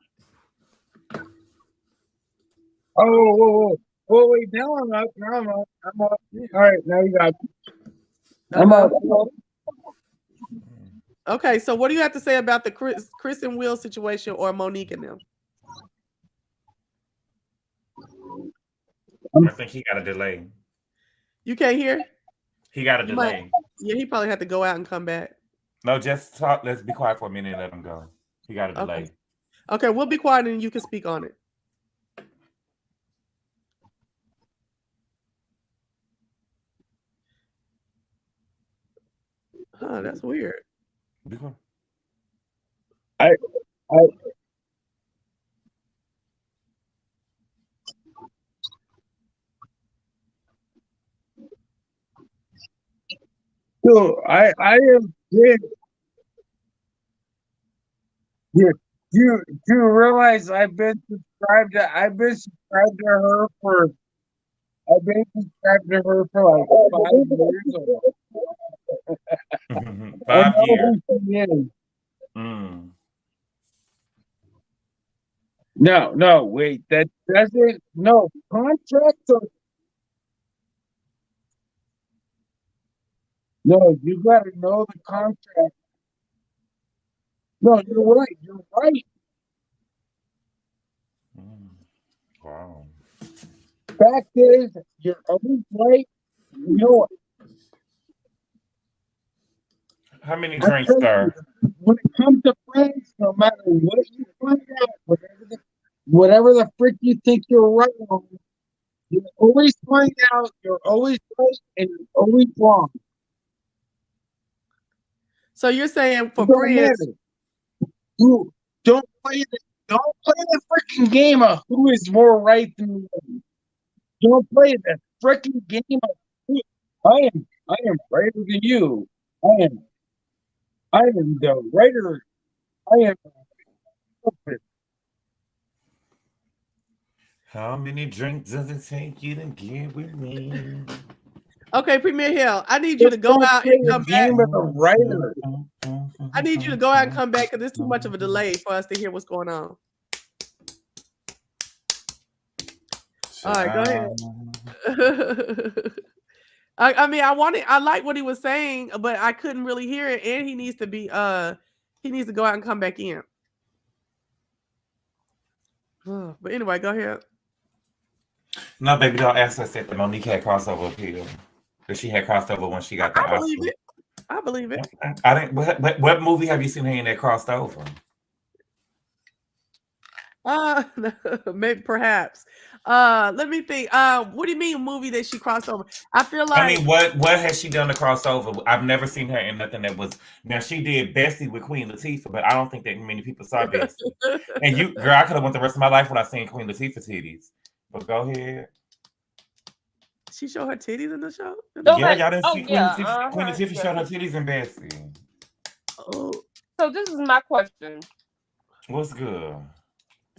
Oh, whoa, wait! Now I'm up. I'm up. Yeah. All right, now you got me. I'm up. Okay, so what do you have to say about the Chris and Will situation or Monique and them? I think he got a delay. You can't hear? He got a delay. Yeah, he probably had to go out and come back. No, just talk. Let's be quiet for a minute and let him go. He got a delay. Okay, we'll be quiet and you can speak on it. Huh, that's weird. So I am dead. You realize I've been subscribed to her for like 5 years. 5 years. No, wait. That doesn't. No, contracts are. No, you gotta know the contract. No, you're right. Wow. Fact is, you're always right. You know it. How many drinks, sir? When it comes to friends, no matter what you find out, whatever the frick you think you're right on, you always find out you're always right and you're always wrong. So you're saying for friends, you don't play the freaking game of who is more right than you. Don't play the freaking game of who I am brighter than you. I am the writer. I am. How many drinks does it take you to get with me? Okay, Premier Hill, I need you to go out and come back. I need you to go out and come back because there's too much of a delay for us to hear what's going on. All right, go ahead. I mean, I like what he was saying, but I couldn't really hear it. And he needs to be he needs to go out and come back in. But anyway, go ahead. No, baby, don't ask us if Monique had crossover appeal. That she had crossed over when she got the I believe Oscar. it. I believe it. I didn't. What movie have you seen her in that crossed over? Maybe perhaps. Let me think. What do you mean movie that she crossed over? I feel like, I mean, what has she done to cross over? I've never seen her in nothing that was. Now she did Bessie with Queen Latifah, but I don't think that many people saw Bessie. And you, girl, I could have went the rest of my life without seeing Queen Latifah titties. But go ahead. she showed her titties in the show. Yeah, y'all didn't see Queen yeah, Latifah. Queen Latifah showed her titties in Bessie. Oh, So this is my question. What's good?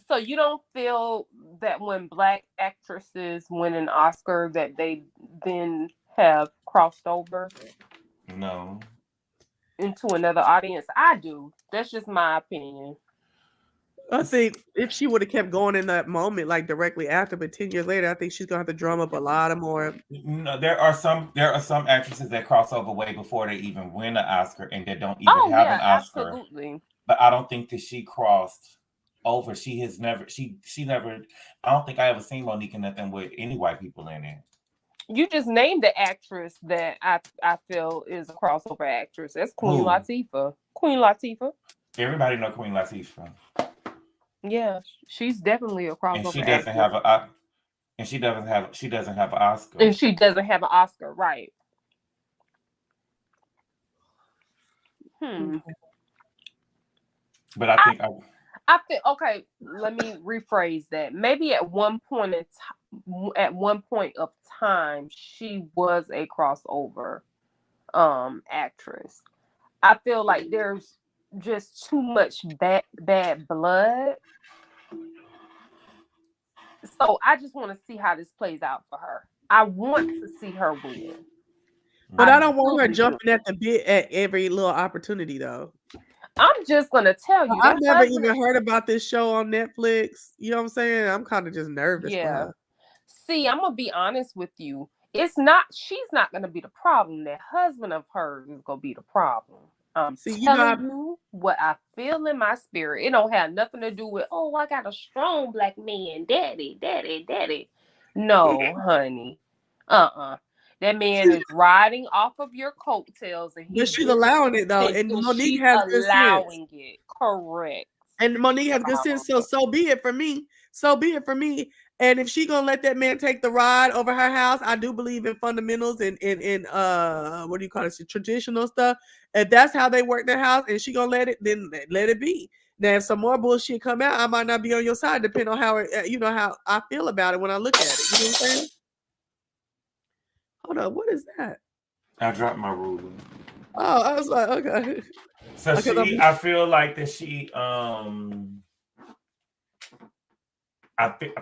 So you don't feel that when Black actresses win an Oscar that they then have crossed over No. into another audience? I do. That's just my opinion. I think if she would have kept going in that moment, like directly after, but 10 years later, I think she's gonna have to drum up a lot of more. No, there are some actresses that cross over way before they even win an Oscar and that don't even have an Oscar. Absolutely. But I don't think that she crossed over. She has never. She never. I don't think I ever seen Monique in nothing with any white people in it. You just named the actress that I feel is a crossover actress. That's Queen Who? Latifah. Queen Latifah. Everybody know Queen Latifah. Yeah, she's definitely a crossover And she doesn't actress. have a. And she doesn't have an Oscar. And she doesn't have an Oscar, right? But I think I think okay. Let me rephrase that. Maybe at one point of time, she was a crossover actress. I feel like there's just too much bad blood. So I just want to see how this plays out for her. I want to see her win. But I don't want her jumping at the bit at every little opportunity, though. I'm just gonna tell you. I've never even heard about this show on Netflix. You know what I'm saying? I'm kind of just nervous. Yeah. See, I'm gonna be honest with you. She's not gonna be the problem. That husband of hers is gonna be the problem. I'm telling you what I feel in my spirit. It don't have nothing to do with, oh, I got a strong Black man, daddy. No, honey. That man is riding off of your coattails, and she's allowing it though, and Monique has good sense. Allowing it, correct. And Monique has good sense, so be it for me. So be it for me. And if she gonna let that man take the ride over her house, I do believe in fundamentals and what do you call it, traditional stuff. If that's how they work their house, and she gonna let it, then let it be. Now, if some more bullshit come out, I might not be on your side, depending on how how I feel about it when I look at it. You know what I'm saying? Hold on, what is that? I dropped my ruler. Oh, I was like, okay. So I feel like that she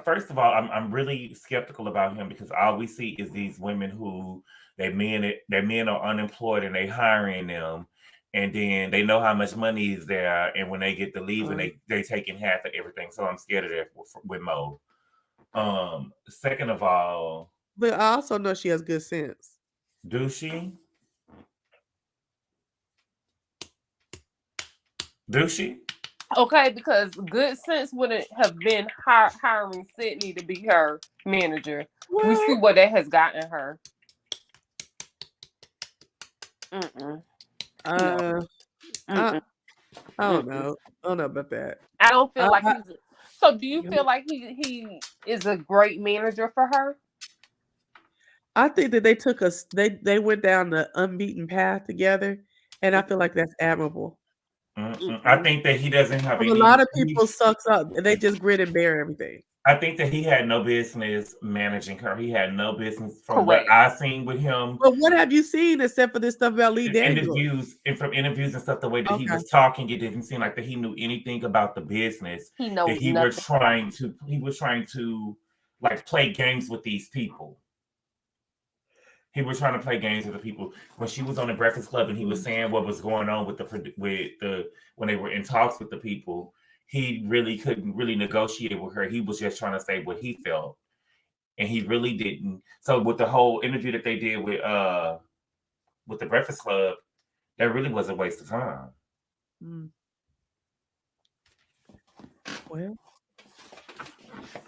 first of all, I'm really skeptical about him because all we see is these women who their men are unemployed and they hiring them, and then they know how much money is there, and when they get to leave, and they taking half of everything. So I'm scared of that with Mo. Second of all, but I also know she has good sense. Do she? Do she? Okay, because good sense wouldn't have been hiring Sydney to be her manager. What? We see what that has gotten her. I don't know. I don't know about that. I don't feel like he's. So, do you feel like he is a great manager for her? I think that they went down the unbeaten path together, and I feel like that's admirable. I think that he doesn't have a lot of people sucks up and they just grit and bear everything. I think that he had no business managing her. He had no business from what I've seen with him. But what have you seen except for this stuff about Lee Daniels? Interviews and stuff, the way that he was talking, it didn't seem like that he knew anything about the business. He knows that he was trying to like play games with these people. He was trying to play games with the people. When she was on the Breakfast Club and he was saying what was going on with when they were in talks with the people, he really couldn't really negotiate with her. He was just trying to say what he felt. and he really didn't. So with the whole interview that they did with the Breakfast Club, that really was a waste of time. Well,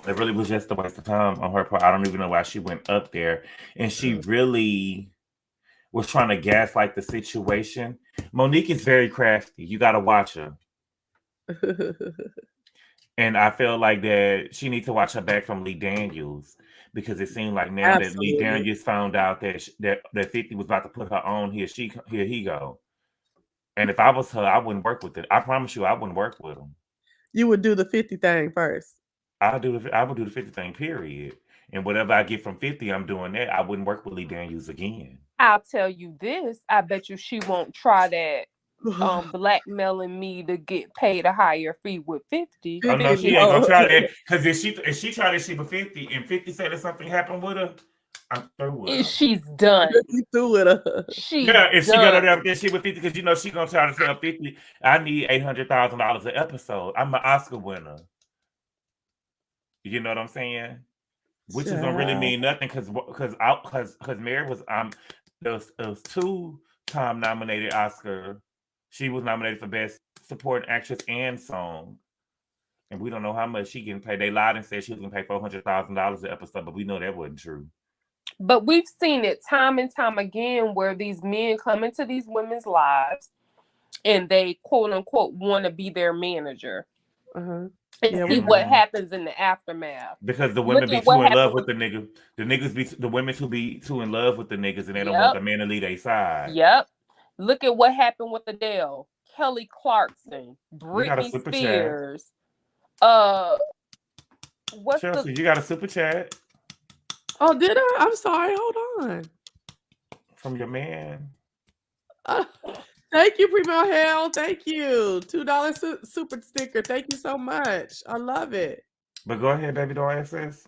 it really was just a waste of time on her part. I don't even know why she went up there, and she really was trying to gaslight the situation. Monique is very crafty. You got to watch her. And I feel like that she needs to watch her back from Lee Daniels, because it seemed like now that Lee Daniels found out that that 50 was about to put her on, here he go. And if I was her, I wouldn't work with it. I promise you, I wouldn't work with him. You would do the 50 thing first. I would do the 50 thing, period. And whatever I get from 50, I'm doing that. I wouldn't work with Lee Daniels again. I'll tell you this. I bet you she won't try that blackmailing me to get paid a higher fee with 50. Oh no, she ain't gonna try that. Because if she tried that shit with 50 and 50 said that something happened with her, I'm through with her. She's done. You through with her. If she gonna do that shit with 50, because you know she gonna try to sell 50. I need $800,000 an episode. I'm an Oscar winner. You know what I'm saying? Which is gonna really mean nothing, because Mary was it was 2-time nominated Oscar. She was nominated for Best Supporting Actress and Song. And we don't know how much she getting paid. They lied and said she was gonna pay $400,000 an episode, but we know that wasn't true. But we've seen it time and time again where these men come into these women's lives and they quote unquote want to be their manager. And see what happens in the aftermath. Because the women be too in love with the nigga. The women who be too in love with the niggas, and they don't want the man to lead their side. Yep. Look at what happened with Adele, Kelly Clarkson, Britney Spears. What's Chelsea, you got a super chat? Oh, did I? I'm sorry. Hold on. From your man. Thank you, Primo Hell. Thank you. $2 super sticker. Thank you so much. I love it. But go ahead, baby. Don't ask this.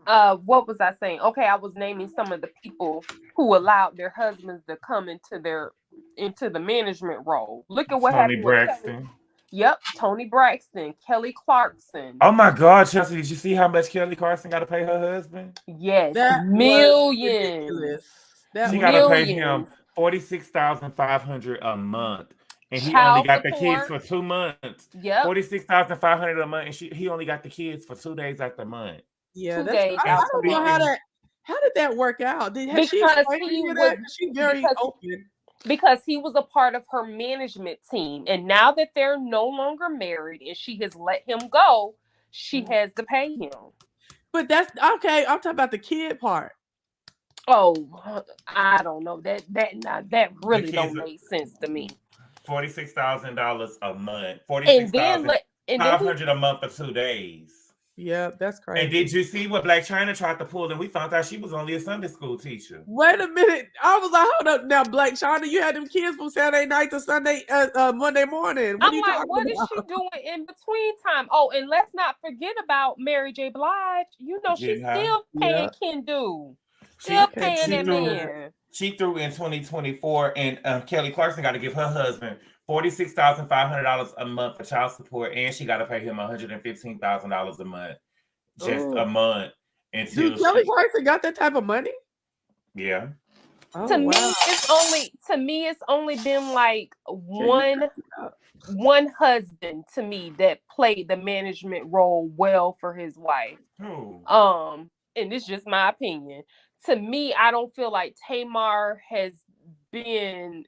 What was I saying? Okay, I was naming some of the people who allowed their husbands to come into the management role. Look at what happened. Tony Braxton. Yep, Tony Braxton, Kelly Clarkson. Oh my God, Chelsea! Did you see how much Kelly Clarkson got to pay her husband? Yes, millions. She got to pay him $46,500 a month, and he only got the kids for 2 months. Yep, $46,500 a month, and he only got the kids for 2 days out the month. Yeah, I don't know how did that work out? She very open. Because he was a part of her management team, and now that they're no longer married and she has let him go, she has to pay him. But that's okay. I'm talking about the kid part. Oh, I don't know. That really don't make sense to me. $46,000 a month. $46,500 a month for 2 days. Yeah, that's crazy. And did you see what Black China tried to pull? And we found out she was only a Sunday school teacher. Wait a minute. I was like, hold up. Now, Black China, you had them kids from Saturday night to Monday morning. I'm like, what is she doing in between time? Oh, and let's not forget about Mary J. Blige. You know, she's still paying Kendu. Still paying that man. She threw in 2024, and Kelly Clarkson got to give her husband $46,500 a month for child support, and she got to pay him $115,000 a month, just a month. Dude, Kelly Clarkson got that type of money? Yeah. Oh, to me, it's only been like one husband to me that played the management role well for his wife. And it's just my opinion. To me, I don't feel like Tamar has been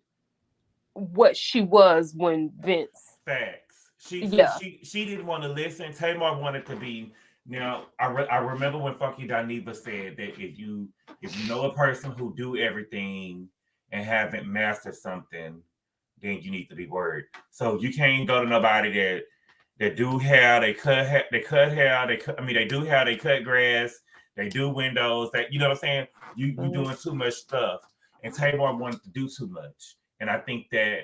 what she was when Vince. Facts. She didn't want to listen. Tamar wanted to be. Now I remember when Funky Dineva said that if you know a person who do everything and haven't mastered something, then you need to be worried. So you can't go to nobody that do hair, they cut hair, they do hair, they cut grass, they do windows. That, you know what I'm saying? You doing too much stuff, and Tamar wanted to do too much. And I think that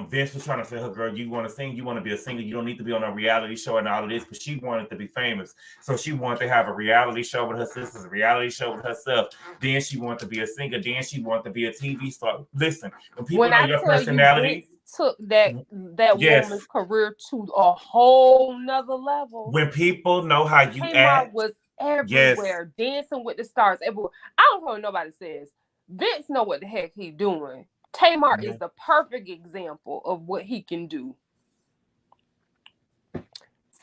Vince was trying to say, her, girl, you want to sing, you want to be a singer, you don't need to be on a reality show and all of this, but she wanted to be famous. So she wanted to have a reality show with her sisters, a reality show with herself. Then she wanted to be a singer. Then she wanted to be a TV star. Listen, when people know your personality, took that woman's career to a whole nother level. When people know how you Tamar act, was everywhere, dancing with the stars everywhere. I don't care what nobody says. Vince know what the heck he doing. Tamar is the perfect example of what he can do.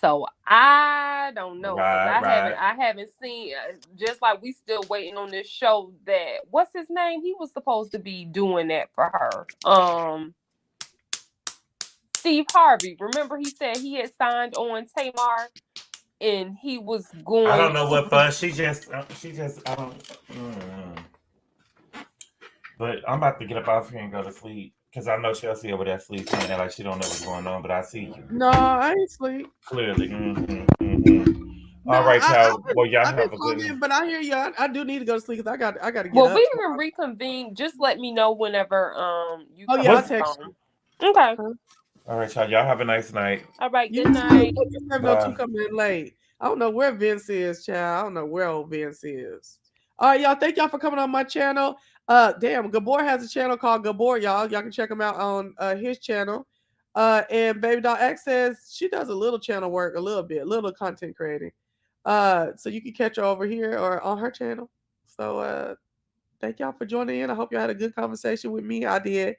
So I don't know. I haven't seen, just like we still waiting on this show that, what's his name? He was supposed to be doing that for her. Steve Harvey. Remember he said he had signed on Tamar and he was going. I don't know what fun. She just I don't. But I'm about to get up off here and go to sleep because I know Chelsea over there sleep saying like she don't know what's going on, but I see you. No, I ain't sleep. Clearly. All right, y'all. Well, y'all have a good one. But I hear you. I do need to go to sleep because I got to get up. Well, we can reconvene. Just let me know whenever you. Oh yeah, I'll text you. Okay. All right, y'all. Y'all have a nice night. All right. Good night. You coming in late. I don't know where Vince is, child. I don't know where old Vince is. All right, y'all. Thank y'all for coming on my channel. Damn, Gabor has a channel called Gabor, y'all. Y'all can check him out on his channel. And Baby Doll X says she does a little channel work, a little content creating. So you can catch her over here or on her channel. So thank y'all for joining in. I hope y'all had a good conversation with me. I did.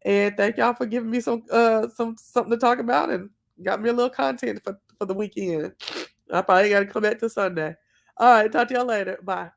And thank y'all for giving me something to talk about and got me a little content for the weekend. I probably got to come back to Sunday. All right, talk to y'all later. Bye.